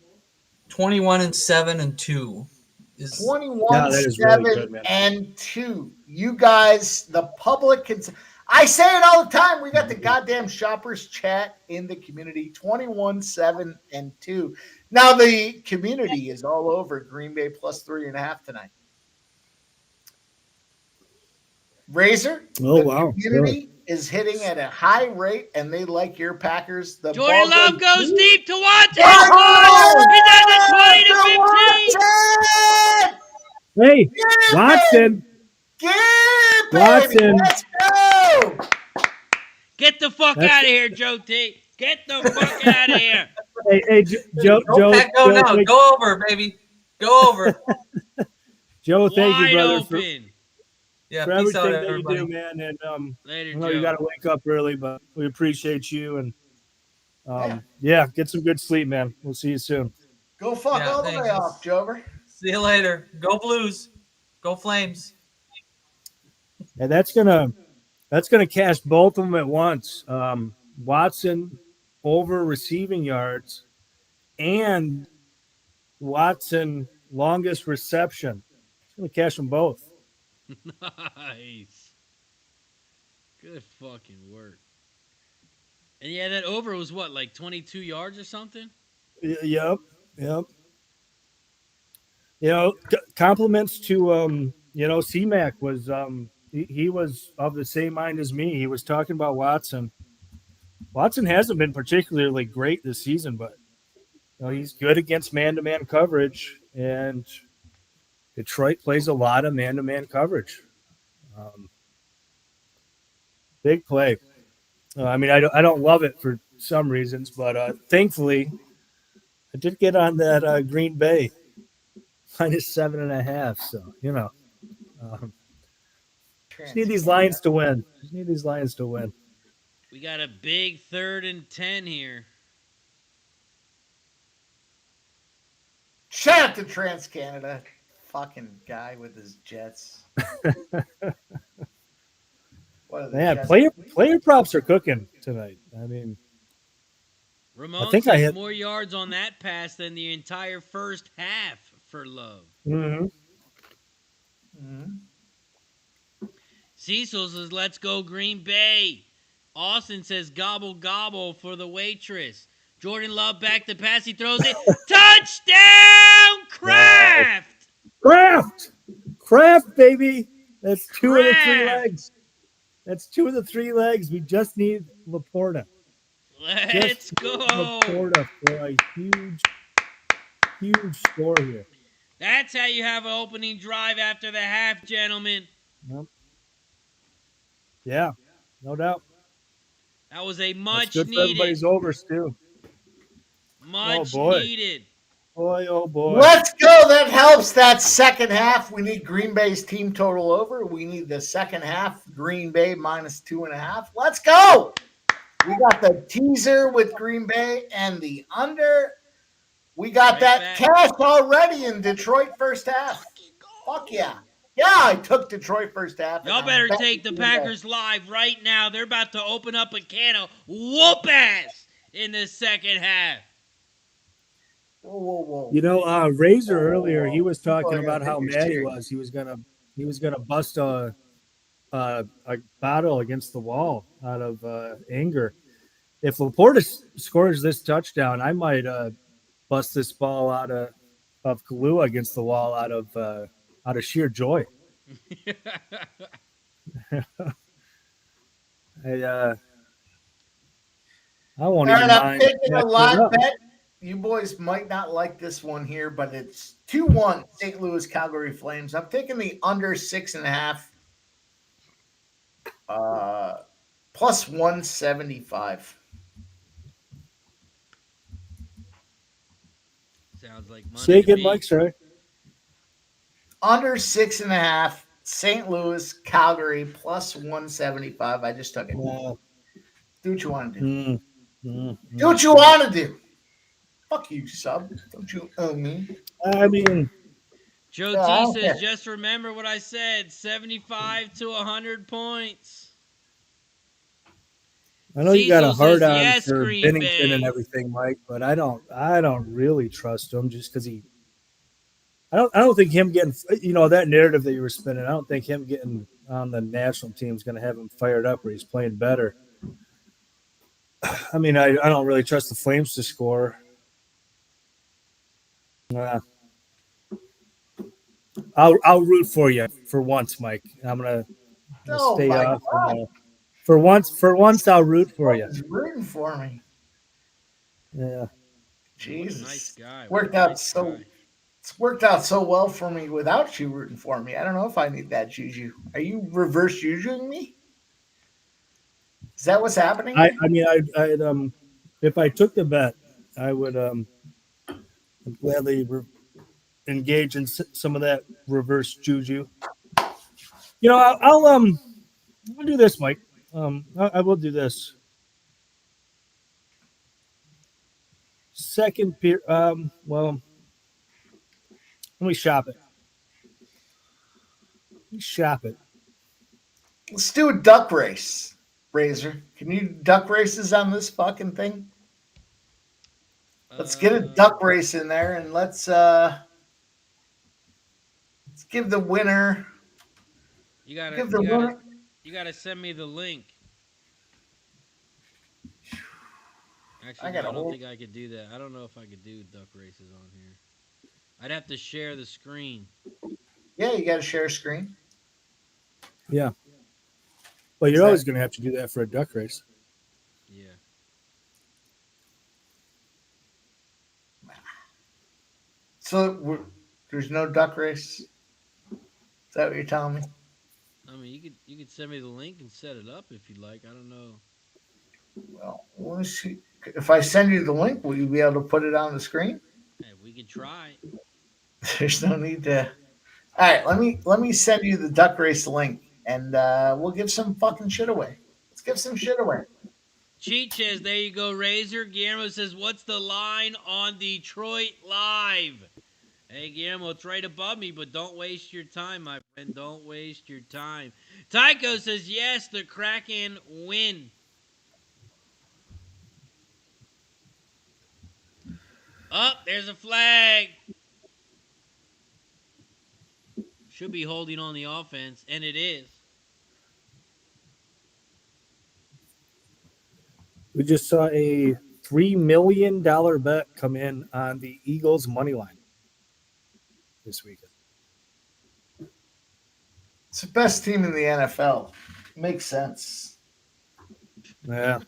21-7-2 is 21, Yeah, that is 7, really good, man. and 2. You guys, the public can. I say it all the time. We got the goddamn shoppers chat in the community 21, 7, and 2. Now the community is all over Green Bay plus 3.5 tonight. Razor, Oh, the wow. community is hitting at a high rate, and they like your Packers. The Jordan ball Love goes deep. deep to Watson. Oh, He's at the 20 to 15. Watson! Hey, Get it, Watson. baby! Get it, baby! Watson. Let's go! Get the fuck That's- out of here, Joe T. Get the fuck out of here. Hey, Joe, Go, Pack, go now. Go over, baby. Go over. Joe, thank you, Wide brother, for open. Yeah, for peace everything out, that everybody. you do, man. And Later, I know Joe. you got to wake up early, but we appreciate you. And Yeah. yeah, get some good sleep, man. We'll see you soon. Go fuck Yeah, all the thanks. way off, Jover. See you later. Go Blues. Go Flames. And that's gonna cash both of them at once. Watson over receiving yards, and Watson longest reception. It's gonna cash them both. Nice. Good fucking work. And yeah, that over was what, like 22 yards or something? Yep. Compliments to C-Mac was he was of the same mind as me. He was talking about Watson. Watson hasn't been particularly great this season, but he's good against man-to-man coverage, and Detroit plays a lot of man-to-man coverage. Big play. I don't love it for some reasons, but thankfully, I did get on that Green Bay -7.5. So just need these Lions to win. We got a big 3rd and 10 here. Shout out to Trans Canada. Fucking guy with his Jets. What are the Man, Jets? player props are cooking tonight. I mean, Ramon think I has hit- more yards on that pass than the entire first half for Love. mhm. Cecil says, let's go Green Bay. Austin says, gobble, gobble for the waitress. Jordan Love back to pass. He throws it. Touchdown, Kraft! Kraft, baby. That's two of the three Kraft. legs. That's two of the three legs. We just need Laporta. Let's go. Laporta for a huge score here. That's how you have an opening drive after the half, gentlemen. Yep. Yeah, no doubt. That was a That's much good for needed. everybody's overs too. Much boy. needed. Boy, oh boy. Let's go. That helps that second half. We need Green Bay's team total over. We need the second half, Green Bay -2.5. Let's go. We got the teaser with Green Bay and the under. We got Right that back. cash already in Detroit first half. Fuck yeah. Yeah, I took Detroit first half. and Y'all I'm better betting take the Green Bay. Packers live right now. They're about to open up a can of whoop ass in the second half. Whoa. Razor earlier, he was talking People are about gonna how think you're mad he serious. was. He was gonna bust a bottle against the wall out of anger. If Laporta scores this touchdown, I might bust this ball out of Kahlua against the wall out of sheer joy. I won't All even right, I'm mind. taking a messing it live up. bet. You boys might not like this one here, but it's 2-1 St. Louis Calgary Flames. I'm taking the under 6.5. Plus 175. Sounds like money Say to again, me. Mike, sorry. Under 6.5. St. Louis Calgary plus 175. I just took it. Do what you want to do. Do what you want to do. Fuck you, sub. Don't you owe me. I mean, Joe Yeah, I T don't says, care. just remember what I said, 75 to 100 points. I know you got a Cecil hard says on yes, for Green Bennington Bay. and everything, Mike, but I don't really trust him just because I don't think him getting that narrative that you were spinning. I don't think him getting on the national team is going to have him fired up, where he's playing better. I mean, I don't really trust the Flames to score. I'll root for you for once, Mike. I'm gonna Oh stay my off. God. For once, I'll root for you. He's rooting for me. Yeah. Jesus. Nice guy. Worked What a out nice so guy. It's worked out so well for me without you rooting for me. I don't know if I need that juju. Are you reverse jujuing me? Is that what's happening? I mean, I'd if I took the bet, I would gladly engage in some of that reverse juju. You know, I'll do this, Mike. I will do this. Second period. Well, let me shop it. Let's do a duck race, Razor. Can you do duck races on this fucking thing? Let's get a duck race in there and let's give the winner. You gotta, Give the you gotta, winner. you gotta send me the link. Actually, I no, gotta I don't hold- think I could do that. I don't know if I could do duck races on here. I'd have to share the screen. Yeah, you got to share a screen. Yeah. Well, you're always going to have to do that for a duck race. Yeah. So there's no duck race. Is that what you're telling me? I mean, you could send me the link and set it up if you'd like. I don't know. Well, let's see. If I send you the link, will you be able to put it on the screen? Hey, we could try. There's no need to. All right, let me send you the duck race link, and we'll give some fucking shit away. Let's give some shit away. Cheat says, there you go, Razor. Guillermo says, what's the line on Detroit Live? Hey, Guillermo, it's right above me, but don't waste your time, my friend. Don't waste your time. Tycho says, yes, the Kraken win. Up, there's a flag. Should be holding on the offense, and it is. We just saw a $3 million bet come in on the Eagles money line this weekend. It's the best team in the NFL. Makes sense. Yeah.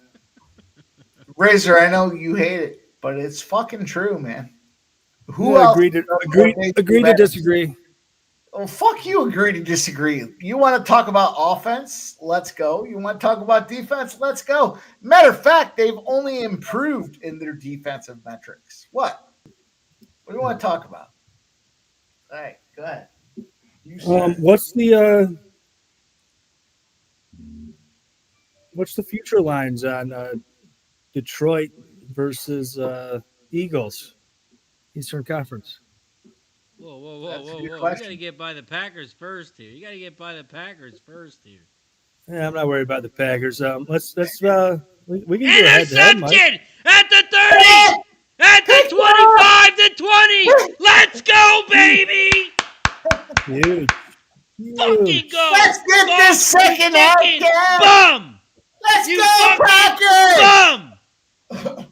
Razor, I know you hate it, but it's fucking true, man. Who Yeah, else? agree to disagree. Well, fuck you, agree to disagree. You want to talk about offense? Let's go. You want to talk about defense? Let's go. Matter of fact, they've only improved in their defensive metrics. What? What do you want to talk about? All right, go ahead. What's the future lines on Detroit versus Eagles, Eastern Conference? Whoa. That's a good You question. got to get by the Packers first here. Yeah, I'm not worried about the Packers. We can do a head-to-head, Mike. Interception at the 30, at the 25, the 20. Let's go, baby. Huge. Fucking go. Let's get Go, this second half fucking down. bum. Let's You go, fucking Packers! bum.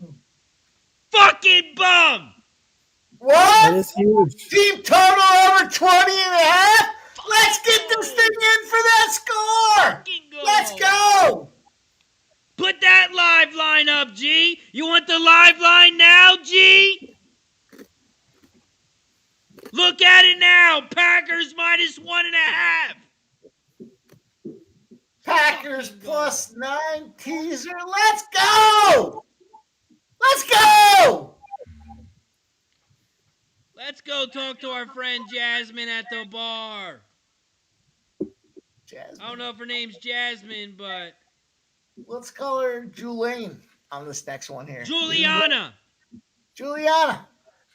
Fucking bum. That What? is huge. Team total over 20 and a half? Let's get this thing in for that score! Fucking go. Let's go! Put that live line up, G. You want the live line now, G? Look at it now. Packers -1.5. Packers plus 9 teaser. Let's go! Let's go! Let's go talk to our friend Jasmine at the bar. Jasmine. I don't know if her name's Jasmine, but Let's call her Julene on this next one here. Juliana. Juliana.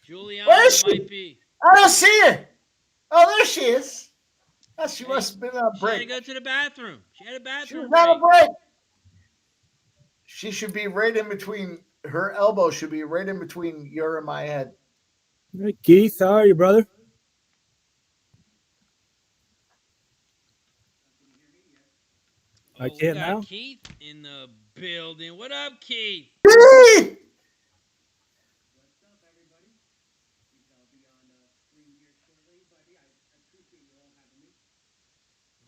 Juliana Where is she? might be. I don't see her. Oh, there she is. Oh, she must have been on a She had to break. go to the bathroom. She had a She bathroom was on a break. break. She should be right in between. Her elbow should be right in between your and my head. Hey, Keith, how are you, brother? Oh, I we can't got now. Keith in the building. What up, Keith?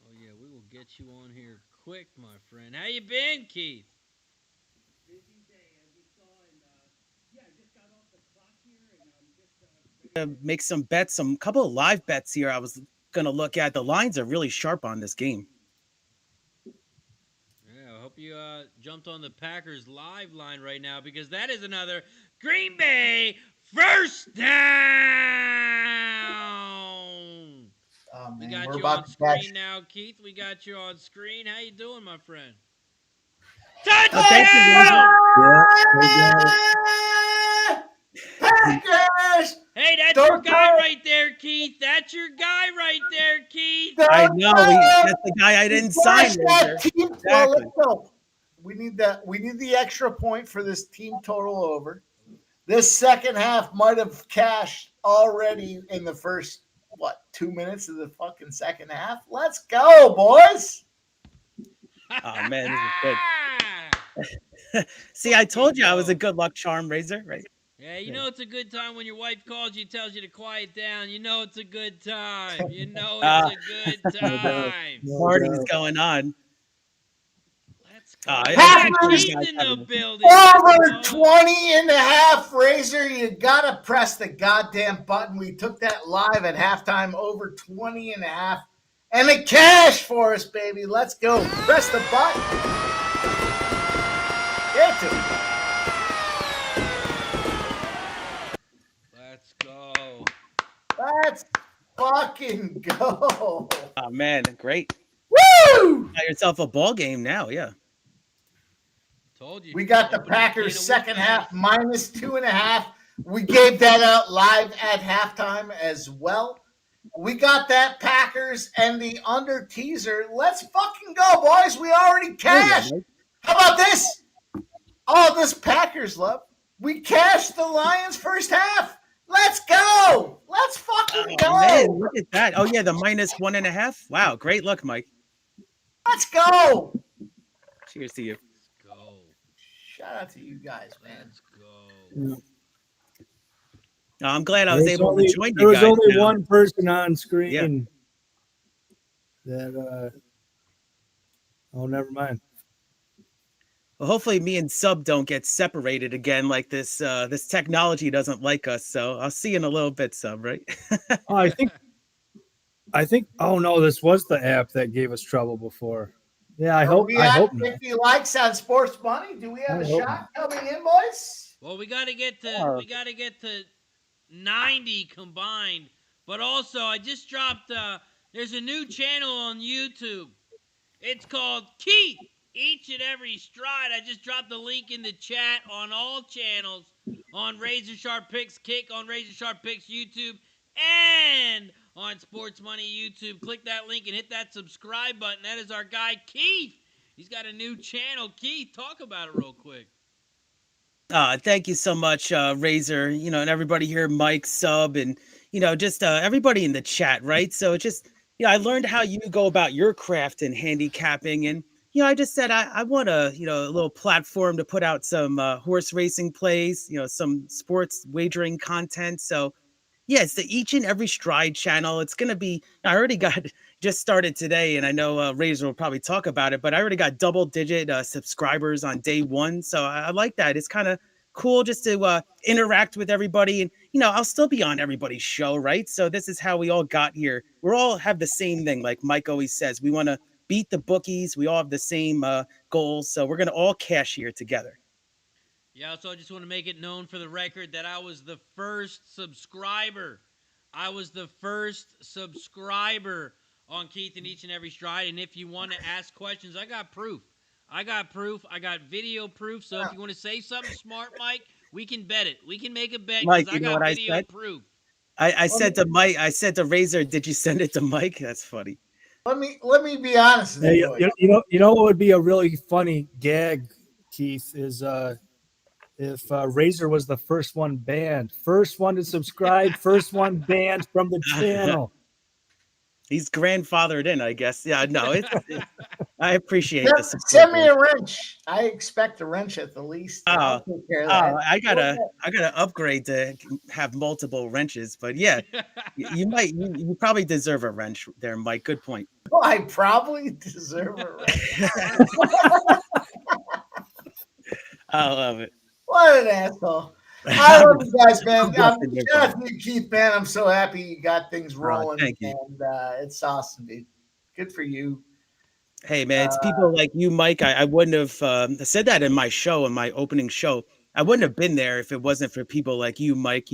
Oh yeah, we will get you on here quick, my friend. How you been, Keith? Make some bets, some couple of live bets here. I was gonna look at. The lines are really sharp on this game. Yeah, I hope you jumped on the Packers live line right now because that is another Green Bay first down. Oh, We man, got we're you on about to catch. screen now, Keith. We got you on screen. How you doing, my friend? Oh, thank you, Touchdown! Packers! Hey, that's Don't your guy go! right there, Keith. That's your guy right there, Keith. I know. That's the guy I didn't sign. Razor. Well, Exactly. let's go. We need the extra point for this team total over. This second half might have cashed already in the first 2 minutes of the fucking second half. Let's go, boys. Oh man, this is good. See, I told you I was a good luck charm, Razor. Right? Yeah, you know it's a good time when your wife calls you, tells you to quiet down. You know it's a good time. You know it's a good time. Party's going on. Let's go. I We got Packers Keith in the having- building. Let's Over go. 20 and a half, Razor. You got to press the goddamn button. We took that live at halftime, over 20 and a half. And a cash for us, baby. Let's go. Press the button. Get to it. Let's go. Let's fucking go. Oh man, great. Woo! Got yourself a ball game now. Yeah. Told you. We got the Opening Packers can of second worms. half -2.5. We gave that out live at halftime as well. We got that Packers and the under teaser. Let's fucking go, boys. We already cashed. How about this? Oh, this Packers love. We cashed the Lions first half. Let's go. Let's fucking Oh, man, go. look at that. Oh yeah, the -1.5. Wow, great luck, Mike. Let's go. Cheers to you. Let's go. Shout out to you guys, man. Let's go. Oh, I'm glad I was There's able only- to join There you was guys. only now. one person on screen that. Oh, never mind. Well, hopefully, me and Sub don't get separated again like this. This technology doesn't like us, so I'll see you in a little bit, Sub. Right? Oh, I think. Oh no, this was the app that gave us trouble before. Yeah, I hope. We I at hope not. 50 likes on Sports Money. Do we have I a hope shot coming in, boys? Well, we got to get to 90 combined. But also, I just dropped. There's a new channel on YouTube. It's called Keith Each and Every Stride. I just dropped the link in the chat on all channels, on Razor Sharp Picks Kick, on Razor Sharp Picks YouTube, and on Sports Money YouTube. Click that link and hit that subscribe button. That is our guy Keith. He's got a new channel. Keith, talk about it real quick. Thank you so much, Razor. And everybody here, Mike, Sub, and just everybody in the chat. Right? So it's just I learned how you go about your craft and handicapping, and I just said I want a little platform to put out some horse racing plays, some sports wagering content. So yeah, it's the Each and Every Stride channel. It's gonna be. I already got just started today, and I know Razor will probably talk about it, but I already got double-digit subscribers on day one. So I like that. It's kind of cool just to interact with everybody, and I'll still be on everybody's show, right? So this is how we all got here. We all have the same thing, like Mike always says. We want to beat the bookies. We all have the same goals, so we're gonna all cash here together. Yeah, so I just want to make it known for the record that I was the first subscriber. I was the first subscriber on Keith and Each and Every Stride. And if you want to ask questions, I got proof. I got video proof. So if you want to say something smart, Mike, we can bet it. We can make a bet Mike, because I you know got what I video said? proof. I said to Mike, I said to Razor, did you send it to Mike? That's funny. Let me be honest with Hey, you. boys. you know what would be a really funny gag, Keith, is if Razor was the first one banned, first one to subscribe, first one banned from the channel. He's grandfathered in, I guess. Yeah, no, I appreciate the support. Send me man. a wrench. I expect a wrench at the least. I'll take care of that. I gotta upgrade to have multiple wrenches, but yeah, you probably deserve a wrench there, Mike. Good point. Well, I probably deserve a wrench. I love it. What an asshole. I love you guys, man. Shout out to you, Shout out to you, Keith, man. I'm so happy you got things rolling. thank you. And it's awesome, dude. Good for you. Hey man, it's people like you, Mike. I wouldn't have said that in my show, in my opening show. I wouldn't have been there if it wasn't for people like you, Mike.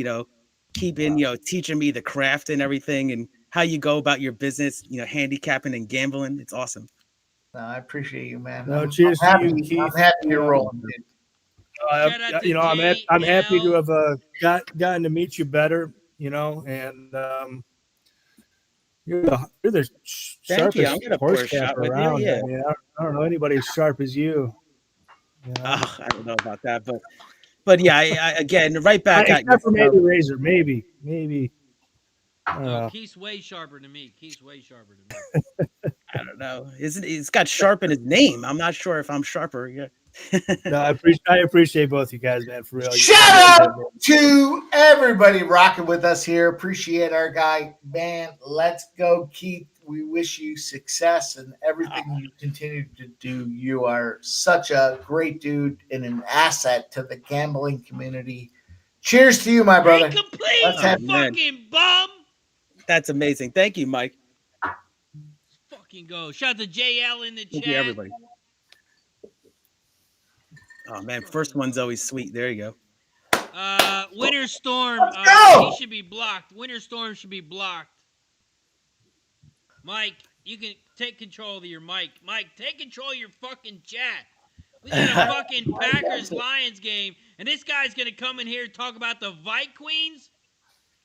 Keeping teaching me the craft and everything, and how you go about your business. Handicapping and gambling. It's awesome. No, I appreciate you, man. No, I'm cheers to happy, you, Keith. I'm happy you're rolling, dude. Shout out to I'm happy to JL. have gotten to meet you better. And you're the Thank you. I'm sharpest gonna pour a horse shot capper with you, around. yeah. I mean, I don't know anybody as sharp as you. Oh, I don't know about that, but yeah, I again, right back at Except for you. maybe Razor, maybe. I don't No, know. Keith's way sharper than me. Keith's way sharper than me. I don't know. It's got sharp in his name. I'm not sure if I'm sharper. Yeah. No, I appreciate both you guys, man, for real. Shout out to everybody rocking with us here. Appreciate our guy, man. Let's go, Keith. We wish you success and everything you continue to do. You are such a great dude and an asset to the gambling community. Cheers to you, my brother. Incomplete, Let's have- you fucking bum. That's amazing. Thank you, Mike. Fucking go. Shout out to JL in the Thank chat. you, everybody. Oh man, first one's always sweet. There you go. Winter Storm. Let's go! He should be blocked. Winter Storm should be blocked. Mike, you can take control of your mic. Mike, take control of your fucking chat. We got a fucking Packers-Lions game, and this guy's going to come in here and talk about the Vite Queens?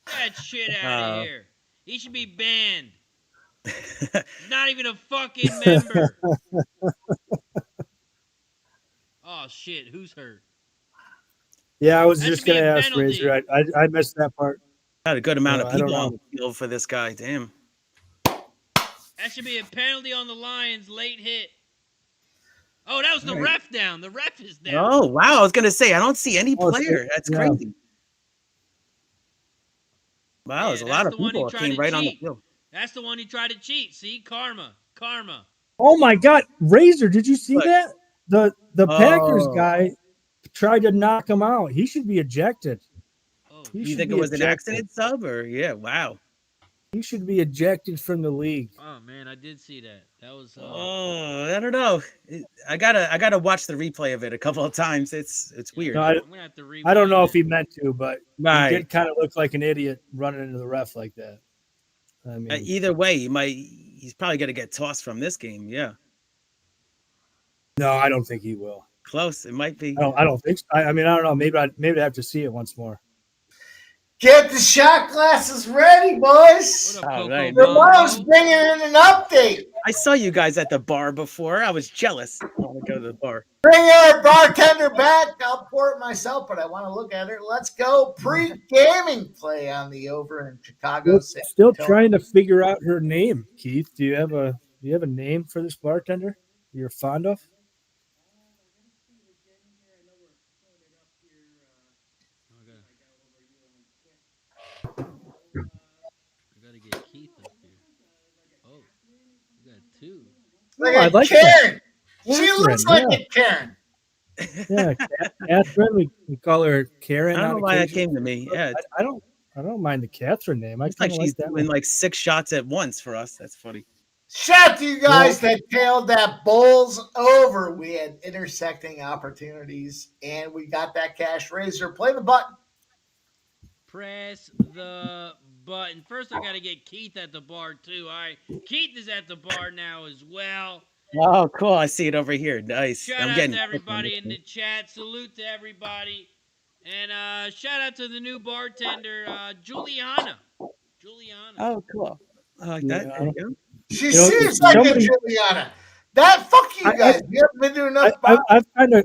Get that shit out of here. He should be banned. He's not even a fucking member. Oh, shit. Who's hurt? Yeah, I was That just should be going to a ask penalty. Razor. I missed that part. Got a good amount No, of I don't people on know. the field for this guy. Damn. That should be a penalty on the Lions. Late hit. Oh, that was the ref down. The ref is down. Oh wow! I was gonna say I don't see any Oh, it's- player. That's yeah. crazy. Wow, there's a Yeah, lot that's of the one people who that tried came to right on the cheat. field. That's the one who tried to cheat. See? Karma. Karma. Oh my God, Razor! Did you see Look. that? The Packers Oh. guy tried to knock him out. He should be ejected. Oh, He You should think it be was an ejected. accident sub or yeah? Wow. He should be ejected from the league. oh man, I did see that. That was Oh, I don't know. I gotta watch the replay of it a couple of times. It's weird. No, I'm gonna have to rewind I don't know if that. he meant to, but he Right. did kind of look like an idiot running into the ref like that. I mean, Either way, he's probably gonna get tossed from this game. Yeah, no, I don't think he will. close. It might be. I don't think so. I mean, I don't know. Maybe I have to see it once more. Get the shot glasses ready, boys. What up, Oh, Coco right. Ramon's Bongo? bringing in an update. I saw you guys at the bar before. I was jealous. I want to go to the bar. Bring our bartender back. I'll pour it myself, but I want to look at it. Let's go pre-gaming play on the over in Chicago. Still trying to figure out her name, Keith. Do you have a name for this bartender you're fond of? I gotta get Keith up here. Oh, we got two. Look Oh, I at like Karen. She Catherine, looks like yeah. a Karen. Yeah, Catherine. We call her Karen. I don't on know why that occasion. came to me. Yeah, I don't mind the Catherine name. I it's like kind of she's like that doing one. like 6 shots at once for us. That's funny. Shout out to you guys that tailed that Bulls over. We had intersecting opportunities, and we got that cash razor. Play the button. Press the button. First, I gotta get Keith at the bar too. All right, Keith is at the bar now as well. Oh, cool. I see it over here. Nice. Shout out to everybody in the chat. Salute to everybody, and shout out to the new bartender, Juliana. Juliana. Oh, cool. I like that. Yeah. There you go. She You know, seems like somebody- a Juliana. That fuck you I- guys. You haven't been doing enough. I've kind of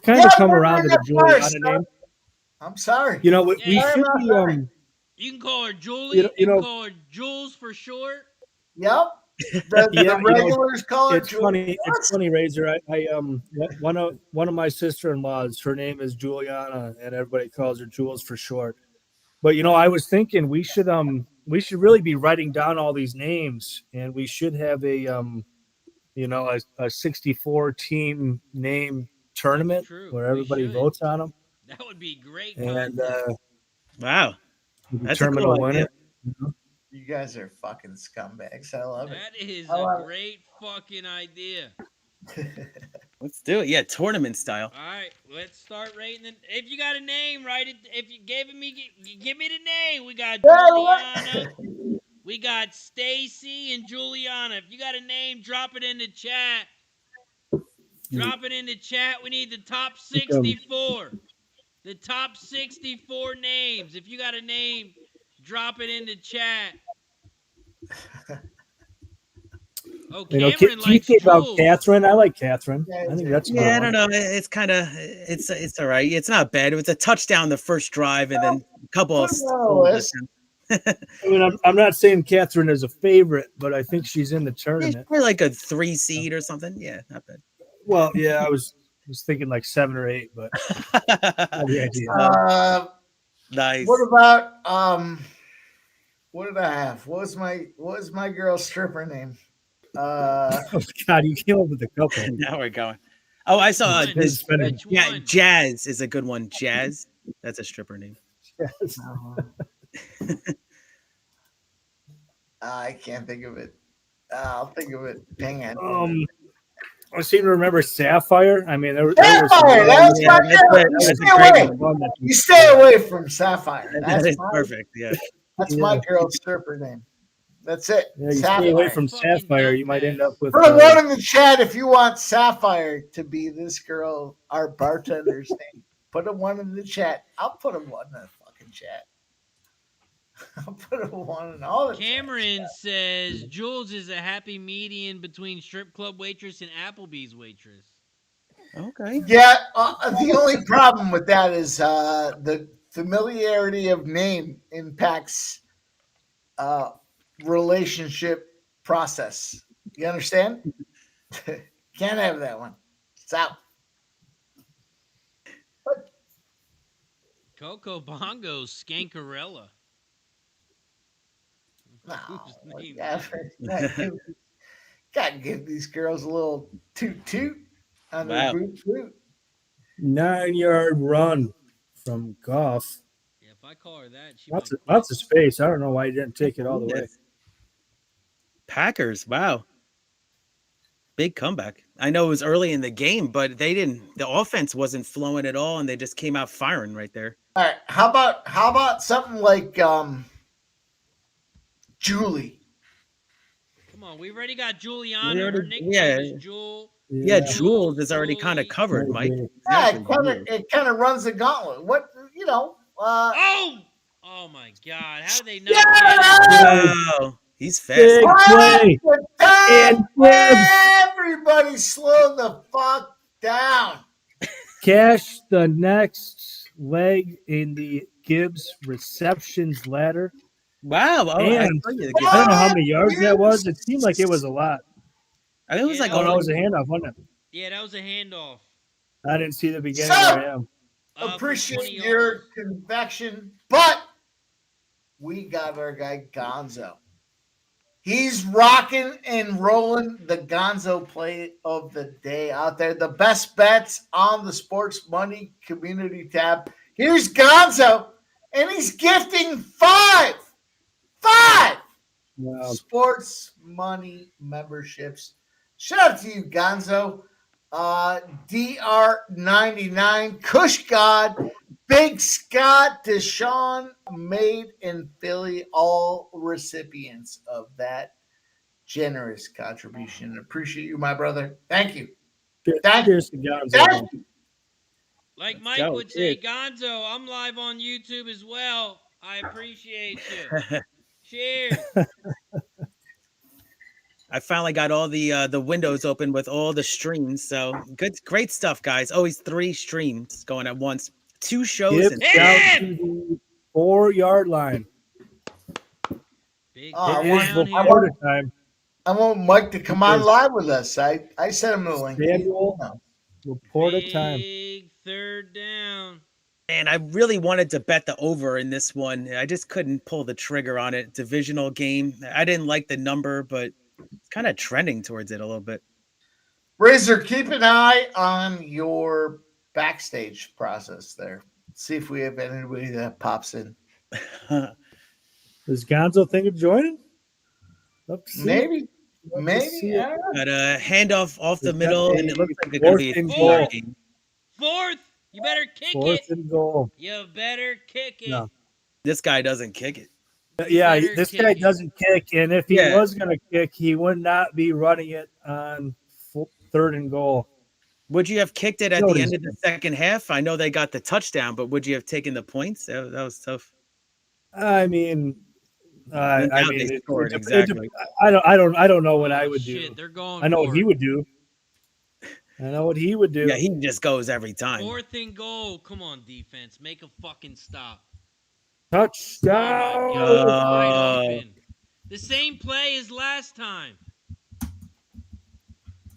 Yeah, come we're around to doing the that Juliana first, name. I'm sorry. You know, we Yeah, should be. sorry. You can call her Julie. You You, know- can call her Jules for short. Yep. The Yeah, you know, regulars call it It's funny. It's funny, Razor. One of my sister-in-laws, her name is Juliana, and everybody calls her Jules for short. But I was thinking we should really be writing down all these names, and we should have a 64 team name tournament true. where We everybody should. votes on them, That would be great and content. Wow. That's a determine cool a winner. You guys are fucking scumbags. I love it. That is I love a it. great fucking idea. Let's do it. Yeah, tournament style. All right, let's start rating it. If you got a name, write it. If you gave me, give me the name. We got Juliana. We got Stacy and Juliana. If you got a name, drop it in the chat. Drop it in the chat. We need the top 64. The top 64 names. If you got a name, drop it in the chat. Oh, Cameron likes Keith about Jules. Catherine. I like Catherine. I think that's a good Yeah, I one. don't know. It's kind of it's all right. It's not bad. It was a touchdown the first drive, and then a couple of. I mean, I'm not saying Catherine is a favorite, but I think she's in the tournament. Probably like a 3 seed or something. Yeah, not bad. Well, yeah, I was thinking like 7 or 8, but the idea. Nice. What about what did I have? What was my girl stripper name? Oh, God, you came up with a couple. Now we're going. Oh, I saw Which this. one? Yeah, Jazz is a good one. Jazz. That's a stripper name. Yes. I can't think of it. I'll think of it. Dang it. I seem to remember Sapphire. I mean, there was Sapphire, that's Yeah, my that's girl. it. You That's stay a great away. one that You stay away from Sapphire. That is my, perfect. Yeah. That's my girl's stripper name. That's it. Yeah, you Sapphire. stay away from Fucking Sapphire, you might end up with. Put a one in the chat if you want Sapphire to be this girl, our bartender's name. Put a one in the chat. I'll put a one in the fucking chat. I'll put a one in all the Cameron chats. says Jules is a happy median between strip club waitress and Applebee's waitress. Okay. Yeah, the only problem with that is the familiarity of name impacts relationship process. You understand? Can't have that one. It's out. Coco Bongo Skankarella. No, Whose name gotta give these girls a little toot on their Wow. boot. 9-yard run from Goff. Yeah, if I call her that, she Lots might of space. I don't know why you didn't take it all the way. Packers. Wow. Big comeback. I know it was early in the game, but they didn't. The offense wasn't flowing at all, and they just came out firing right there. All right, how about something like Julie? Come on, we already got Juliana. We Her already- nickname yeah. is Jewel. Yeah, Jules, Jules is already kind of Julie. covered, Mike. Yeah, Exactly. it kind of runs the gauntlet. What Oh my God! How did they not? Get it? Wow. He's fast. Big play. And Gibbs. Everybody slow the fuck down. Cash the next leg in the Gibbs receptions ladder. Wow. Oh, And I I don't know how many yards that was. It seemed like it was a lot. think it was Yeah, like Oh, no, it almost was a handoff, wasn't it? Yeah, that was a handoff. I didn't see the beginning. So- Where I am. For Appreciate 20 your yards. convection, but we got our guy Gonzo. He's rocking and rolling the Gonzo play of the day out there. The best bets on the Sports Money community tab. Here's Gonzo, and he's gifting five Wow. Sports Money memberships. Shout out to you, Gonzo. DR99, Kush God, Big Scott, Deshaun, Made in Philly, all recipients of that generous contribution. Appreciate you, my brother. Thank you. Thank you. Cheers to Gonzo. Thank you. Like Let's Mike go. would say, Gonzo, I'm live on YouTube as well. I appreciate you. Cheers. I finally got all the windows open with all the streams. So great stuff, guys. Always 3 streams going at once. 2 shows. Gibbs And down to the 4-yard line. Big Oh, It I is down the here. quarter time. I want Mike to come on live with us. I sent him the link. Samuel No. Laporta time. Big third down. And I really wanted to bet the over in this one. I just couldn't pull the trigger on it. Divisional game. I didn't like the number, but it's kind of trending towards it a little bit. Razor, keep an eye on your backstage process there. See if we have anybody that pops in. Is Gonzo thinking of joining? Love to see it. Maybe. Love to Maybe. see it. I don't know. Got a handoff off the It's middle, got and it looks like it could fourth be a and two goal. game. Fourth. You better kick Fourth it. and goal. You better kick it. No. This guy doesn't kick it. Yeah, better this kick guy it. doesn't kick, and if he Yeah. was going to kick, he would not be running it on third and goal. Would you have kicked it at No, the he's- end of the second half? I know they got the touchdown, but would you have taken the points? That was tough. I mean, And I now mean, they scored, it- exactly. I don't know what I would do. Shit, they're going. I know for what he it. would do. I know what he would do. Yeah, he just goes every time. Fourth and goal. Come on, defense. Make a fucking stop. Touchdown! Oh my God, wide open. The same play as last time.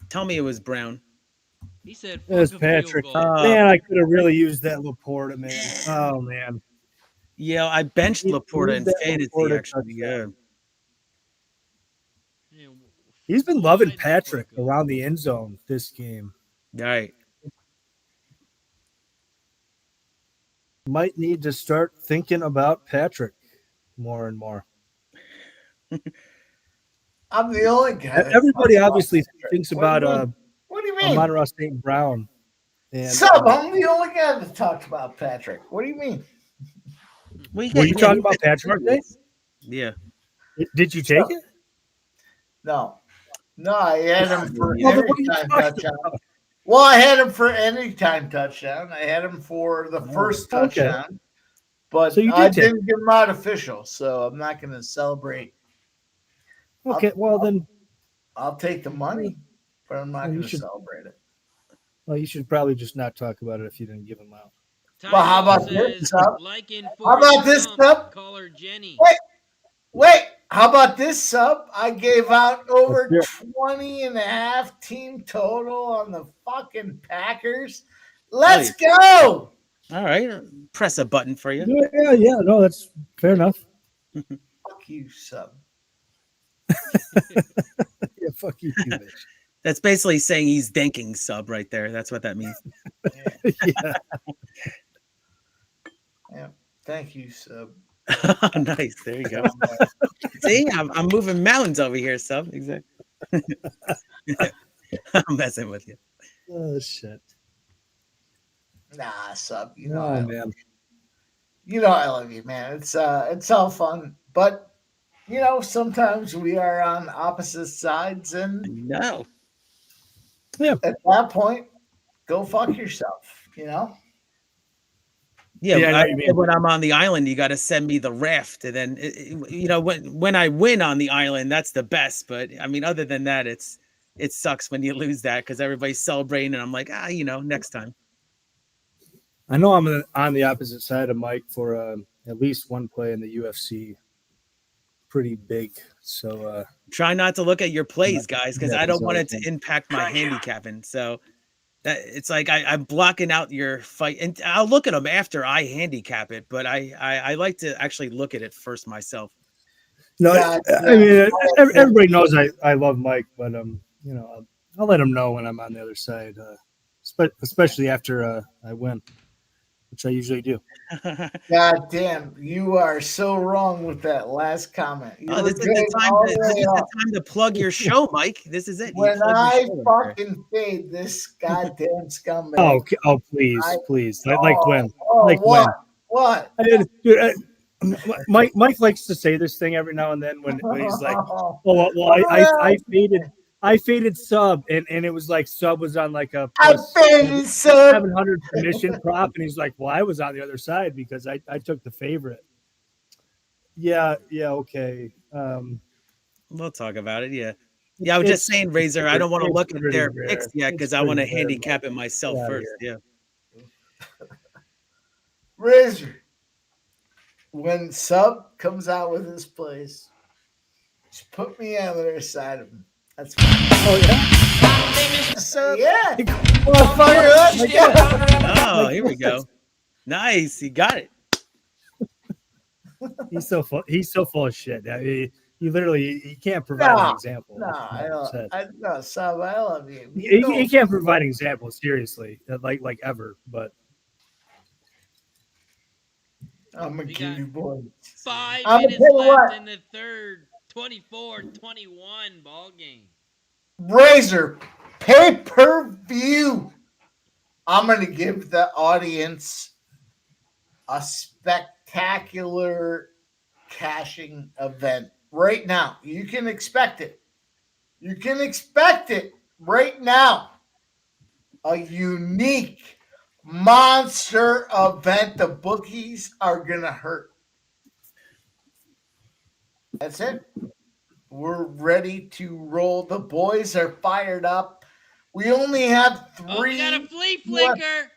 Tell me it was Brown. He said, It was "Fuck a field Patrick. goal." Man, I could have really used that Laporta, man. Oh man, Yeah, I benched He Laporta in moved that fantasy, Laporta actually. Yeah. Man, he's been loving wide Patrick open. around the end zone this game. All right. Might need to start thinking about Patrick more and more. I'm the only guy. that Everybody talks about obviously Patrick. thinks What do about you mean? What do you mean? Amon-Ra St. Brown. And, Sub, I'm the only guy that talks about Patrick. What do you mean? were you talking about Patrick today? Yeah. Did you take it? No. No, I had him for Well, then every what are you time talking touchdown. about? Well, I had him for any time touchdown. I had him for the first okay. touchdown. But So you I did take didn't give him out official, so I'm not going to celebrate. Okay, well then, I'll take the money, but I'm not Well, you going to should- celebrate it. well, you should probably just not talk about it if you didn't give him out. Well, how Tyler about this, says, Sub? like in How about this, Stump, Sub? Call her Jenny. Wait, how about this, Sub? I gave out over Let's 20 and a half team total on the fucking Packers. Let's go. All right. Press a button for you. Yeah, no, that's fair enough. Fuck you, Sub. Yeah, fuck you, too, bitch. That's basically saying he's thanking Sub right there. That's what that means. Yeah. Yeah. Thank you, Sub. Nice. There you go. See, I'm moving mountains over here, Sub. Exactly. I'm messing with you. Oh shit. Nah, Sub. You know, Oh man. you know I love you, man. It's all fun, but you know sometimes we are on opposite sides, and No. at that point, go fuck yourself. You know. Yeah, Yeah, I know what you mean. when I'm on the island, you got to send me the raft, and then you know when I win on the island, that's the best. But I mean, other than that, it sucks when you lose that because everybody's celebrating, and I'm like, next time. I know I'm on the opposite side of Mike for at least one play in the UFC. Pretty big. So Try not to look at your plays, guys, because Yeah, I don't want it exactly. to impact my handicapping. So it's like I'm blocking out your fight, and I'll look at them after I handicap it. But I like to actually look at it first myself. no, Yeah, I mean everybody knows I love Mike, but you know I'll let him know when I'm on the other side, especially after I win, which I usually do. God damn, you are so wrong with that last comment. You Oh, were this is good the time. all This the is way the up. time to plug your show, Mike. This is it. You When plug your I show right there. fucking fade this goddamn scumbag. Oh, okay. Oh, please, I- please, like when. Oh, like what? when. What? Dude, Mike likes to say this thing every now and then when he's like, "Oh, well, I faded Sub, and it was like Sub was on like a I plus faded Sub. 700 commission prop, and he's like, well, I was on the other side because I took the favorite." Yeah, okay. We'll talk about it. Yeah. Yeah, I was just saying, Razor, I don't want to it's look at pretty their rare. picks yet because It's I want to pretty rare, handicap it myself Get outta first. Yeah. Razor. When Sub comes out with his plays, Just put me on the other side of him. That's fine. Oh yeah. So, yeah. Well, Oh, here we go. Nice, he got it. he's so full of shit. I mean, he can't provide No, an example. No, I don't. No, Sub, I love you. He can't provide examples seriously, like ever. But I'm a We give you boy. 5 I'm minutes gonna tell you left what. in the third. 24-21 ball game. Razor pay-per-view. I'm going to give the audience a spectacular cashing event right now. You can expect it. You can expect it right now. A unique monster event. The bookies are going to hurt. That's it. We're ready to roll. The boys are fired up. We only have 3. Oh, we got a flea flicker.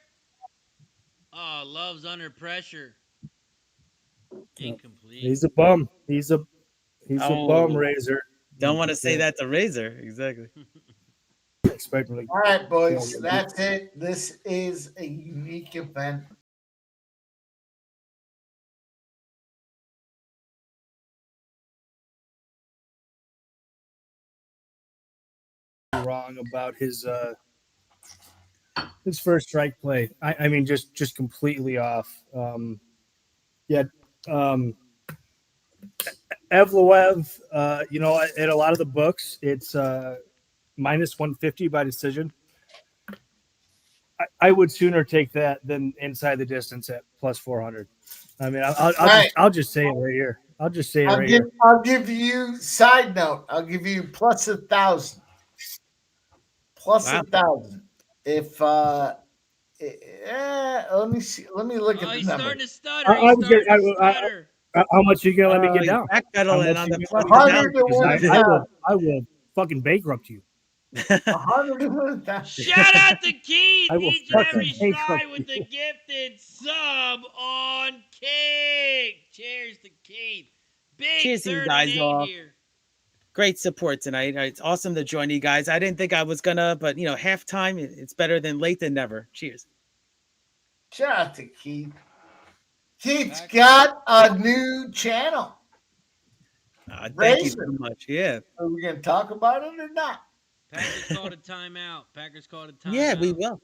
Oh, Love's under pressure. Incomplete. he's a bum. He's a Oh. bum, Razor. Don't want to say that to Razor. Exactly. Especially. All right, boys. That's it. This is a unique event. Wrong about his first strike play. I mean, just completely off. Evloev, at a lot of the books, it's minus 150 by decision. I would sooner take that than inside the distance at plus 400. I mean, I'll just say it right here. I'll just say it right here. I'll give you side note. I'll give you plus 1,000. Plus Wow. 1,000. If let me see. Let me look Oh, at the he's number. starting to stutter. He's starting to stutter. How much you gonna let me get down? Backpedaling on the How plus much you gonna- 1,000. I will fucking bankrupt you. 101,000. Shout out to Keith, I will each and fucking every hate stride you. with the gifted sub on King. Cheers to Keith. Big Cheers to you third guys and 8 all. here. Great support tonight. It's awesome to join you guys. I didn't think I was gonna, but halftime, it's better than late than never. Cheers. Shout out to Keith. Keith's got a new channel. Thank you Razor. so much. Yeah. Are we going to talk about it or not? Packers called a timeout. Packers called a timeout. Yeah, we will.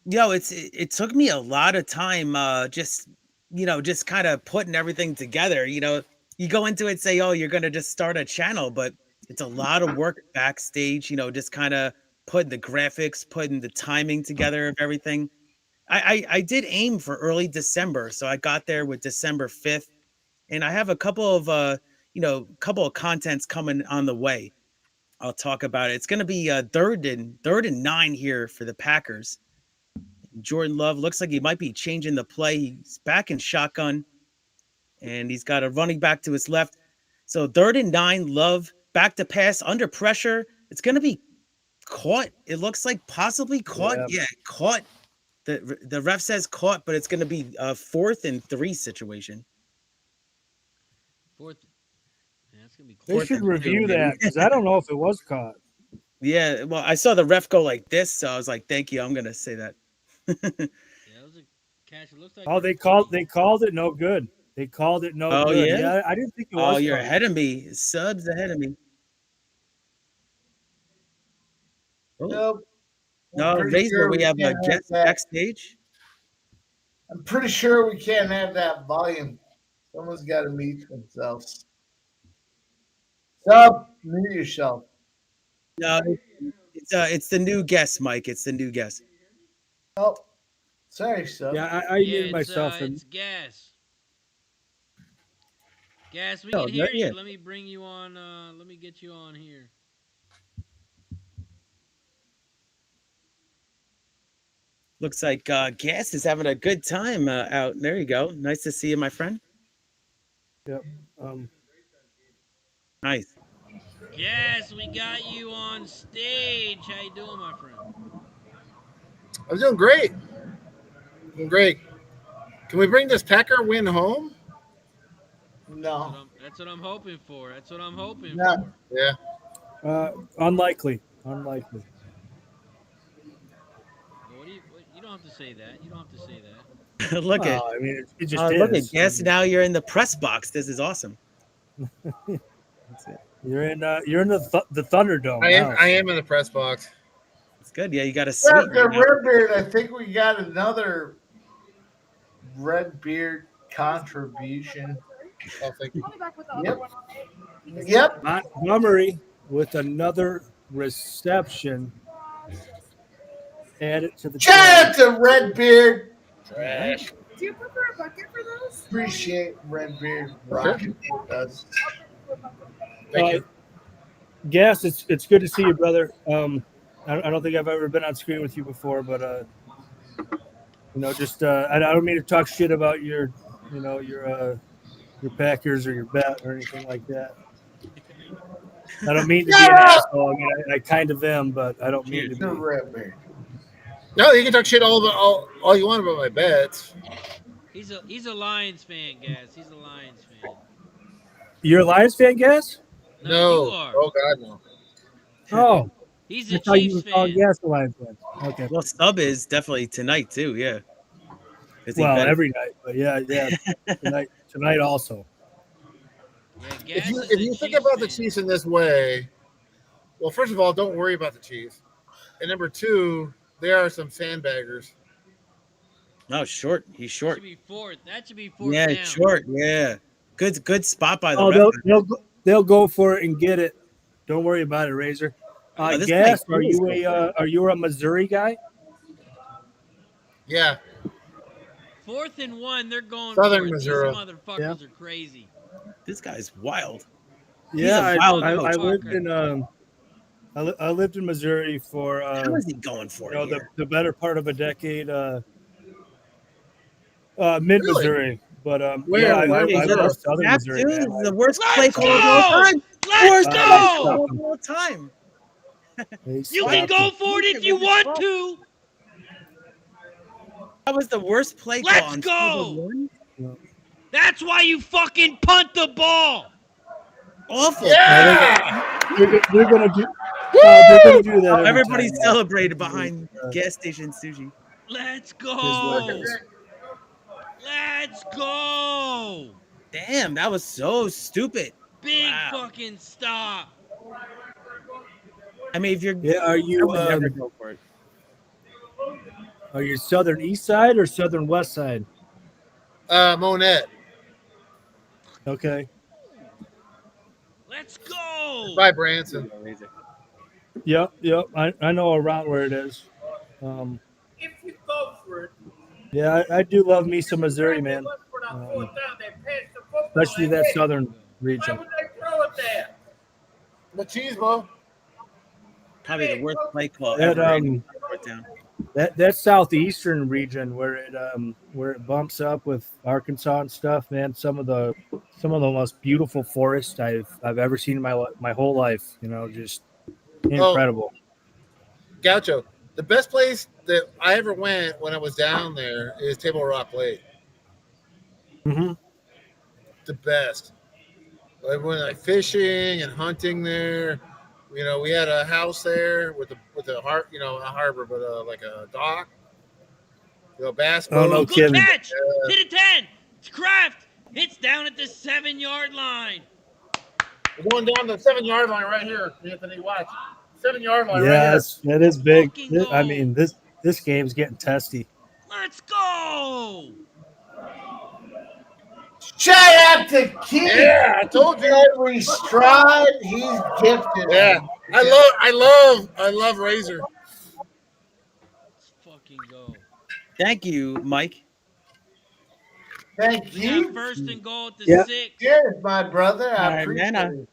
It took me a lot of time, just kind of putting everything together. You go into it, say, oh, you're gonna just start a channel, but it's a lot of work backstage. Just kind of putting the graphics, putting the timing together of everything. I did aim for early December, so I got there with December 5th, and I have a couple of couple of contents coming on the way. I'll talk about it. It's going to be third and 9 here for the Packers. Jordan Love looks like he might be changing the play. He's back in shotgun, and he's got a running back to his left. So 3rd and 9, Love back to pass under pressure. It's going to be caught. It looks like possibly caught. Yeah, caught. The ref says caught, but it's going to be a 4th and 3 situation. 4th. Yeah, it's gonna be They close. should review that because I don't know if it was caught. Yeah, well, I saw the ref go like this, so I was like, "Thank you." I'm going to say that. Yeah, it was a catch. It looks like. Oh, they called it no good. They called it no Oh, good. yeah? I didn't think it was. Oh, you're caught. ahead of me. Subs ahead of me. Oh. Nope. No, pretty Razor, sure we have a can't guest that. backstage. I'm pretty sure we can't have that volume. Someone's got to mute themselves. Sub, mute yourself. No, it's the new guest, Mike. It's the new guest. Oh, sorry, Sub. Yeah, I Yeah, muted myself. it's Gas. Gas, we Oh, can hear yeah. you. Let me bring you on. Let me get you on here. Looks like Gas is having a good time out. There you go. Nice to see you, my friend. Yep. Nice. Yes, we got you on stage. How you doing, my friend? I'm doing great. Doing great. Can we bring this Packer win home? No. That's what I'm hoping for. That's what I'm hoping Yeah. for. Yeah. Unlikely. Unlikely. Well, you don't have to say that. You don't have to say that. Look at Well, I mean, it just look at is. Guess. Now you're in the press box. This is awesome. That's it. You're in the Thunderdome. now. I am in the press box. It's good. Yeah, you got a Yeah, suite. the right now. Redbeard, I think we got another Redbeard contribution. Oh, thank you. Yep. Yep. Montgomery with another reception added to the Shout out to Redbeard. Trash. Do you prefer a bucket for those? Appreciate Redbeard rocking with us. Thank you. Gas, it's good to see you, brother. I don't think I've ever been on screen with you before, but just I don't mean to talk shit about your Packers or your bet or anything like that. I don't mean to be an asshole. I mean, I kind of am, but I don't mean to The be. Redbeard. No, you can talk shit all you want about my bets. He's a Lions fan, Gas. He's a Lions fan. You're a Lions fan, Gas? No. You are. Oh God, no. Oh, He's I a thought you Chiefs were calling fan. Gas a Lions fan. Okay. Well, Sub is definitely tonight too. Yeah. Is he Well, better? every night, but yeah, tonight also. Yeah, If Gas you is if a you think Chiefs about the fan. Chiefs in this way, well, first of all, don't worry about the Chiefs, and number two, they are some sandbaggers. No, short. He's That short. should be fourth. That should be fourth Yeah, down. short. Yeah. Good spot by the Oh, ref. they'll go for it and get it. Don't worry about it, Razor. Oh, this Gas, guy are is you a Missouri guy? Yeah, 4th and 1, they're going Southern for it. Missouri. These motherfuckers are crazy. This guy's wild. Yeah, a wild I coach. lived in I lived in Missouri for How is he going for it here? the better part of a decade. Mid Missouri, but Where? yeah, I Where? love Southern Snap, Missouri. dude, man. this is the worst Let's play call of all go! time. Let's Worst play call go! of all time. They You can slapped go him. for it if you want to. That was the worst play call. Let's on go! Super Bowl. That's why you fucking punt the ball. Awful. They're gonna do. They're gonna do that. every Everybody time. celebrated behind gas station sushi. Let's His go. workers. Let's go. Damn, that was so stupid. Big Wow. fucking stop. I mean, if you're Yeah, are I you would never go for it. are you Southern East Side or Southern West Side? Monette. Okay. Let's go. By Branson. Yep. I know around where it is. If you go for it, Yeah, I do love me some Missouri, man. Especially that southern Why region. would they throw it there? The cheese ball. Probably the worst play call That ever. Down. that southeastern region where it bumps up with Arkansas and stuff, man. Some of the most beautiful forests I've ever seen in my whole life. You know, just incredible. Gaucho. The best place that I ever went when I was down there is Table Rock Lake. Mm-hmm. The best. I went like fishing and hunting there. You know, we had a house there with a heart, a harbor, but like a dock. Bass boat. Oh, no Good kidding. catch. Hit a 10. It's Kraft. It's down at the 7-yard line. We're going down the 7-yard line right here, Anthony. Watch. 7-yard line right Yes, that is big. Fucking I goal. mean, this game's getting testy. Let's go. Shout out to Keith. here. Yeah, I told you. Every stride he's gifted. Yeah. I love Razor. Let's fucking go. Thank you, Mike. Thank We you. got first and goal at the Yeah. 6. Cheers, my brother. All I right, appreciate man, it.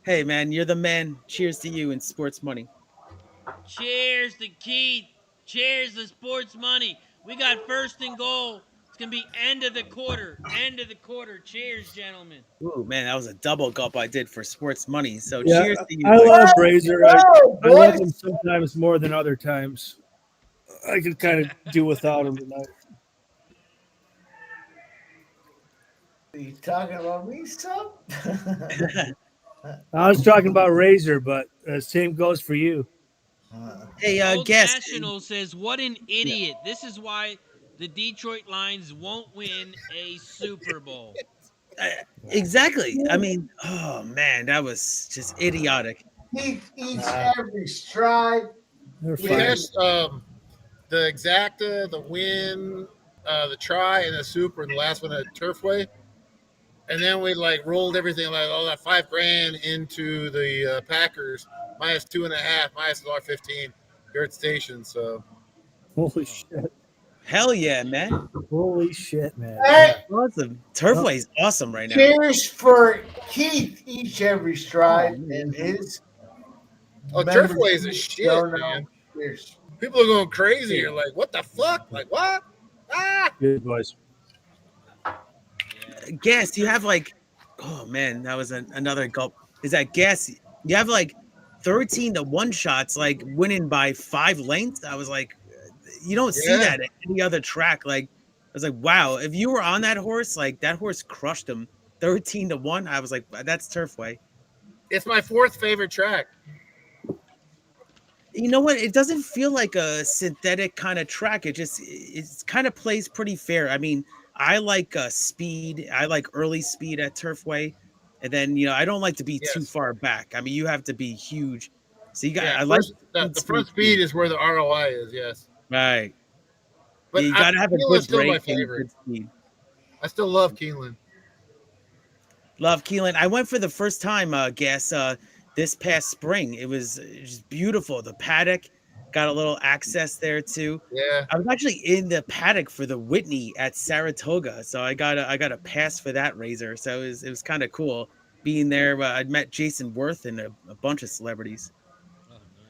Hey, man, you're the man. Cheers to you and sports money. Cheers to Keith. Cheers to sports money. We got first and goal. It's going to be end of the quarter. End of the quarter. Cheers, gentlemen. Ooh, man, that was a double gulp I did for sports money. So Yeah, cheers to you. I Mike. love Razor. Oh, I love boys. him sometimes more than other times. I could kind of do without him tonight. Are you talking about me, son? I was talking about Razor, but same goes for you. Hey, Old guess. National says, "What an idiot! This is why the Detroit Lions won't win a Super Bowl." Exactly. I mean, oh man, that was just idiotic. He eats Nah. every stride. They're We fine. cashed the exacta, the win, the try, and the super, and the last one at Turfway. And then we like rolled everything like all that $5,000 into the Packers minus 2.5, minus $1.15 here at the station. So Holy shit! Hell yeah, man. Holy shit, man! Hey, Awesome. Turfway's awesome right now. cheers for Keith. Eats every stride Oh, and his. Turfway is a membership shit, don't know. man. Cheers. People are going crazy. You're like, what the fuck? Like what? Ah! Good boys. Guess you have like, oh man, that was another gulp. Is that guess? You have like 13-1 shots, like winning by 5 lengths. I was like, you don't see Yeah. that at any other track. Like, I was like, wow, if you were on that horse, like that horse crushed him 13-1. I was like, that's Turfway. It's my 4th favorite track. You know what? It doesn't feel like a synthetic kind of track. It kind of plays pretty fair. I mean, I like speed. I like early speed at Turfway, and then I don't like to be too Yes. far back. I mean, you have to be huge. So you got. Yeah, I like the front speed is where the ROI is. Yes, right. but You got to have a Keeneland's good still my break and favorite. good speed. I still love Keeneland. Love Keelan. I went for the first time, this past spring. It was just beautiful. The paddock got a little access there too. Yeah, I was actually in the paddock for the Whitney at Saratoga, so I got a pass for that Razor. So it was kind of cool being there. I'd met Jason Worth and a bunch of celebrities. Oh, nice.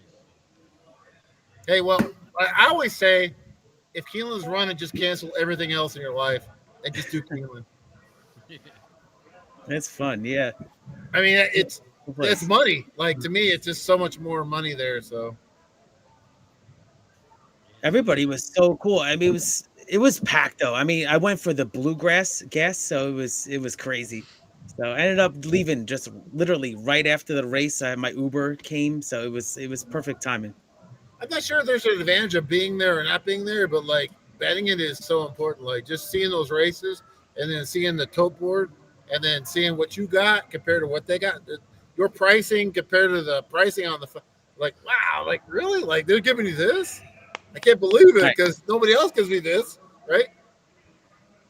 Hey, well, I always say if Keeneland's running, just cancel everything else in your life and just do Keeneland. That's fun, yeah. I mean, it's money. Like to me, it's just so much more money there. So Everybody was so cool. I mean, it was packed though. I mean, I went for the bluegrass guest, so it was crazy. So I ended up leaving just literally right after the race. My Uber came, so it was perfect timing. I'm not sure if there's an advantage of being there or not being there, but like betting it is so important. Like just seeing those races and then seeing the tote board and then seeing what you got compared to what they got. Your pricing compared to the pricing on like, wow, like really? Like they're giving you this? I can't believe it because nobody else gives me this, right?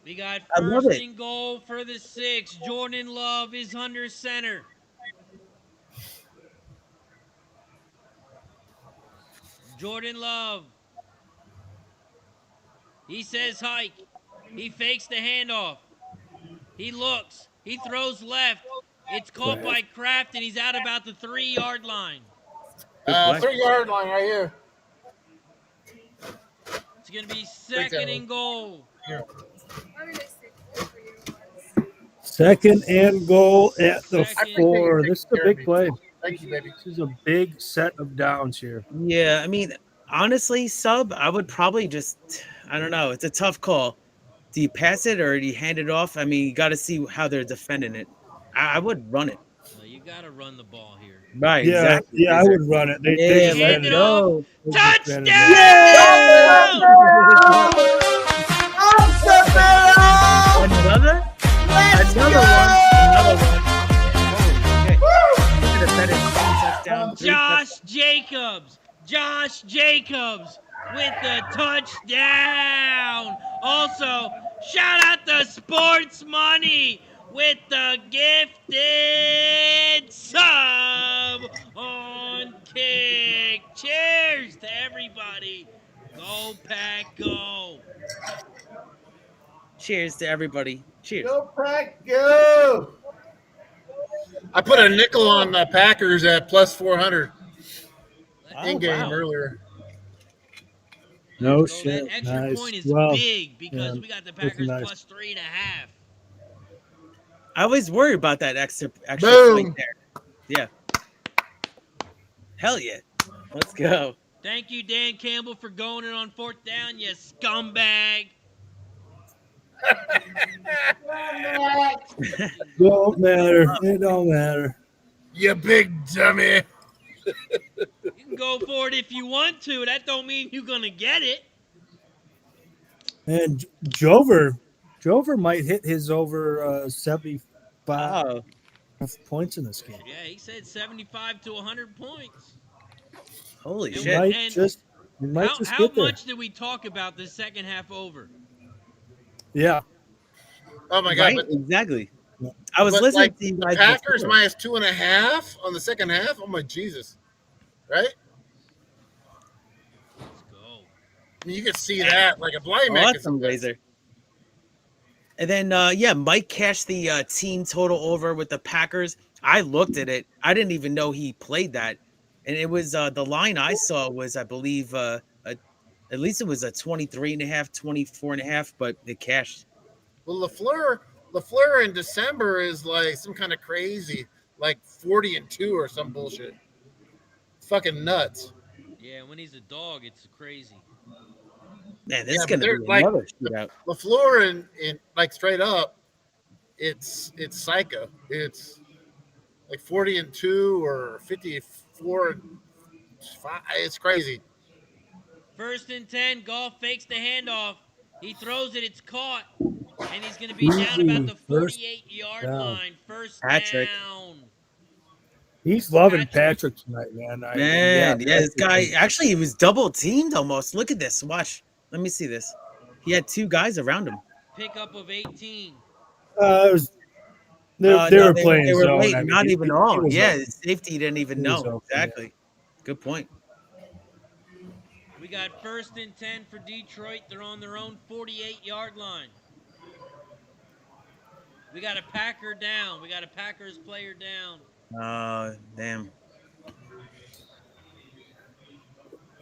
We got I love first it. and goal for the 6. Jordan Love is under center. Jordan Love. He says hike. He fakes the handoff. He looks. He throws left. It's caught by Kraft, and he's out about the 3-yard line. 3-yard line right here. It's going to be second and goal. Second and goal at the Second. 4. This is a big play. Thank you, baby. This is a big set of downs here. Yeah, I mean, honestly, Sub, I would probably I don't know. It's a tough call. Do you pass it or do you hand it off? I mean, you got to see how they're defending it. I would run it. Well, you got to run the ball here. Right, Yeah, exactly. yeah, I would run it. They Yeah, just Hand ran it it. off. They just ran it. Another? Another one. Okay. Look at the touchdown. Josh Jacobs with the touchdown. Also, shout out to Sports Money with the gifted sub on Kick. Cheers to everybody. Go Pack, go. Cheers to everybody. Cheers. Go Pack, go! I put a nickel on the Packers at plus 400 in game wow. earlier. No So shit. that extra Nice. point is Well, big because yeah, we got the looking Packers nice. plus 3.5. I always worry about that extra Boom. point there. Yeah. Hell yeah. Let's go. Thank you, Dan Campbell, for going in on 4th down, you scumbag. Don't matter. It don't matter. You big dummy. You can go for it if you want to. That don't mean you're gonna get it. And Jover might hit his over 75 Oh, points in this game. Yeah, he said 75 to 100 points. holy And He shit! might And just How get there. much did we talk about the second half over? Yeah. Oh my god! Right? But, Exactly. I was but, listening like, to you the guys. Packers before. minus 2.5 on the second half. Oh my Jesus! Right? Let's go. I mean, you could see that like a blind man. could see Awesome, that. Razor. And then, Mike cashed the team total over with the Packers. I looked at it. I didn't even know he played that. And it was the line I saw was, I believe, at least it was a 23.5, 24.5, but it cashed. Well, Lafleur in December is like some kind of crazy, like 40-2 or some bullshit. Fucking nuts. Yeah, when he's a dog, it's crazy. Man, this Yeah, is but going to they're be like- another shootout. Lafleur in like straight up, it's psycho. It's like 40-2 or 54-5. It's crazy. 1st and 10, Goff fakes the handoff. He throws it, it's caught. And he's going to be down about the First 48-yard down. line. First Patrick. down. He's loving Patrick. Patrick tonight, man. Man, yeah, this guy Patrick- actually he was double teamed almost. Look at this. Watch. Let me see this. He had two guys around him. Pickup of 18. it was, they No, were playing They were zone. late, I mean, not he- even he all. was Yeah, open. his safety didn't even He was know. open, yeah. Exactly. Good point. We got 1st and 10 for Detroit. They're on their own 48-yard line. We got a Packer down. We got a Packers player down. Damn.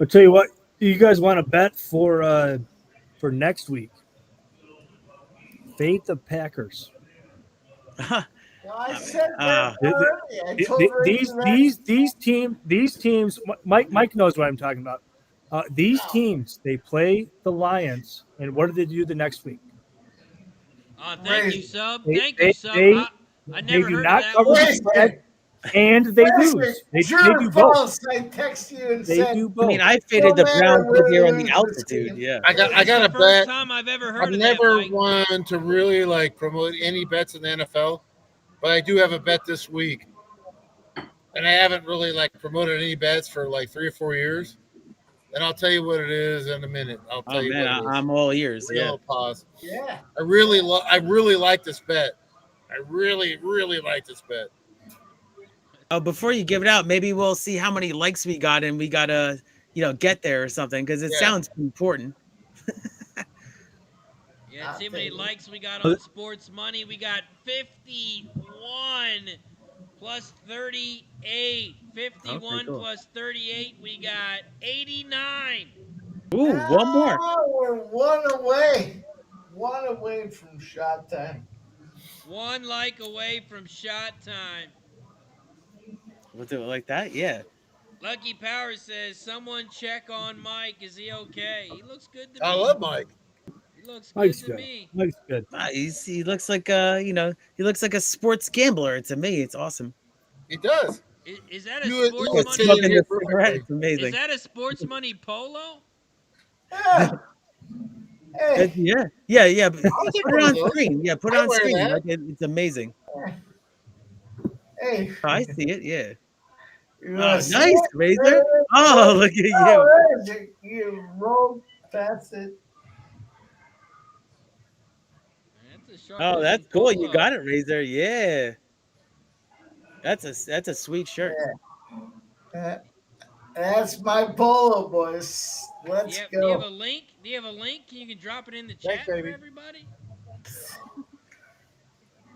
I'll tell you what, you guys want to bet for next week? Fade the Packers. I said Ah. that already. I told Razor that. These teams. Mike knows what I'm talking about. These teams, they play the Lions, and what do they do the next week? Thank you, Sub. They- Thank they- you, Sub. they- I They never do heard not of that cover one. the spread, and they lose. They True do or both. false? I text you and They said, do I both. mean, I faded the No matter Browns where here they on the lose this altitude. game. Yeah. I got That's a the first bet. time I've ever heard I've of never that, Mike. won to really like promote any bets in the NFL, but I do have a bet this week, and I haven't really like promoted any bets for like 3 or 4 years. And I'll tell you what it is in a minute. I'll tell Oh you man, what it is. I'm all ears. Real Yeah. pause. yeah. I really like this bet. I really like this bet. Oh, before you give it out, maybe we'll see how many likes we got, and we gotta, get there or something because it Yeah. sounds important. Yeah, I'll see how many take it. likes we got on Sports Money. We got 51 plus 38. 51 cool. plus 38. We got 89. Ooh, one more. Oh, we're one away. One away from shot time. One like away from shot time. We'll do it like that. Yeah. Lucky Power says, someone check on Mike. Is he okay? He looks good to me. I love Mike. He looks good Mike's to good. me. Mike's good. He looks like he looks like a sports gambler to me. It's awesome. He does. Is that a You Sports would Money? say Smoking here the cigarette. It's Is amazing. that a Sports Money polo? Yeah. Hey, Yeah. But I'll take put one it of on those. screen. Yeah, put it I on wear screen. that. Like, it's amazing. hey. I see it. Yeah. You Oh, wanna nice, see it? Razor. Oh, look at you. Oh, there it is. You rolled past it. That's a sharp Oh, that's looking cool. You polo. got it, Razor. Yeah. That's a sweet shirt. That's my polo, boys. Let's Do you have go. a link? Do you have a link? You can drop it in the Thanks, chat for baby. everybody.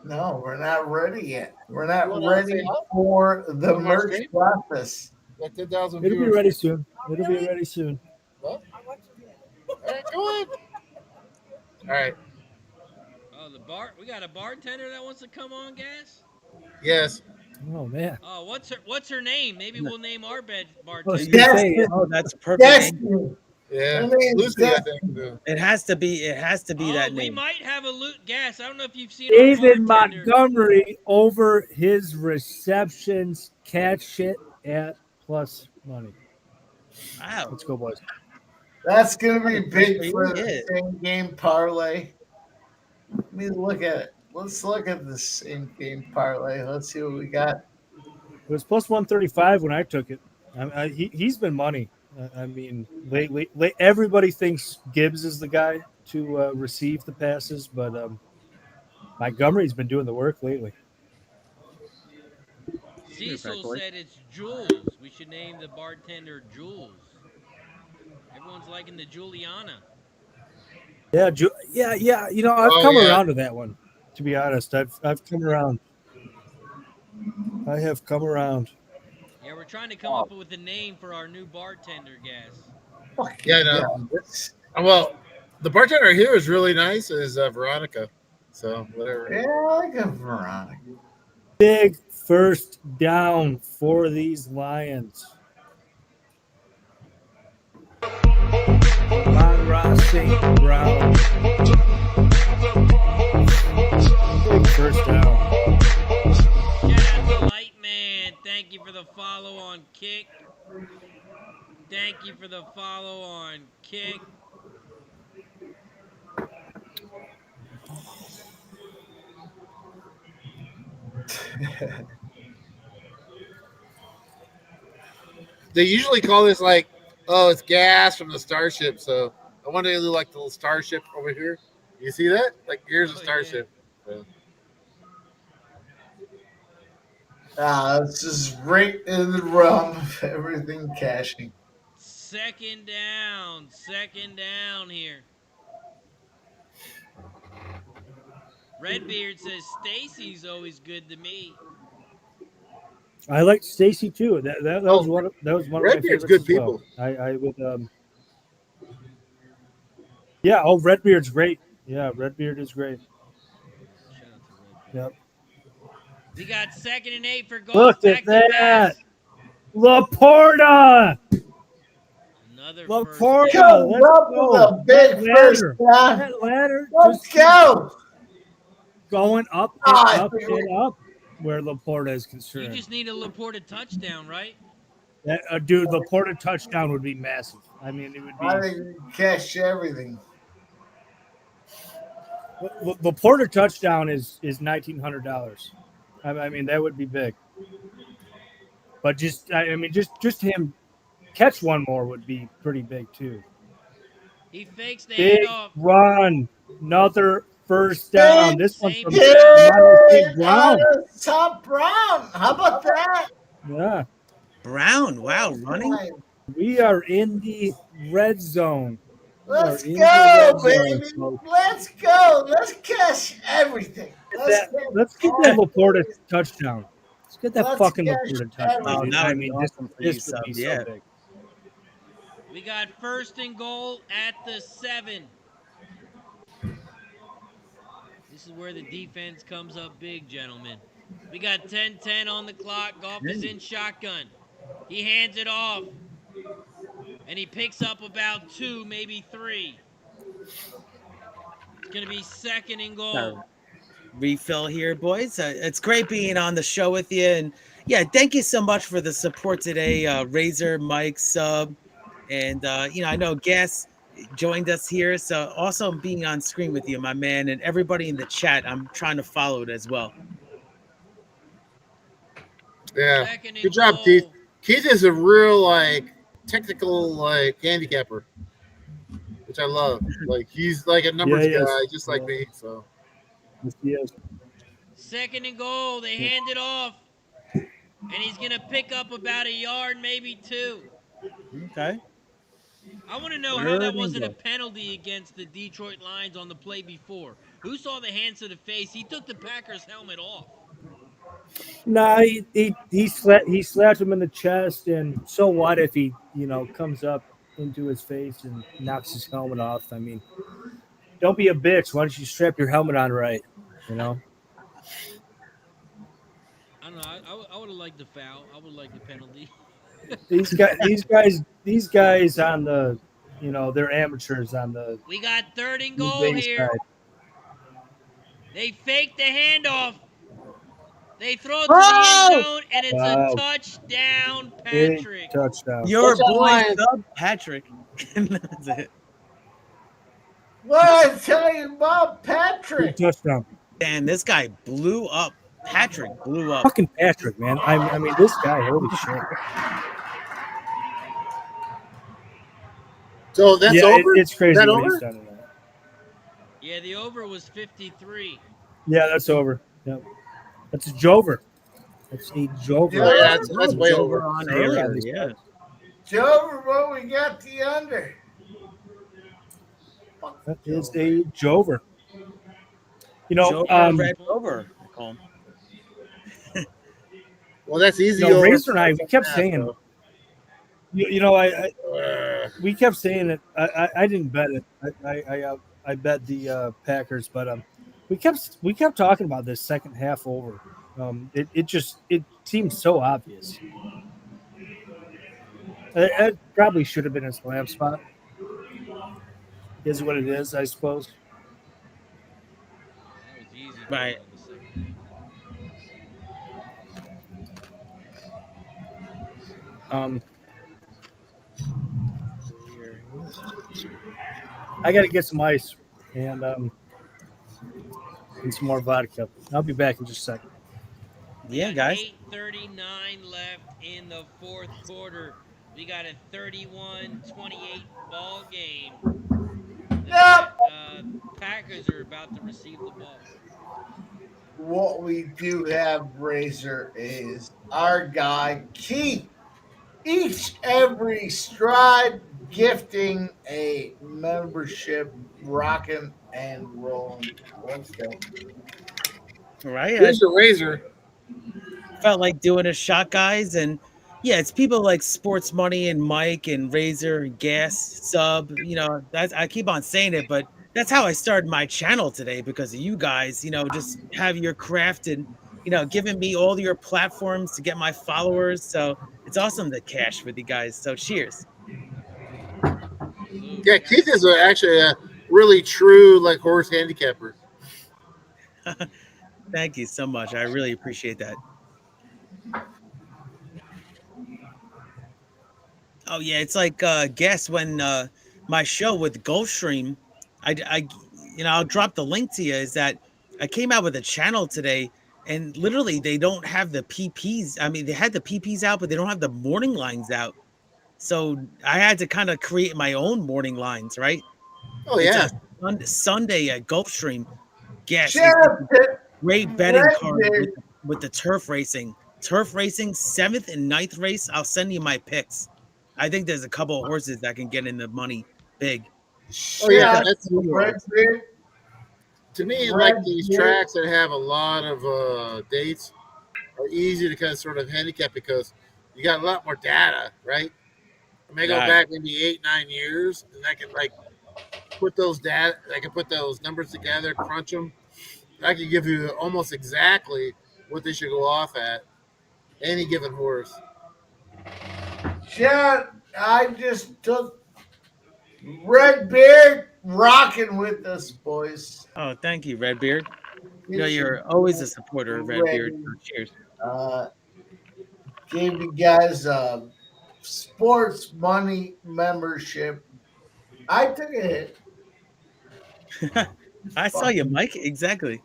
No, we're not ready yet. We're not You wanna ready say hi? for the Wanna watch merch game? process. Like 10,000 It'll be viewers. ready soon. It'll be ready soon. What? All right, go on. All right. Oh, we got a bartender that wants to come on, Gas. Yes. Oh man. Oh, what's her name? Maybe we'll name our I was bartender. gonna say, Oh, that's perfect. Destiny. Yeah, I mean, Lucy, I that- think. Yeah. It has to be. It has to be Oh, that we name. might have a loot gas. I don't know if you've seen David our bartender. Montgomery over his receptions. Catch it at plus money. Wow. Let's go, boys. That's gonna be Good big for for you, the yeah. same game parlay. Let me look at it. Let's look at the same game parlay. Let's see what we got. It was plus 135 when I took it. He's been money. I mean, lately, everybody thinks Gibbs is the guy to receive the passes, but Montgomery's been doing the work lately. Cecil boy. said it's Jules. We should name the bartender Jules. Everyone's liking the Juliana. Yeah, yeah. You know, I've Oh, come yeah. around to that one. To be honest, I've come around. I have come around. Yeah, we're trying to come up with a name for our new bartender gas. Yeah, no. Well, the bartender here is really nice. Is Veronica. So whatever. Yeah, I like a Veronica. Big first down for these Lions. Amon-Ra St. Brown. Big first down. Shout out to Lightman. Thank you for the follow on Kick. Thank you for the follow on Kick. They usually call this like, oh, it's gas from the starship. So I wonder if they like the little starship over here. You see that? Like here's a Oh, starship. So, This is right in the realm of everything cashing. Second down here. Redbeard says Stacy's always good to me. I liked Stacy too. That was one. That was one of my Redbeard's favorites good as well. people. I would. Yeah. Oh, Redbeard's great. Yeah, Redbeard is great. Shout out to Redbeard. Yep. We got 2nd and 8 for goal. Look at that. Laporta. Another Laporta. first down. Let's Up go. with a big That first ladder. down. That ladder Let's just go. going up and Ah, up and up where Laporta is You concerned. just need a Laporta touchdown, right? That, dude, Laporta touchdown would be massive. I mean, it would I be. think we cash everything. Laporta touchdown is $1,900. I mean, that would be big. But just him catch one more would be pretty big too. He fakes the Big handoff. run, another first down. This one Same from here. Amon-Ra St. Brown. Tom Brown. How about that? Yeah, Brown. Wow, running. we are in the red zone. Let's in the go, red zone, baby. folks. Let's go. Let's cash everything. Let's get that Laporta touchdown. Let's get that Let's fucking cash Laporta touchdown. Oh, dude. that I would mean, be awesome for this you, would be Sub, so yeah. big. We got 1st and goal at the 7. This is where the defense comes up big, gentlemen. We got 10-10 on the clock. Goff is in shotgun. He hands it off. And he picks up about 2, maybe 3. It's going to be 2nd and goal. Refill here, boys. It's great being on the show with you. And yeah, thank you so much for the support today, Razor, Mike, Sub. And, I know Gas joined us here. So also being on screen with you, my man, and everybody in the chat. I'm trying to follow it as well. yeah. 2nd and Good job, goal. Keith. Keith is a real like technical like handicapper, which I love. Like he's like a numbers Yeah, he is. guy, just like me. So Yes. 2nd and goal. They hand it off. And he's going to pick up about a yard, maybe 2. Okay. I want to know how that wasn't a penalty against the Detroit Lions on the play before. Who saw the hands to the face? He took the Packers helmet off. Nah, he slapped him in the chest, and so what if he comes up into his face and knocks his helmet off? I mean, don't be a bitch. Why don't you strap your helmet on right? I don't know. I would have liked the foul. I would like the penalty. These guys on the they're amateurs on the We got third and the goal base here. side. They fake the handoff. They throw it to the Oh! end zone, and it's a Wow. touchdown, Big Patrick. touchdown. Your Touchdown boy Lions. sub Patrick. That's it. What I tell you about Big Patrick? touchdown. And this guy blew up. Patrick blew up. Fucking Patrick, man. I mean, this guy, holy shit. So that's Yeah, over. it's Is crazy that what he's over? done tonight. Yeah, the over was 53. Yeah, that's over. Yep. That's a Jover. That's a Jover. Yeah, Oh, yeah, that's way Over over. on Yeah, earlier. around this Yeah. price. Jover, what we got the under? Fuck That is Jover. a Jover. Joker Red over. I call him. Well, that's easy. No, over Razor and I, for we kept half, saying, though. we kept saying it. I didn't bet it. I bet the Packers, but we kept talking about this second half over. It seems so obvious. It probably should have been a slam spot. Is what it is, I suppose. That was easy. Right. In the second half. I got to get some ice and some more vodka. I'll be back in just a second. Yeah, We got guys. 8:39 left in the fourth quarter. We got a 31-28 ball game. Yep. Packers are about to receive the ball. What we do have, Razor, is our guy Keith. Every stride gifting a membership, rocking and rolling. Let's go. Right. I Here's the razor. felt like doing a shot, guys, and yeah, it's people like Sports Money and Mike and Razor and Gas Sub. That's I keep on saying it, but that's how I started my channel today because of you guys. Just have your craft and giving me all your platforms to get my followers. So it's awesome to cash with you guys. So cheers. Salute. Yeah, Keith is actually a really true like horse handicapper. Thank you so much. I really appreciate that. Oh yeah, it's like guess when my show with Gulfstream, I'll drop the link to you. Is that I came out with a channel today, and literally they don't have the PPs. I mean, they had the PPs out, but they don't have the morning lines out. So I had to kind of create my own morning lines, right? Oh It's yeah. a Sunday at Gulfstream. Guess Shout out to great betting Red card Beard. with the turf racing. Turf racing, 7th and 9th race. I'll send you my picks. I think there's a couple of horses that can get in the money big. Oh yeah. Shout out That's to Red Beard. to me Red like these Beard. tracks that have a lot of dates are easy to kind of sort of handicap because you got a lot more data, right? I may go Right. back maybe 8-9 years, and I can like put those data. I can put those numbers together, crunch them. I can give you almost exactly what they should go off at any given horse. Shout, I just took Red Beard rocking with us, boys. Oh, thank you, Redbeard. It's You're always a supporter of Redbeard. So cheers. Gave you guys a sports money membership. I took a hit. I saw you, Mike. Exactly.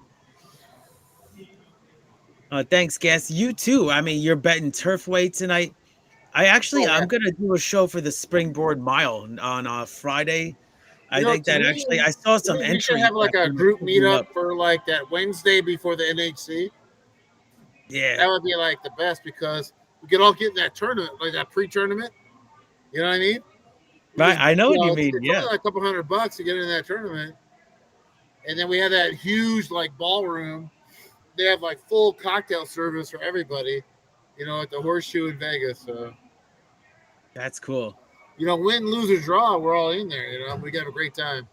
Thanks, Gas. You too. I mean, you're betting turf weight tonight. I'm gonna do a show for the Springboard Mile on Friday. I think To that me, actually I saw some we should entries. have like that a were group picking meetup up. for like that Wednesday before the NHC. Yeah. That would be like the best because we could all get in that tournament, like that pre-tournament. You know what I mean? Right. I know what you it's mean. only Yeah. like a couple $100 to get in that tournament. And then we have that huge like ballroom. They have like full cocktail service for everybody, at the Horseshoe in Vegas. So, That's cool. win, lose, or draw, we're all in there. We got a great time.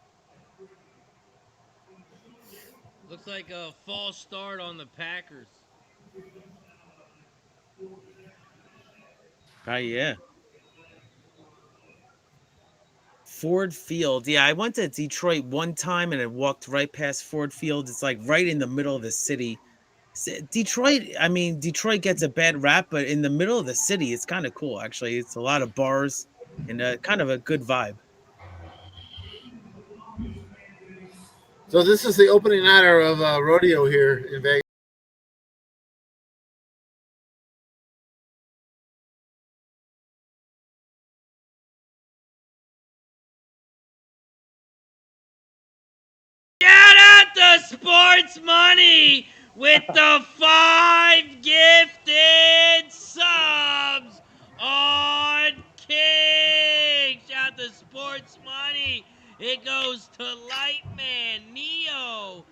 Looks like a false start on the Packers. Yeah. Ford Field. Yeah, I went to Detroit one time and I walked right past Ford Field. It's like right in the middle of the city. Detroit, I mean, Detroit gets a bad rap, but in the middle of the city, it's kind of cool, actually. It's a lot of bars and kind of a good vibe. So this is the opening night of rodeo here in Vegas. Shout out to Sports Money with the 5 gifted subs on King. Shout out to Sports Money. It goes to Lightman, Neo,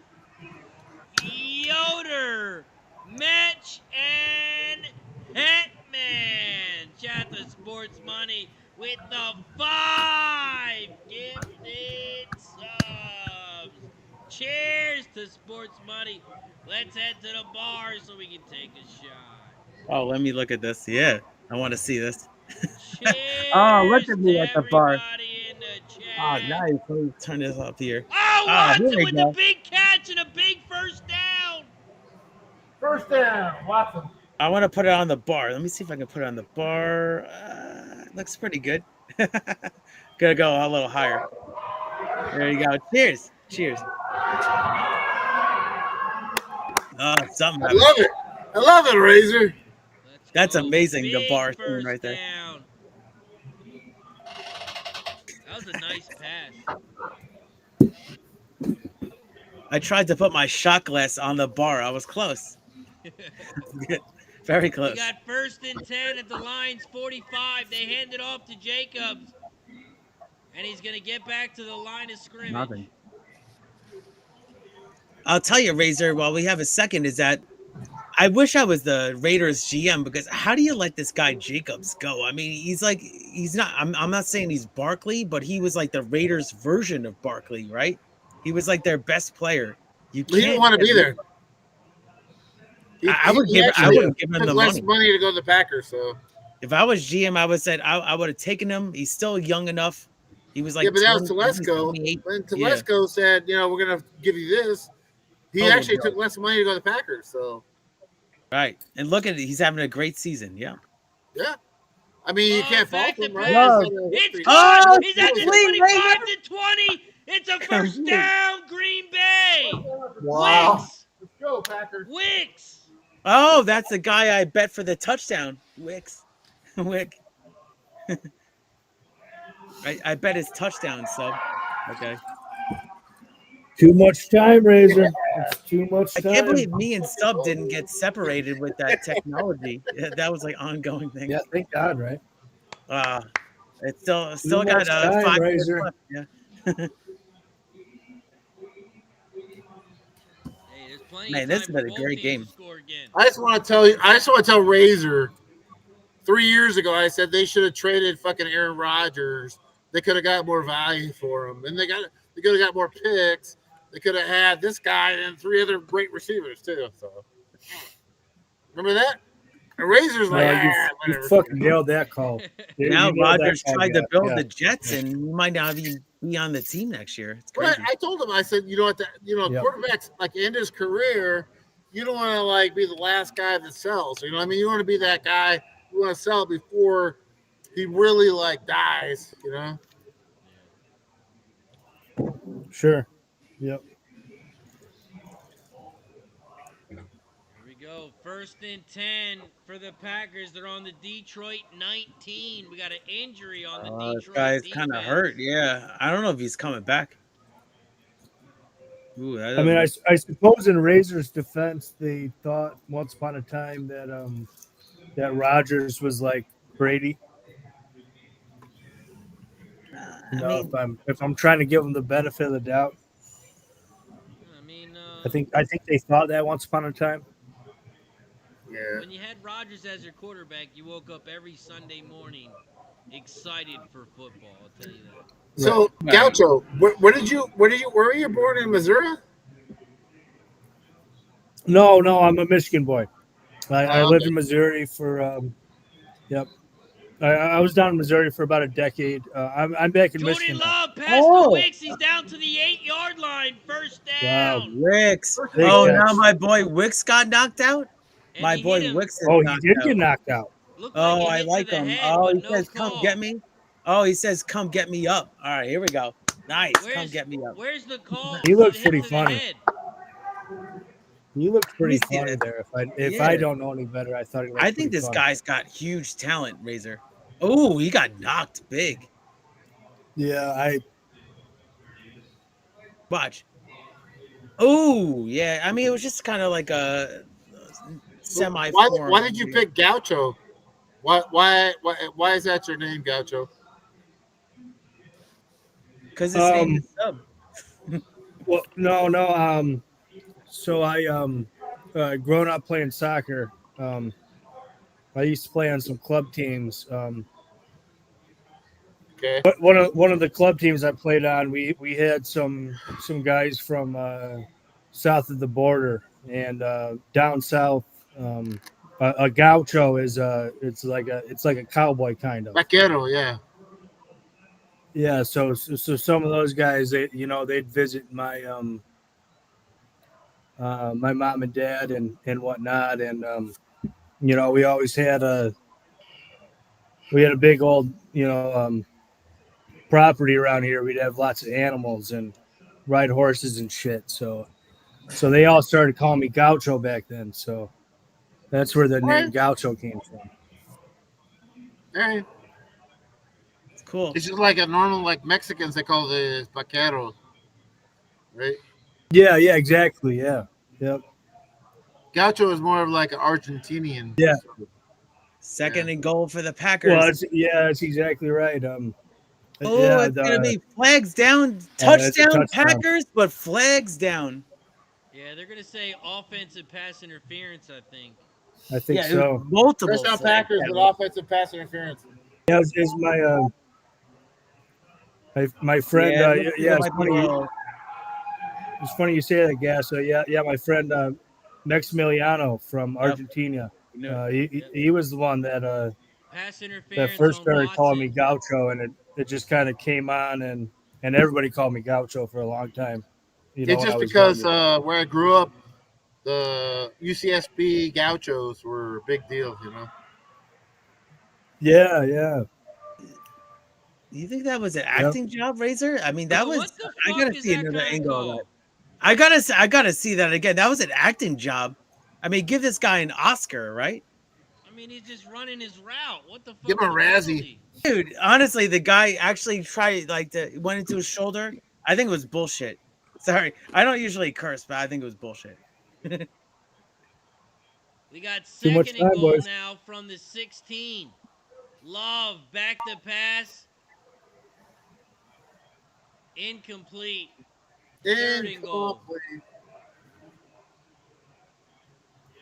Yoder, Metch, and Hetman. Shout out to Sports Money with the 5 gifted subs. Cheers to Sports Money. Let's head to the bar so we can take a shot. Oh, let me look at this. Yeah, I want to see this. Cheers Oh, look at me to at the bar. everybody in the Oh, chat. nice. Let me turn this up here. Oh, Ah, here Watson we with go. the big catch and a big first down. First down, Watson. I want to put it on the bar. Let me see if I can put it on the bar. Looks pretty good. Gonna go a little higher. There you go. Cheers. Cheers. Oh, something I happened. love it. I love it, Razor. Let's That's go. amazing, the Big bar scene first right there. down. That was a nice pass. I tried to put my shot glass on the bar. I was close. Very We close. got 1st and 10 at the Lions 45. They hand it off to Jacobs. And he's going to get back to the line of scrimmage. Nothing. I'll tell you, Razor, while we have a second, is that I wish I was the Raiders GM, because how do you let this guy Jacobs go? I mean, he's not, I'm not saying he's Barkley, but he was like the Raiders version of Barkley, right? He was like their best player. He didn't want to be there. I wouldn't give him took the less money. to go to the Packers. So If I was GM, I would said I would have taken him. He's still young enough. He was like, yeah, but that was 20, Telesco. 28. When Yeah. Telesco said, we're gonna give you this, he Oh, actually bro. took less money to go to the Packers. So Right. And look at it. He's having a great season. Yeah. yeah, I mean you can't fault back to him, pass. right? No. It's Oh, caught. He's at the complete, 25 to 20. It's a first Complete. down, Green Bay. Wow. Wicks. Let's go, Packers. Wicks. Oh, that's the guy I bet for the touchdown. Wicks. Wick. I bet his touchdown sub. Okay. Too much time, Razor. It's too much I time. can't believe me and Sub didn't get separated with that technology. That was like ongoing thing. Yeah, thank God, right? It's still Too got much time, 5 minutes Razor. left. Yeah. Hey, there's plenty Man, of this time has for been a both great teams game. to score again. I just want to tell Razor. 3 years ago, I said they should have traded fucking Aaron Rodgers. They could have got more value for him, and they could have got more picks. They could have had this guy and 3 other great receivers too. So remember that? And Razor's like, you whatever. fucking nailed that call. Now You nailed that Rodgers call, tried to yeah, build yeah. the Jets, and he might not even be on the team next year. It's Well, crazy. I told him, I said, Yep. quarterbacks like end his career. You don't want to like be the last guy that sells. You know what I mean? You want to be that guy who want to sell before he really like dies. You know? Sure. Yep. Here we go. 1st and 10 for the Packers. They're on the Detroit 19. We got an injury on the This Detroit guy's defense. kind of hurt. Yeah, I don't know if he's coming back. Ooh, that I mean, doesn't- I suppose in Razor's defense, they thought once upon a time that that Rodgers was like Brady. You know, I mean, if I'm trying to give him the benefit of the doubt, I mean, I think they thought that once upon a time. Yeah. when you had Rodgers as your quarterback, you woke up every Sunday morning excited for football. I'll tell you that. So Right. Gaucho, where were you born in Missouri? No, I'm a Michigan boy. I Oh, lived okay. in Missouri for yep. I was down in Missouri for about a decade. I'm back in Jordan Michigan now. Love pass Oh. to Wicks. He's down to the 8-yard line. First Wow. down. Wicks. Big Oh, catch. now my boy Wicks got knocked out. And My he boy hit him. Wicks is Oh, he knocked did out. get knocked out. Looked like Oh, a I hit like to the him. head, Oh, but he no says, call. "Come get me." Oh, he says, "Come get me up." All right, here we go. Nice. Come Where's, get me up. where's the call? He for looks the hit pretty to the funny. head? He looked pretty Let me see funny that. there. If Yeah. I don't know any better, I thought he looked I think pretty this funny. guy's got huge talent, Razor. Oh, he got knocked big. Yeah, Watch. Oh, yeah. I mean, it was just kind of like a semi. Why did you pick Gaucho? Why is that your name, Gaucho? Because his name is Sub. well, no. So I grown up playing soccer. I used to play on some club teams. Okay. But one of the club teams I played on, we had some guys from south of the border and down south. A gaucho is it's like a cowboy kind of. Vaquero, yeah. Yeah, so some of those guys, they'd visit my my mom and dad and whatnot, and we always had a big old property around here. We'd have lots of animals and ride horses and shit. So they all started calling me Gaucho back then. So that's where the name Gaucho came from. Hey, It's cool. it's just like a normal, like Mexicans, they call the vaqueros, right? Yeah, exactly. Yeah, yep. Gaucho is more of like an Argentinian. Yeah. Second and goal for the Packers. Well, that's exactly right. It's gonna be flags down, that's a touchdown touchdown. Packers, but flags down. Yeah, they're gonna say offensive pass interference. I think. I think Yeah, it so. was multiple. Touchdown flags Packers down. with offensive pass interference. Yeah, is my friend. Yeah, It's funny. It's funny you say that, Gas. So yeah, my friend Maximiliano from Argentina. He was the one that Pass interference. that first on started calling me Watson. Gaucho, and it just kind of came on, and everybody called me Gaucho for a long time. It's when I just was because younger. where I grew up, the UCSB Gauchos were a big deal, Yeah. You think that was an acting job, Razor? I mean, that Bro, was. what the I fuck gotta is see that another guy angle of called? that. I gotta see that again. That was an acting job. I mean, give this guy an Oscar, right? I mean, he's just running his route. What the fuck? Give him a is the Razzie. penalty? Dude, honestly, the guy actually tried went into his shoulder. I think it was bullshit. Sorry, I don't usually curse, but I think it was bullshit. We got Too much second and time, goal boys. now from the 16. Love back to pass. Incomplete. Third and goal. Incomplete.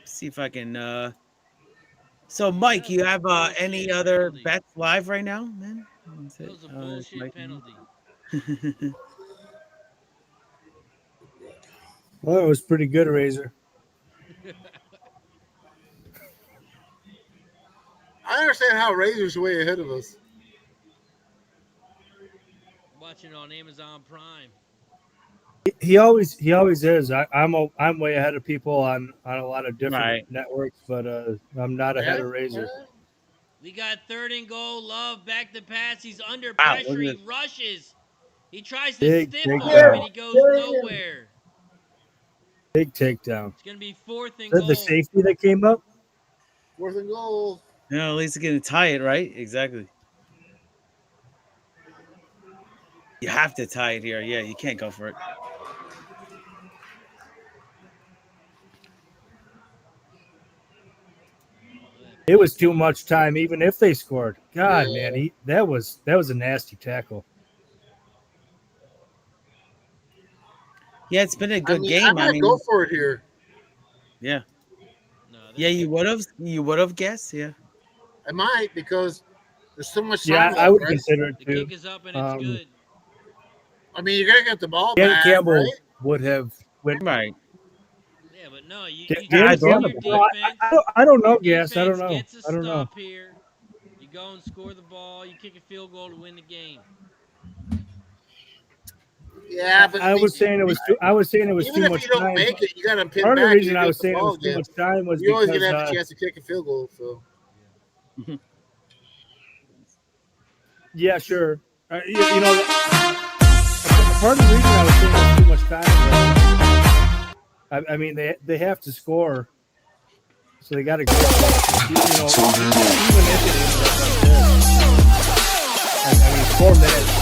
See if I can. So, Mike, you have any other bets live right now, man? That's That it. was a Oh, there's bullshit Mike. penalty. Well, it was pretty good, Razor. I understand how Razor's way ahead of us. Watching on Amazon Prime. He always is. I'm way ahead of people on a lot of different Right. networks, but I'm not ahead of Razor. We got third and goal. Love back to pass. He's under Wow, pressure. look He at rushes. He tries to Big stiff takedown. him, and he goes nowhere. Big takedown. It's gonna be fourth and Is that goal. the safety that came up? Fourth and goal. No, at least it's gonna tie it, right? Exactly. You have to tie it here. Yeah, you can't go for it. It was too much time, even if they scored. God, Yeah. man, that was a nasty tackle. Yeah, it's been a good game. I might go for it here. Yeah. No, Yeah, you would have. You would have guessed. Yeah. I might because there's so much time Yeah, left, I would right? consider it The too. kick is up and it's good. I mean, you're gonna get the ball Danny back, Campbell right? would have went. Right. Yeah, but no, you Danny gotta I see don't your know. Campbell. defense. I don't know, Your Gas. I don't defense know. gets a I don't know. stop here. You You go and score the ball. You kick a field goal to win the game. Yeah, but I was saying it was too. I was saying it was even too if much you don't time. make it, you got to pin Part of the back. reason and I you was get the saying it ball was too again. much time was You're always because gonna have a chance to kick a field goal. So yeah, sure. You know, part of the reason I was saying it was too much time. I mean, they have to score, so they got to go. You know, even if it ends up like this, I mean, 4 minutes.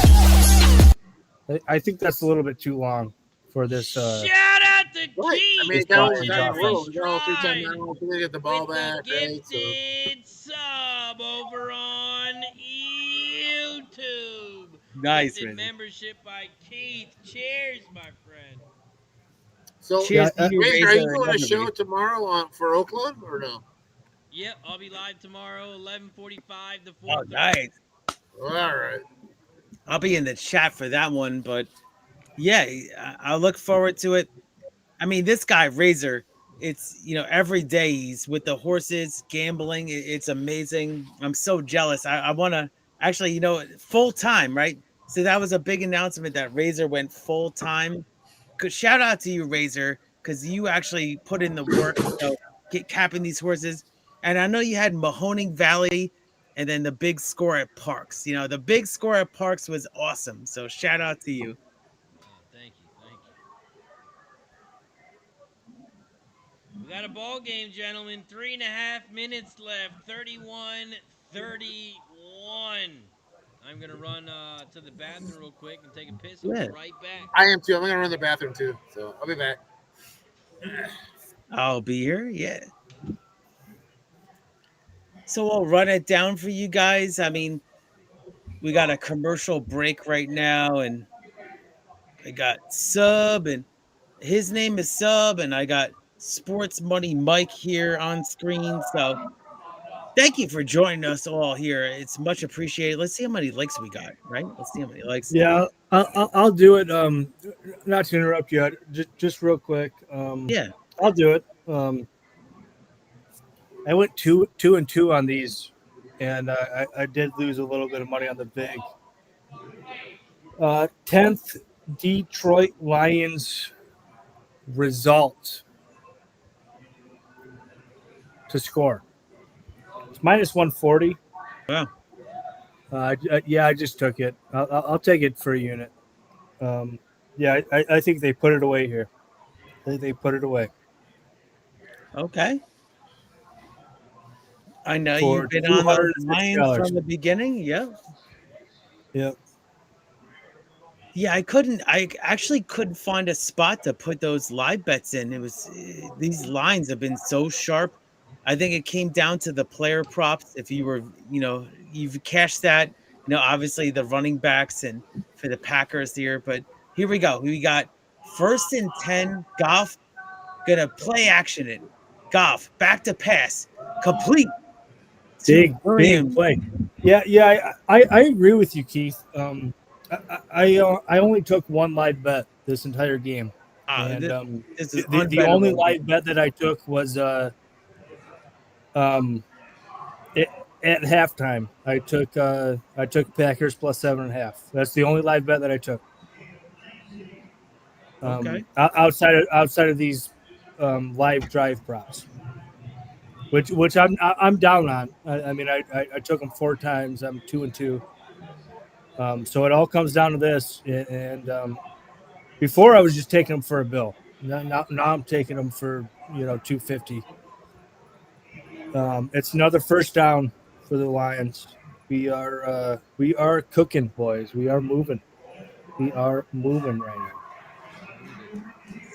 I think that's a little bit too long for this. Shout out to right. I Keith mean, This that Lions was down the offense. road. You know, 3 times Stride now, they get the ball with back, the right? So gifted sub over on YouTube. Nice, Gifted Razor. membership by Keith. Cheers, my friend. So, Cheers Yeah, to you, Razor, are you Razor, and doing a show everybody. tomorrow for Oakland or no? Yep, I'll be live tomorrow, 11:45 to 4:30. Oh, nice. All right. I'll be in the chat for that one, but yeah, I'll look forward to it. I mean, this guy Razor, it's every day he's with the horses gambling. It's amazing. I'm so jealous. I want to actually, full time, right? So that was a big announcement that Razor went full time. Shout out to you, Razor, because you actually put in the work, capping these horses. And I know you had Mahoning Valley and then the big score at Parks. The big score at Parks was awesome. So shout out to you. Thank you. We got a ball game, gentlemen. 3.5 minutes left. 31-31. I'm gonna run to the bathroom real quick and take a piss. I'll Yeah. be right back. I am too. I'm gonna run the bathroom too, so I'll be back. I'll be here. Yeah. So I'll run it down for you guys. I mean, we got a commercial break right now, and I got Sub, and his name is Sub, and I got Sports Money Mike here on screen. So thank you for joining us all here. It's much appreciated. Let's see how many likes we got, right? Let's see how many likes. Yeah, I'll do it. Not to interrupt you, just real quick. Yeah. I'll do it. I went 2-2 on these, and I did lose a little bit of money on the big. 10th Detroit Lions result to score. It's minus 140. Wow. Yeah, I just took it. I'll take it for a unit. Yeah, I think they put it away here. I think they put it away. Okay. I know For you've been on the $206. Lions from the beginning. Yep. Yep. Yeah, I actually couldn't find a spot to put those live bets in. It was these lines have been so sharp. I think it came down to the player props. If you were, you've cashed that, obviously the running backs and for the Packers here. But here we go. We got 1st and 10. Goff gonna play action it. Goff back to pass, complete. Big play. Yeah. I agree with you, Keith. I only took one live bet this entire game, and this is the only live bet that I took was at halftime. I took Packers plus 7.5. That's the only live bet that I took. Okay. Outside of these live drive props, which I'm down on. I mean, I took them 4 times. I'm 2-2. So it all comes down to this. And before I was just taking them for a bill. Now I'm taking them for 250. It's another first down for the Lions. We are cooking, boys. We are moving. We are moving right now.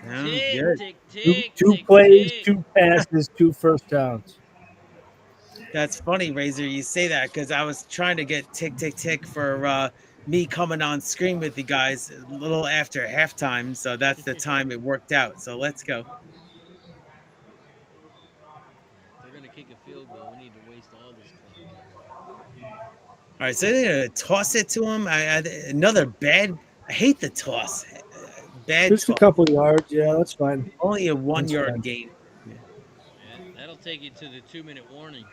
Sounds Tick, good. tick, tick, Two tick, plays, tick. 2 passes, 2 first downs. That's funny, Razor. You say that because I was trying to get tick, tick, tick for me coming on screen with you guys a little after halftime. So that's the time it worked out. So let's go. They're gonna kick a field goal. We need to waste all this clock. All right, so they're gonna toss it to him. Another bad. I hate the toss. Bad. Just a toss. couple yards. Yeah, that's fine. Only a 1 That's yard fine. gain. Yeah, that'll take you to the 2-minute warning.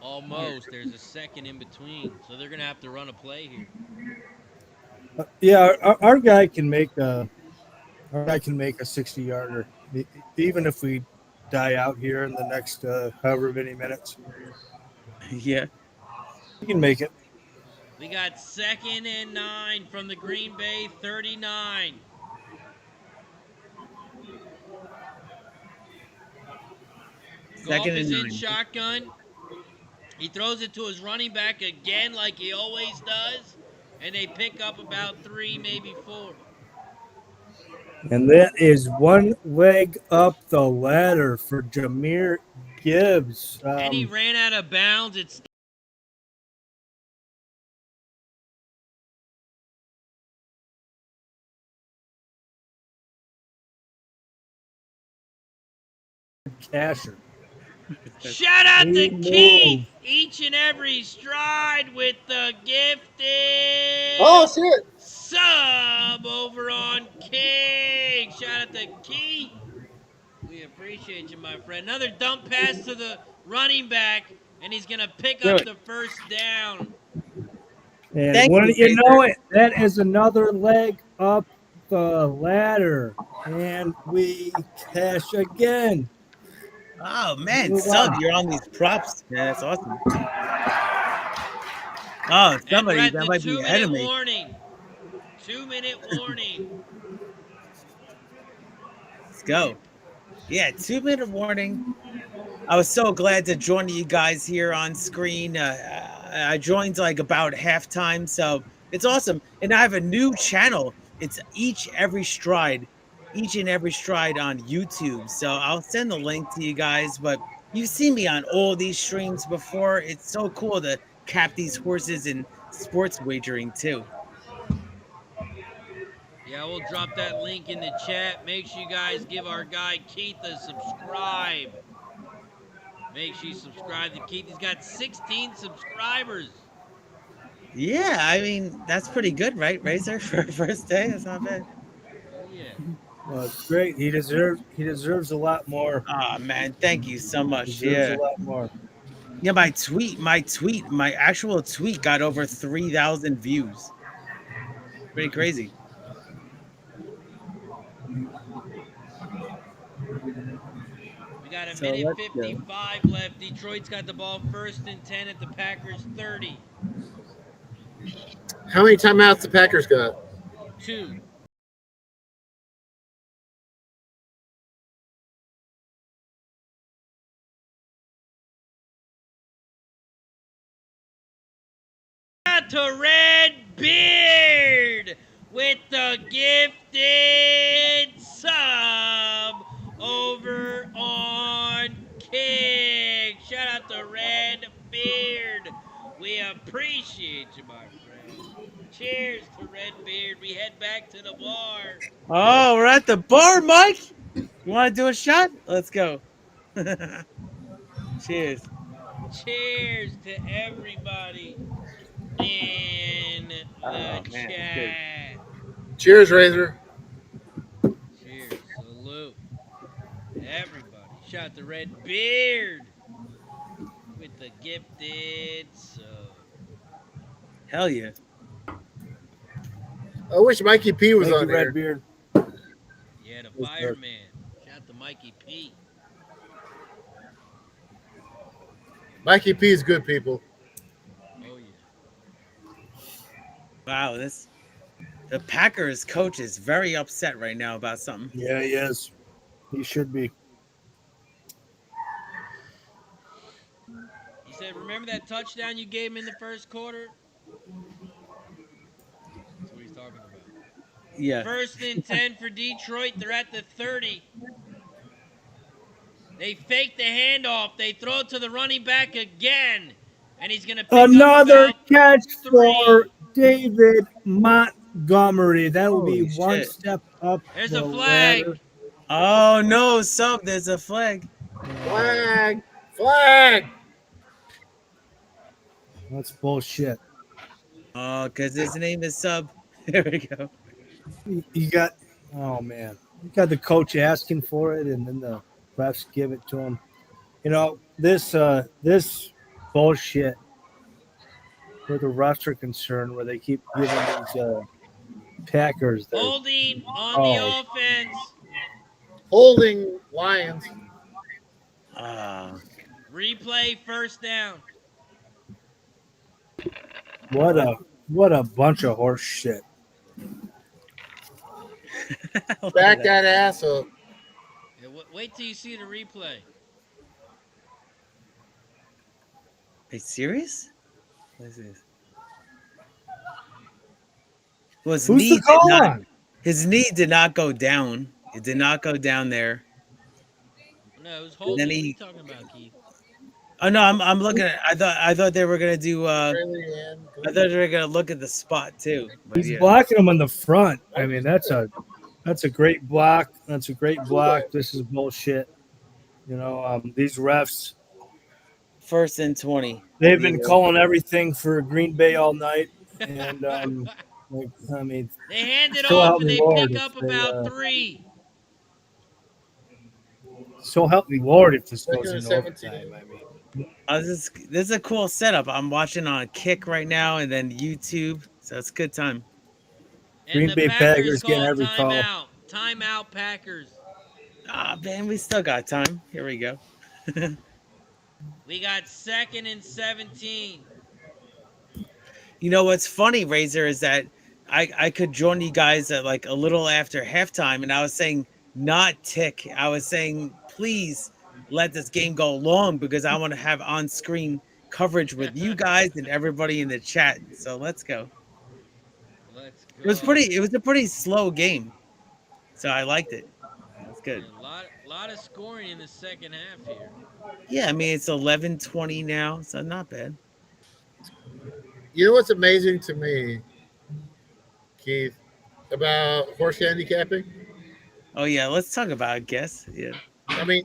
Almost. There's a second in between, so they're gonna have to run a play here. Yeah, our guy can make a 60-yarder, even if we die out here in the next however many minutes. Yeah. He can make it. We got 2nd and 9 from the Green Bay 39. Goff Second is and in 9. shotgun. He throws it to his running back again like he always does, and they pick up about 3, maybe 4. And that is one leg up the ladder for Jahmyr Gibbs. And he ran out of bounds. It's Casher. shout out He to Keith. moved. Each and every stride with the gifted Oh shit! sub over on King. Shout out to Keith. We appreciate you, my friend. Another dump pass to the running back, and he's going to pick Do up it. the first down. And Thank wouldn't you, you know it, that is another leg up the ladder. And we cash again. Oh man, Wow. Sub, you're on these props. Yeah, that's awesome. Oh, And we're somebody at that the might be ahead of 2-minute me. warning. 2-minute warning. Let's go. Yeah, 2-minute warning. I was so glad to join you guys here on screen. I joined like about halftime, so it's awesome. And I have a new channel. It's each and every stride on YouTube. So I'll send the link to you guys. But you've seen me on all these streams before. It's so cool to cap these horses in sports wagering too. Yeah, we'll drop that link in the chat. Make sure you guys give our guy Keith a subscribe. Make sure you subscribe to Keith. He's got 16 subscribers. Yeah, I mean that's pretty good, right, Razor, for a first day? That's not bad. Oh, yeah. Well, it's great. He deserves a lot more. Oh man, thank you so much. Deserves Yeah. a lot more. Yeah, my actual tweet got over 3,000 views. Pretty crazy. We got a So minute let's go. 55 left. Detroit's got the ball 1st and 10 at the Packers 30. How many timeouts the Packers got? 2. To Red Beard with the gifted sub over on Kick. Shout out to Red Beard. We appreciate you, my friend. Cheers to Red Beard. We head back to the bar. Oh, we're at the bar, Mike. You want to do a shot? Let's go. Cheers. Cheers to everybody in the Oh, man, chat. Cheers, Razor. Cheers. Salute. Everybody. Shout out to Red Beard with the gifted sub. Hell yeah. I wish Mikey P was Thank on you, there. Redbeard. Yeah, the Yes, sir. fireman. Shout out to Mikey P. Mikey P is good, people. Oh, yeah. Wow, the Packers coach is very upset right now about something. Yeah, he is. He should be. He said, remember that touchdown you gave him in the first quarter? That's what he's talking about. Yeah. 1st and 10 for Detroit. They're at the 30. They fake the handoff. They throw it to the running back again. And he's going to pick Another up about catch 3. for David Montgomery. That will be Holy one shit. step up. There's the a flag. ladder. Oh no, Sub, there's a flag. Flag! Flag! That's bullshit. Oh, because his name is Sub. There we go. You got, oh man, you got the coach asking for it, and then the refs give it to him. You know, this bullshit where the refs are concerned, where they keep giving these Packers their Holding on Oh. the offense. Holding Lions. Replay first down. what a bunch of horse shit. Back that ass up. Yeah, wait till you see the replay. Are you serious? What is this? Well, Who's the call on? his knee did not go down. It did not go down there. No, it was And holding. then What are he- you talking about, Keith? Oh no, I'm looking at. I thought they were gonna do. I Really, thought they were gonna look at the spot too. But He's yeah. blocking him on the front. I mean, that's a great block. That's a great block. This is bullshit. You know, these refs, 1st and 20. they've been calling everything for Green Bay all night, and like, I mean, They hand it So off help and me they Lord, pick if up they, about 3. so help me Lord if this Second goes and into 17. overtime. I mean, This is a cool setup. I'm watching on Kick right now and then YouTube, so it's a good time. And Green the Bay Packers getting call every call. timeout. Timeout, Packers. Ah, man, we still got time. Here we go. We got 2nd and 17. You know what's funny, Razor, is that I could join you guys at like a little after halftime, and I was saying not tick. I was saying please let this game go long because I want to have on-screen coverage with you guys and everybody in the chat. So let's go. Let's go. It was a pretty slow game, so I liked it. That's good. A lot of scoring in the second half here. Yeah, I mean it's 11:20 now, so not bad. You know what's amazing to me, Keith, about horse handicapping? Oh yeah, let's talk about it, guess. Yeah. I mean,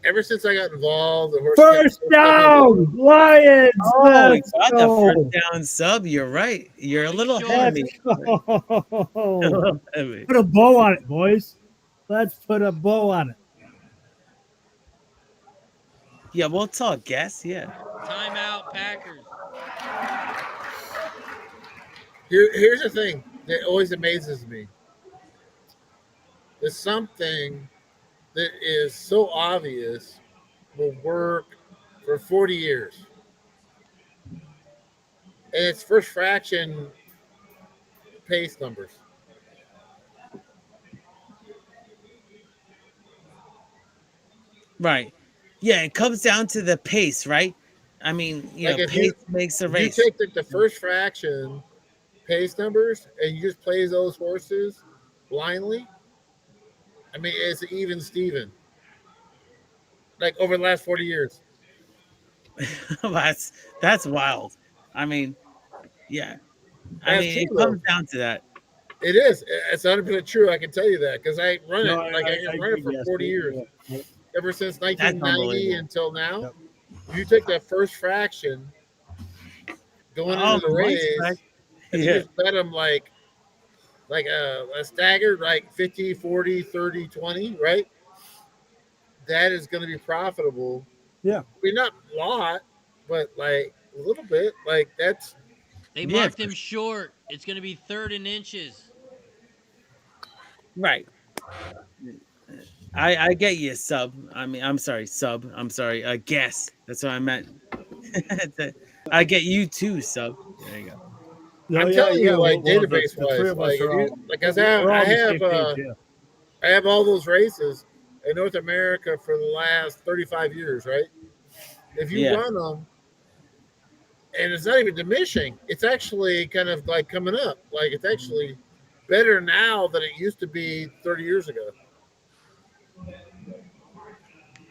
ever since I got involved, the horse first down, Lions. Oh, we Let's got the go. first down sub. You're right. You're a little Sure. heavy. Let's A go. little heavy. Put a bow on it, boys. Let's put a bow on it. Yeah, we'll talk, guess. Yeah. Timeout, Packers. Here's the thing that always amazes me. There's something that is so obvious will work for 40 years. And it's first fraction pace numbers. Right. Yeah, it comes down to the pace, right? I mean, you Like know, if pace you- makes the If you race. take the first fraction pace numbers and you just play those horses blindly, I mean, it's even Steven. Like over the last 40 years. That's wild. I mean, yeah. I That's mean, it true, though. comes down to that. It is. It's 100% true. I can tell you that because I run it. No, I can run it for yes, 40 yeah, years. yeah. Ever since 1990 unbelievable. until now. Yep. You take that first fraction going Oh, into the the race, race back. and Yeah. you just bet them like a staggered, like 50, 40, 30, 20, right? That is going to be profitable. Yeah. I mean, not a lot, but like a little bit. Like that's They Yeah, marked for him short. It's going to be 3rd and inches. Right. I get you, sub. I mean, I'm sorry, sub. I'm sorry, guess. That's what I meant. I get you too, sub. There you go. No, I'm yeah, telling you, yeah, like well, the database three wise, of us like, are all- like I we're all on the same have page, yeah. I have all those races in North America for the last 35 years, right? If you Yeah. run them, and it's not even diminishing, it's actually kind of like coming up. Like it's actually better now than it used to be 30 years ago.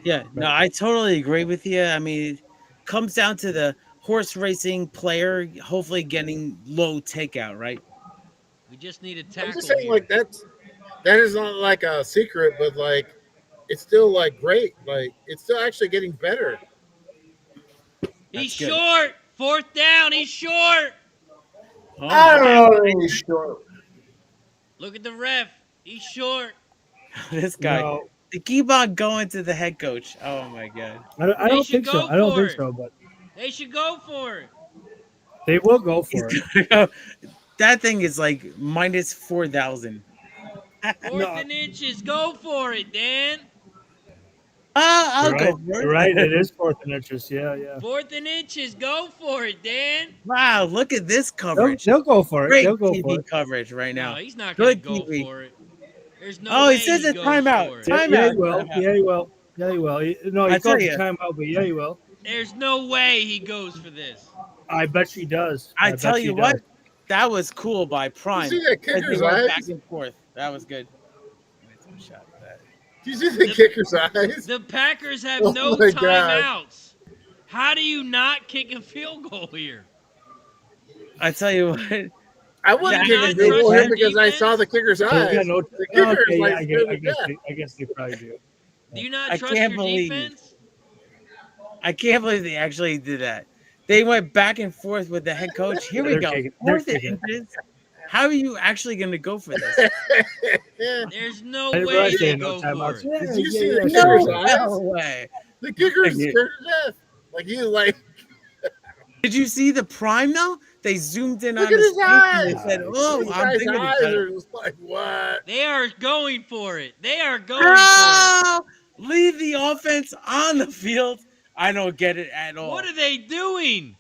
Yeah, no, I totally agree with you. I mean, it comes down to the horse racing player hopefully getting low takeout, right? We just need a I'm tackle just saying, here. like that is not like a secret, but like it's still like great. Like it's still actually getting better. He's That's good. short. 4th down. He's short. Oh, I don't know. Really sure. Look at the ref. He's short. this guy. No, They keep on going to the head coach. Oh my god. I They don't should think so. go I don't for think it. so. But They should go for it. They will go for it. That thing is like minus 4,000. Fourth and inches. Go for it, Dan. I'll You're go right. for it. You're right. It is fourth and inches. Yeah, yeah. Fourth and inches. Go for it, Dan. Wow, look at this They'll, coverage. they'll go for it. Great They'll go for TV it. coverage right No, now. he's not going to Good go TV. for it. There's no Oh, way he says a goes timeout. for it. Yeah, Timeout. he will. Timeout. Yeah, he will. Yeah, he will. No, I he tell called the ya. timeout, but yeah, he will. There's no way he goes for this. I bet she does. I bet tell she you does. what, that was cool by Prime. You see that As they kicker's went eyes? back and forth. That was good. Let me take a shot of that. Do you see the kicker's eyes? The Packers have Oh no my God. timeouts. How do you not kick a field goal here? I tell you what, I wouldn't Yeah, kick not a field goal here trust because I defense? saw the kicker's So, eyes. yeah, no, The kicker is okay, like yeah, scared to death. I guess they probably do. Do you not I trust can't your believe- defense? I can't believe they actually did that. They went back and forth with the head coach. Here we They're go. kicking- they're Fourth and kicking. inches. How are you actually going to go for this? Yeah. There's no I didn't way realize they they had no go for timeouts. it. Yeah, Did you yeah, see yeah, the sure. kicker's No eyes? way. The kicker is Yeah. scared to death. Like he was like, Did you see the Prime though? They zoomed in look on at his his face and they eyes. said, "Oh, His I'm guy's thinking eyes about it." are just like, what? They are going for it. They are going for Oh, leave the offense on the field. I don't get it at it. all. What are they doing?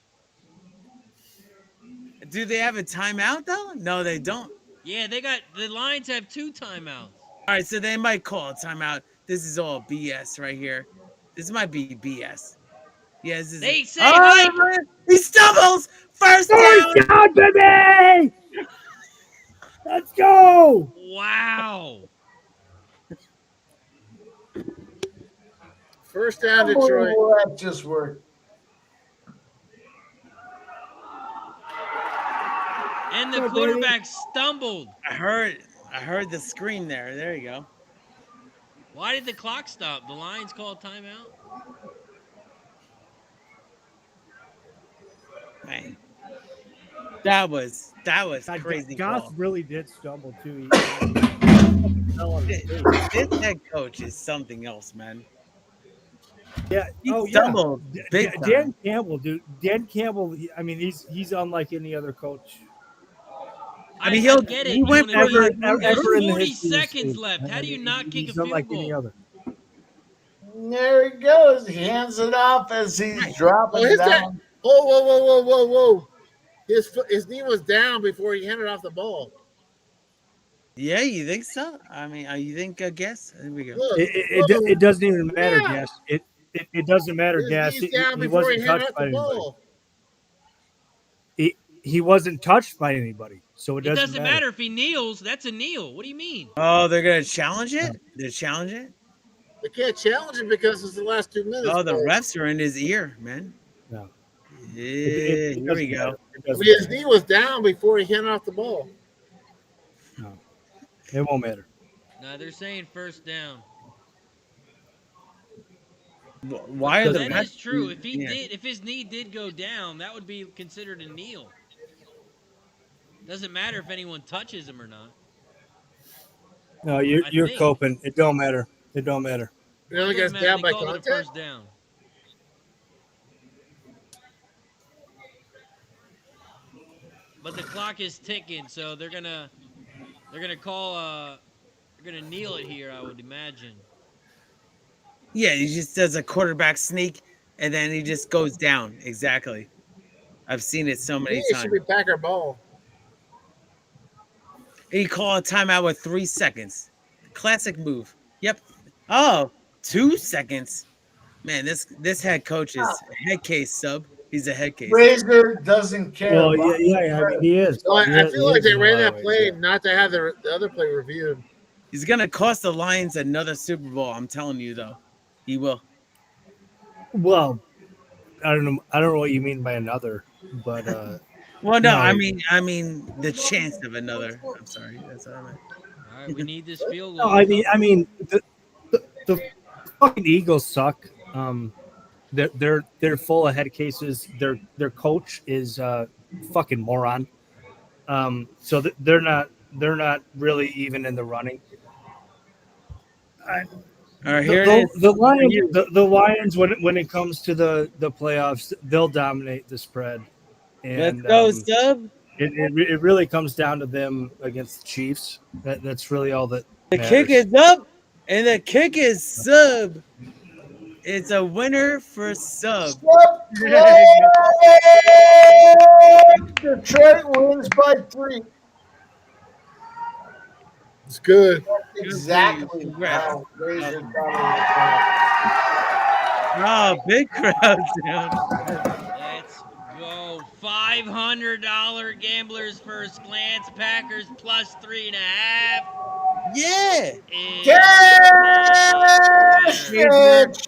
Do they have a timeout though? No, they don't. Yeah, the Lions have 2 timeouts. All right, so they might call a timeout. This is all BS right here. This might be BS. Yeah, this is. They say Oh, like he stumbles. First down. Down, baby! Let's go! wow. First down, Detroit. Oh, that just worked. And the quarterback stumbled. I heard the scream there. There you go. Why did the clock stop? The Lions called timeout? Man. That was crazy. Goff call. really did stumble too. This head coach is something else, man. Yeah. He Oh, yeah. stumbled big time. Dan Campbell, dude. Dan Campbell. I mean, he's unlike any other coach. I mean, he'll- get it. he You went wanna for do the- it. There's ever in the 40 history of the seconds state. left. How do you not kick a He's field unlike goal? any other. There he goes. He hands it off as he's dropping Oh, his down. Whoa, whoa, whoa, whoa, whoa, whoa. His knee was down before he handed off the ball. Yeah, you think so? I mean, you think? I guess. There we go. Look, It doesn't even matter, Yeah. Gas. It doesn't matter, his Gas. knee's down He before he wasn't handed touched off by the anybody. ball. He wasn't touched by anybody, so it It doesn't matter if he kneels. That's a kneel. What do you mean? Oh, they're gonna challenge it. They're challenging it. They can't challenge him because it's the last 2 minutes. Oh, the boys. refs are in his ear, man. No. Yeah, It here we doesn't go. matter. It doesn't His matter. knee was down before he handed off the ball. It won't matter. No, they're saying first down. Why are the That refs? is true. If Yeah. if his knee did go down, that would be considered a kneel. Doesn't matter if anyone touches him or not. No, you're I you're think- coping. It don't matter. It don't matter. You only Doesn't gets matter, down they by called it a contact. first down. But the clock is ticking, so they're gonna call they're gonna kneel it here, I would imagine. Yeah, he just does a quarterback sneak, and then he just goes down. Exactly. I've seen it so many It times. should be Packer ball. He called a timeout with 3 seconds. Classic move. Yep. Oh, 2 seconds. Man, this head coach is a head case sub. He's a head case. Razor doesn't care. Well, about yeah. I mean, he is. So I He feel like is they in a ran lot of that ways, play yeah. not to have the other play reviewed. He's gonna cost the Lions another Super Bowl. I'm telling you, though, he will. Well, I don't know what you mean by another, but Well, no, No. I mean the chance of another. I'm sorry, that's what I meant. All right, we need this field no, goal. I mean the fucking Eagles suck. They're full of head cases. Their coach is fucking moron. So they're not really even in the running. All right, here it is. The Lions, when it comes to the playoffs, they'll dominate the spread, Let's and go, Sub. it really comes down to them against the Chiefs. That's really all that The kick matters. is up, and the kick is Sub. It's a winner for Sub. Detroit wins by 3. It's good. Exactly Congrats. how Razor thought Oh, big crowd down. Let's go. $500 Gamblers First Glance. Packers plus 3.5. Yeah. it was. Cash!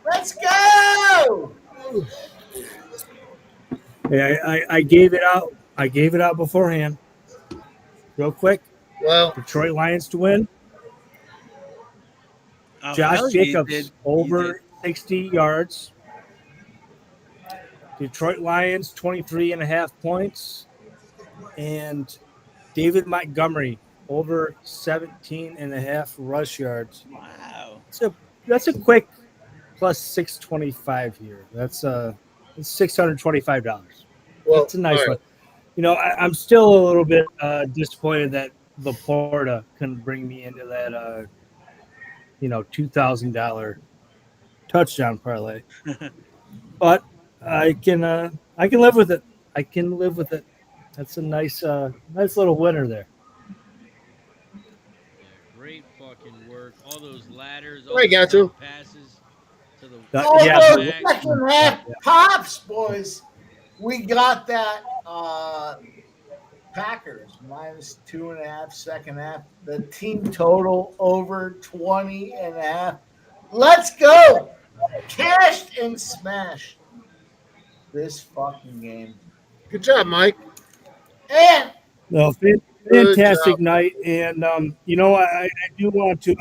Let's go! Yeah, I gave it out. I gave it out beforehand. Real quick, Well, Detroit Lions to win. Oh, Josh hell yeah, you Jacobs did. over 60 yards. Detroit Lions 23.5 points. And David Montgomery over 17.5 rush yards. Wow. That's a quick plus 625 here. That's $625. well, That's a nice all right. one. You know, I'm still a little bit disappointed that Laporta couldn't bring me into that $2,000 touchdown parlay. But I can live with it. I can live with it. That's a nice little winner there. Yeah, great fucking work. All those ladders, all Right, those got you. passes to the All Yeah, those back. second half pops, boys. We got that Packers minus 2.5 second half. The team total over 20.5. Let's go. Cashed and smashed this fucking game. Good job, Mike. And No, Good fantastic job. night, and I do want to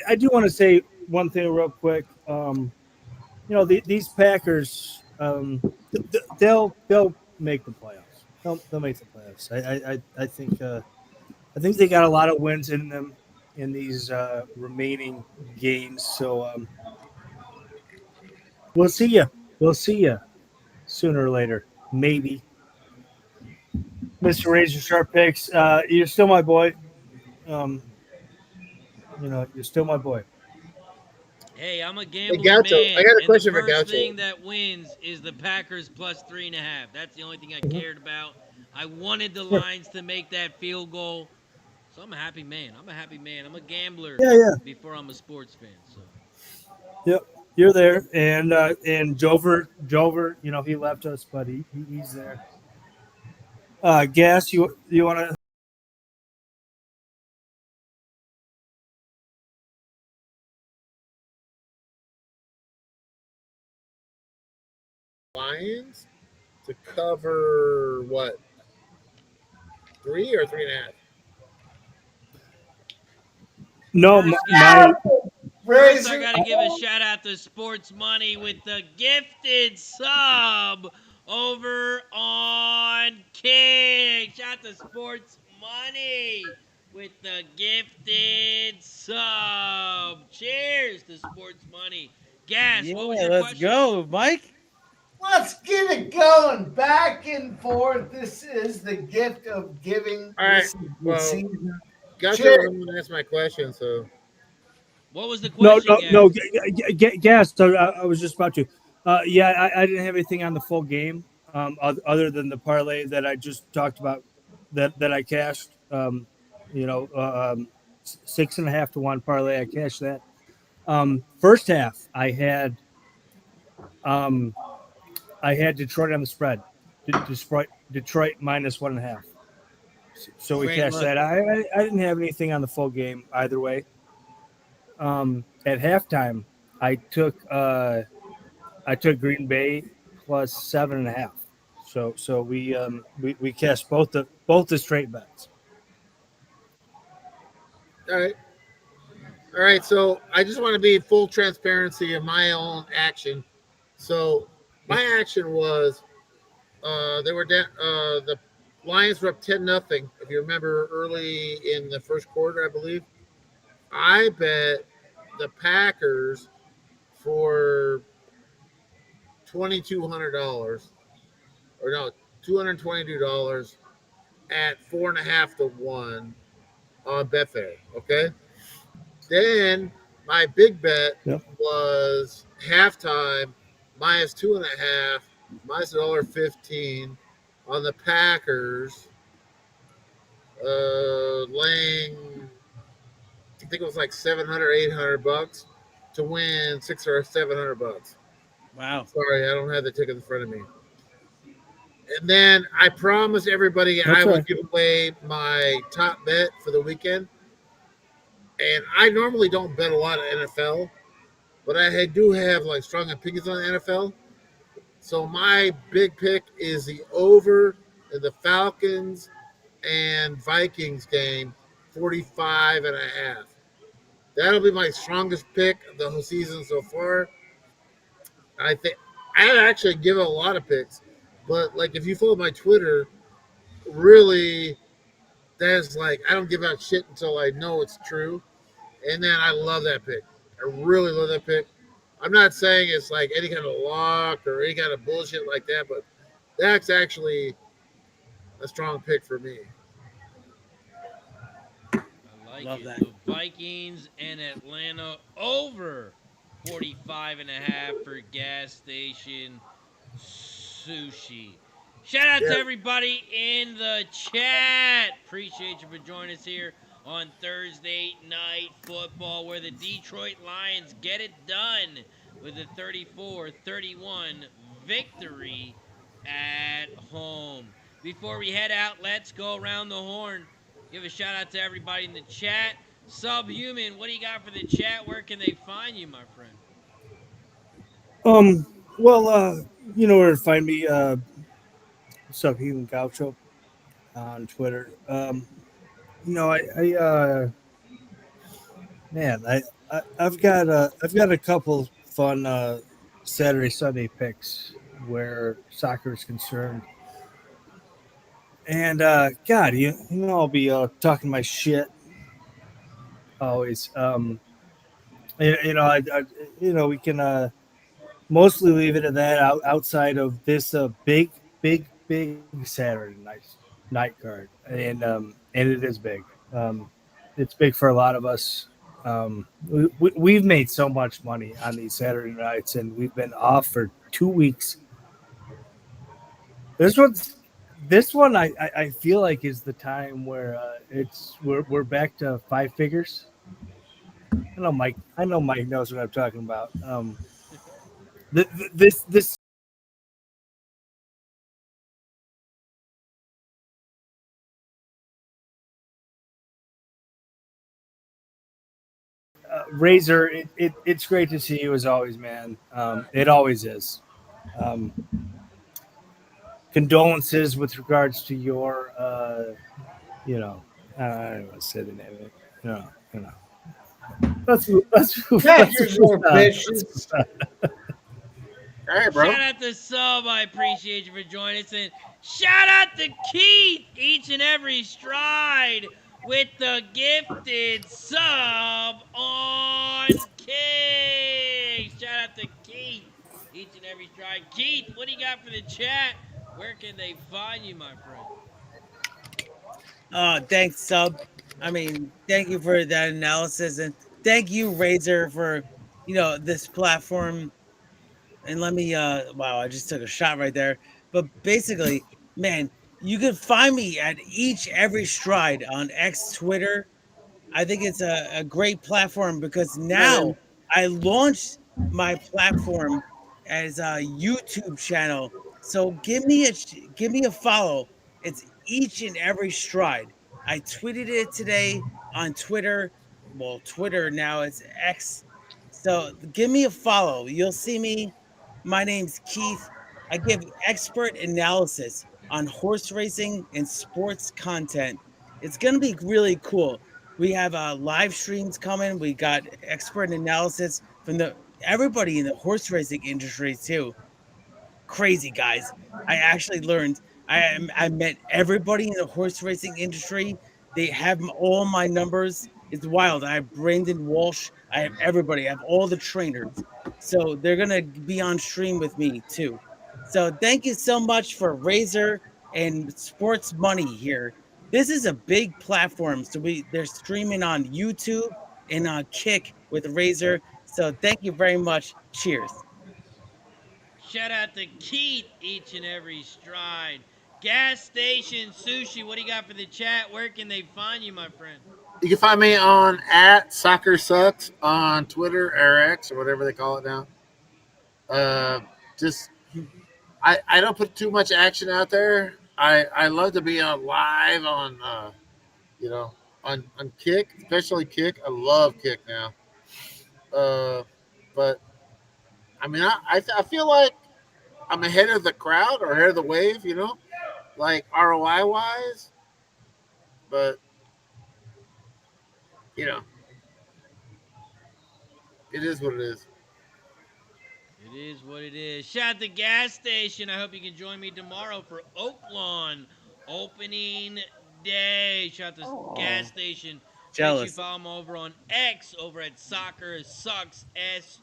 I do want to say one thing real quick. These Packers, they'll make the playoffs. They'll make the playoffs. I think they got a lot of wins in them in these remaining games. So we'll see you. We'll see you sooner or later, maybe. Mr. Razor Sharp Picks, you're still my boy. You're still my boy. Hey, I'm a gambling Gato, man. I got a and question the for first Gato. thing that wins is the Packers plus 3.5. That's the only thing I cared about. I wanted the Lions to make that field goal. So I'm a happy man. I'm a gambler Yeah. before I'm a sports fan. So Yep, you're there, and Jover, he left us, but he's there. Gas, you want to? Lions to cover what? 3 or 3.5? No, my first, I Razor, got to give a shout out to Sports Money with the gifted sub over on King. Shout out to Sports Money with the gifted sub. Cheers to Sports Money. Gas, Yeah, what was your let's question? go, Mike. let's get it going. Back and forth. This is the gift of giving. All right, This is the well, season. Gato, Cheers. I'm going to ask my question. So, What was the no, question, no, Gas? Gas. I was just about to. Yeah, I didn't have anything on the full game, other than the parlay that I just talked about, that I cashed. 6.5 to 1 parlay. I cashed that. First half, I had Detroit on the spread. Detroit minus 1.5. So we Great cashed look. that. I didn't have anything on the full game either way. At halftime, I took Green Bay plus 7.5. So we cashed both the straight bets. all right. All right. So, I just want to be full transparency of my own action. So, my action was they were down, the Lions were up 10-0. If you remember early in the first quarter, I believe. I bet the Packers for $2,200, or no, $222 at 4.5 to 1 on Betfair. Okay. Then my big bet Yep. was halftime minus 2.5, minus $1.15 on the Packers, laying, I think it was like 700, $800 to win $600 or $700. Wow. Sorry, I don't have the ticket in front of me. And then I promised everybody That's I would right. give away my top bet for the weekend. And I normally don't bet a lot of NFL, but I do have like strong opinions on the NFL. So my big pick is the over in the Falcons and Vikings game, 45 and a half. That'll be my strongest pick of the whole season so far. I think I actually give a lot of picks, but like if you follow my Twitter, really, that's like I don't give out shit until I know it's true. And then I love that pick. I really love that pick. I'm not saying it's like any kind of lock or any kind of bullshit like that, but that's actually a strong pick for me. I like Love it. that. The Vikings and Atlanta over 45 and a half for gas station sushi. Shout out to Yeah. everybody in the chat. Appreciate you for joining us here on Thursday Night Football, where the Detroit Lions get it done with a 34-31 victory at home. Before we head out, let's go around the horn. Give a shout out to everybody in the chat. Subhuman, what do you got for the chat? Where can they find you, my friend? Well, you know where to find me. Subhuman Gaucho on Twitter. Man, I've got a couple fun Saturday Sunday picks where soccer is concerned, and God, you know I'll be talking my shit always. We can mostly leave it at that. Outside of this big Saturday night card, and it is big. It's big for a lot of us. We've made so much money on these Saturday nights, and we've been off for 2 weeks. This one I feel like is the time where we're back to five figures. I know Mike knows what I'm talking about. This Razor, it's great to see you as always, man. It always is. Condolences with regards to your, I don't want to say the name of it. Let's move Yeah, on. here's your bitch. All right, bro. Shout out to Sub. I appreciate you for joining us. And shout out to Keith, each and every stride, with the gifted sub on King. Shout out to Keith, each and every stride. Keith, what do you got for the chat? Where can they find you, my friend? Thanks, Sub. I mean, thank you for that analysis, and thank you, Razor, for this platform. And let me wow, I just took a shot right there. But basically, man, you can find me at every stride on X Twitter. I think it's a great platform because now I launched my platform as a YouTube channel. So give me a follow. It's each and every stride. I tweeted it today on Twitter. Well, Twitter now it's X. So give me a follow. You'll see me. My name's Keith. I give expert analysis on horse racing and sports content. It's going to be really cool. We have live streams coming. We got expert analysis from everybody in the horse racing industry too. Crazy guys. I actually learned. I met everybody in the horse racing industry. They have all my numbers. It's wild. I have Brandon Walsh. I have everybody. I have all the trainers. So they're gonna be on stream with me too. So thank you so much for Razor and Sports Money here. This is a big platform. So they're streaming on YouTube and on Kick with Razor. So thank you very much. Cheers. Shout out to Keith each and every stride. Gas station sushi. What do you got for the chat? Where can they find you, my friend? You can find me on @SoccerSucks on Twitter or X or whatever they call it now. Just I don't put too much action out there. I love to be on live on on Kick, especially Kick. I love Kick now. But I mean I feel like I'm ahead of the crowd or ahead of the wave, like ROI wise. But it is what it is. It is what it is. Shout out to Gas Station. I hope you can join me tomorrow for Oaklawn opening day. Shout out to Gas Station. Make sure you Jealous. follow them over on X over at Soccer Sucks SUX.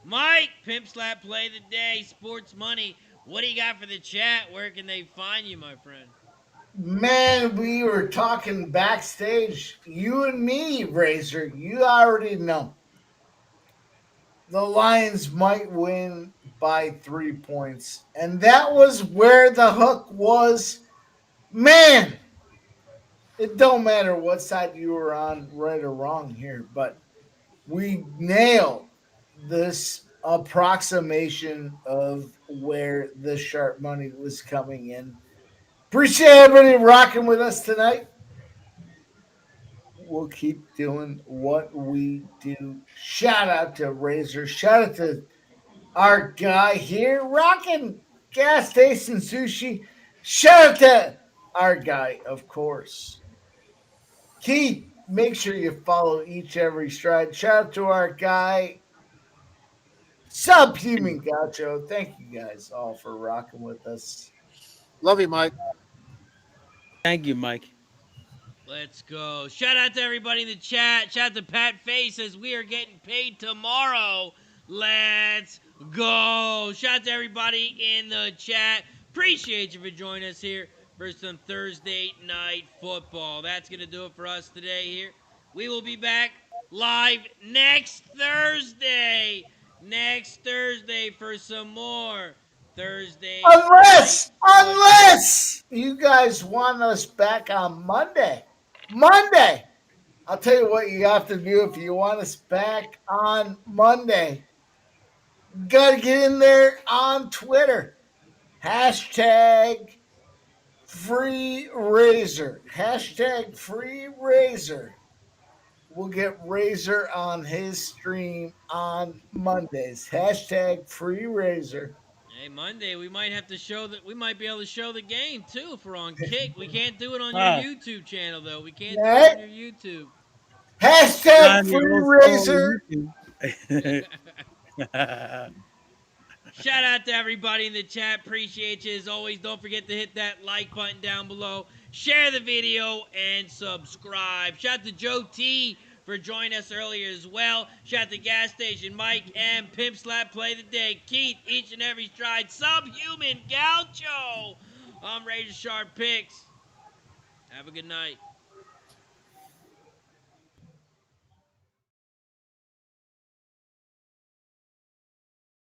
Mike, Pimp Slap Play the Day, Sports Money. What do you got for the chat? Where can they find you, my friend? Man, we were talking backstage. You and me, Razor. You already know. The Lions might win by 3 points. And that was where the hook was. Man, it don't matter what side you were on, right or wrong here, but we nailed this approximation of where the sharp money was coming in. Appreciate everybody rocking with us tonight. We'll keep doing what we do. Shout out to Razor. Shout out to our guy here rocking Gas Station Sushi. Shout out to our guy, of course. Keith, make sure you follow each every stride. Shout out to our guy, Subhuman Gaucho. Thank you guys all for rocking with us. Love you, Mike. Thank you, Mike. Let's go. Shout out to everybody in the chat. Shout out to Pat Face as we are getting paid tomorrow. Let's go. Shout out to everybody in the chat. Appreciate you for joining us here for some Thursday night football. That's going to do it for us today here. We will be back live next Thursday. Next Thursday for some more Thursday. Unless you guys want us back on Monday. I'll tell you what you have to do if you want us back on Monday. You got to get in there on Twitter. Hashtag Free Razor. Hashtag Free Razor. We'll get Razor on his stream on Mondays. Hashtag Free Razor. Hey, Monday, we might have to show that. We might be able to show the game, too, if we're on Kick. We can't do it on Ah. your YouTube channel, though. We can't do it on your YouTube. Hashtag On your Free old Razor. YouTube. Shout out to everybody in the chat. Appreciate you. As always, don't forget to hit that like button down below. Share the video and subscribe. Shout out to Joe T for joining us earlier as well. Shout out to Gas Station Mike and Pimp Slap Play the Day. Keith, each and every stride. Subhuman Gaucho. I'm Razor Sharp Picks. Have a good night.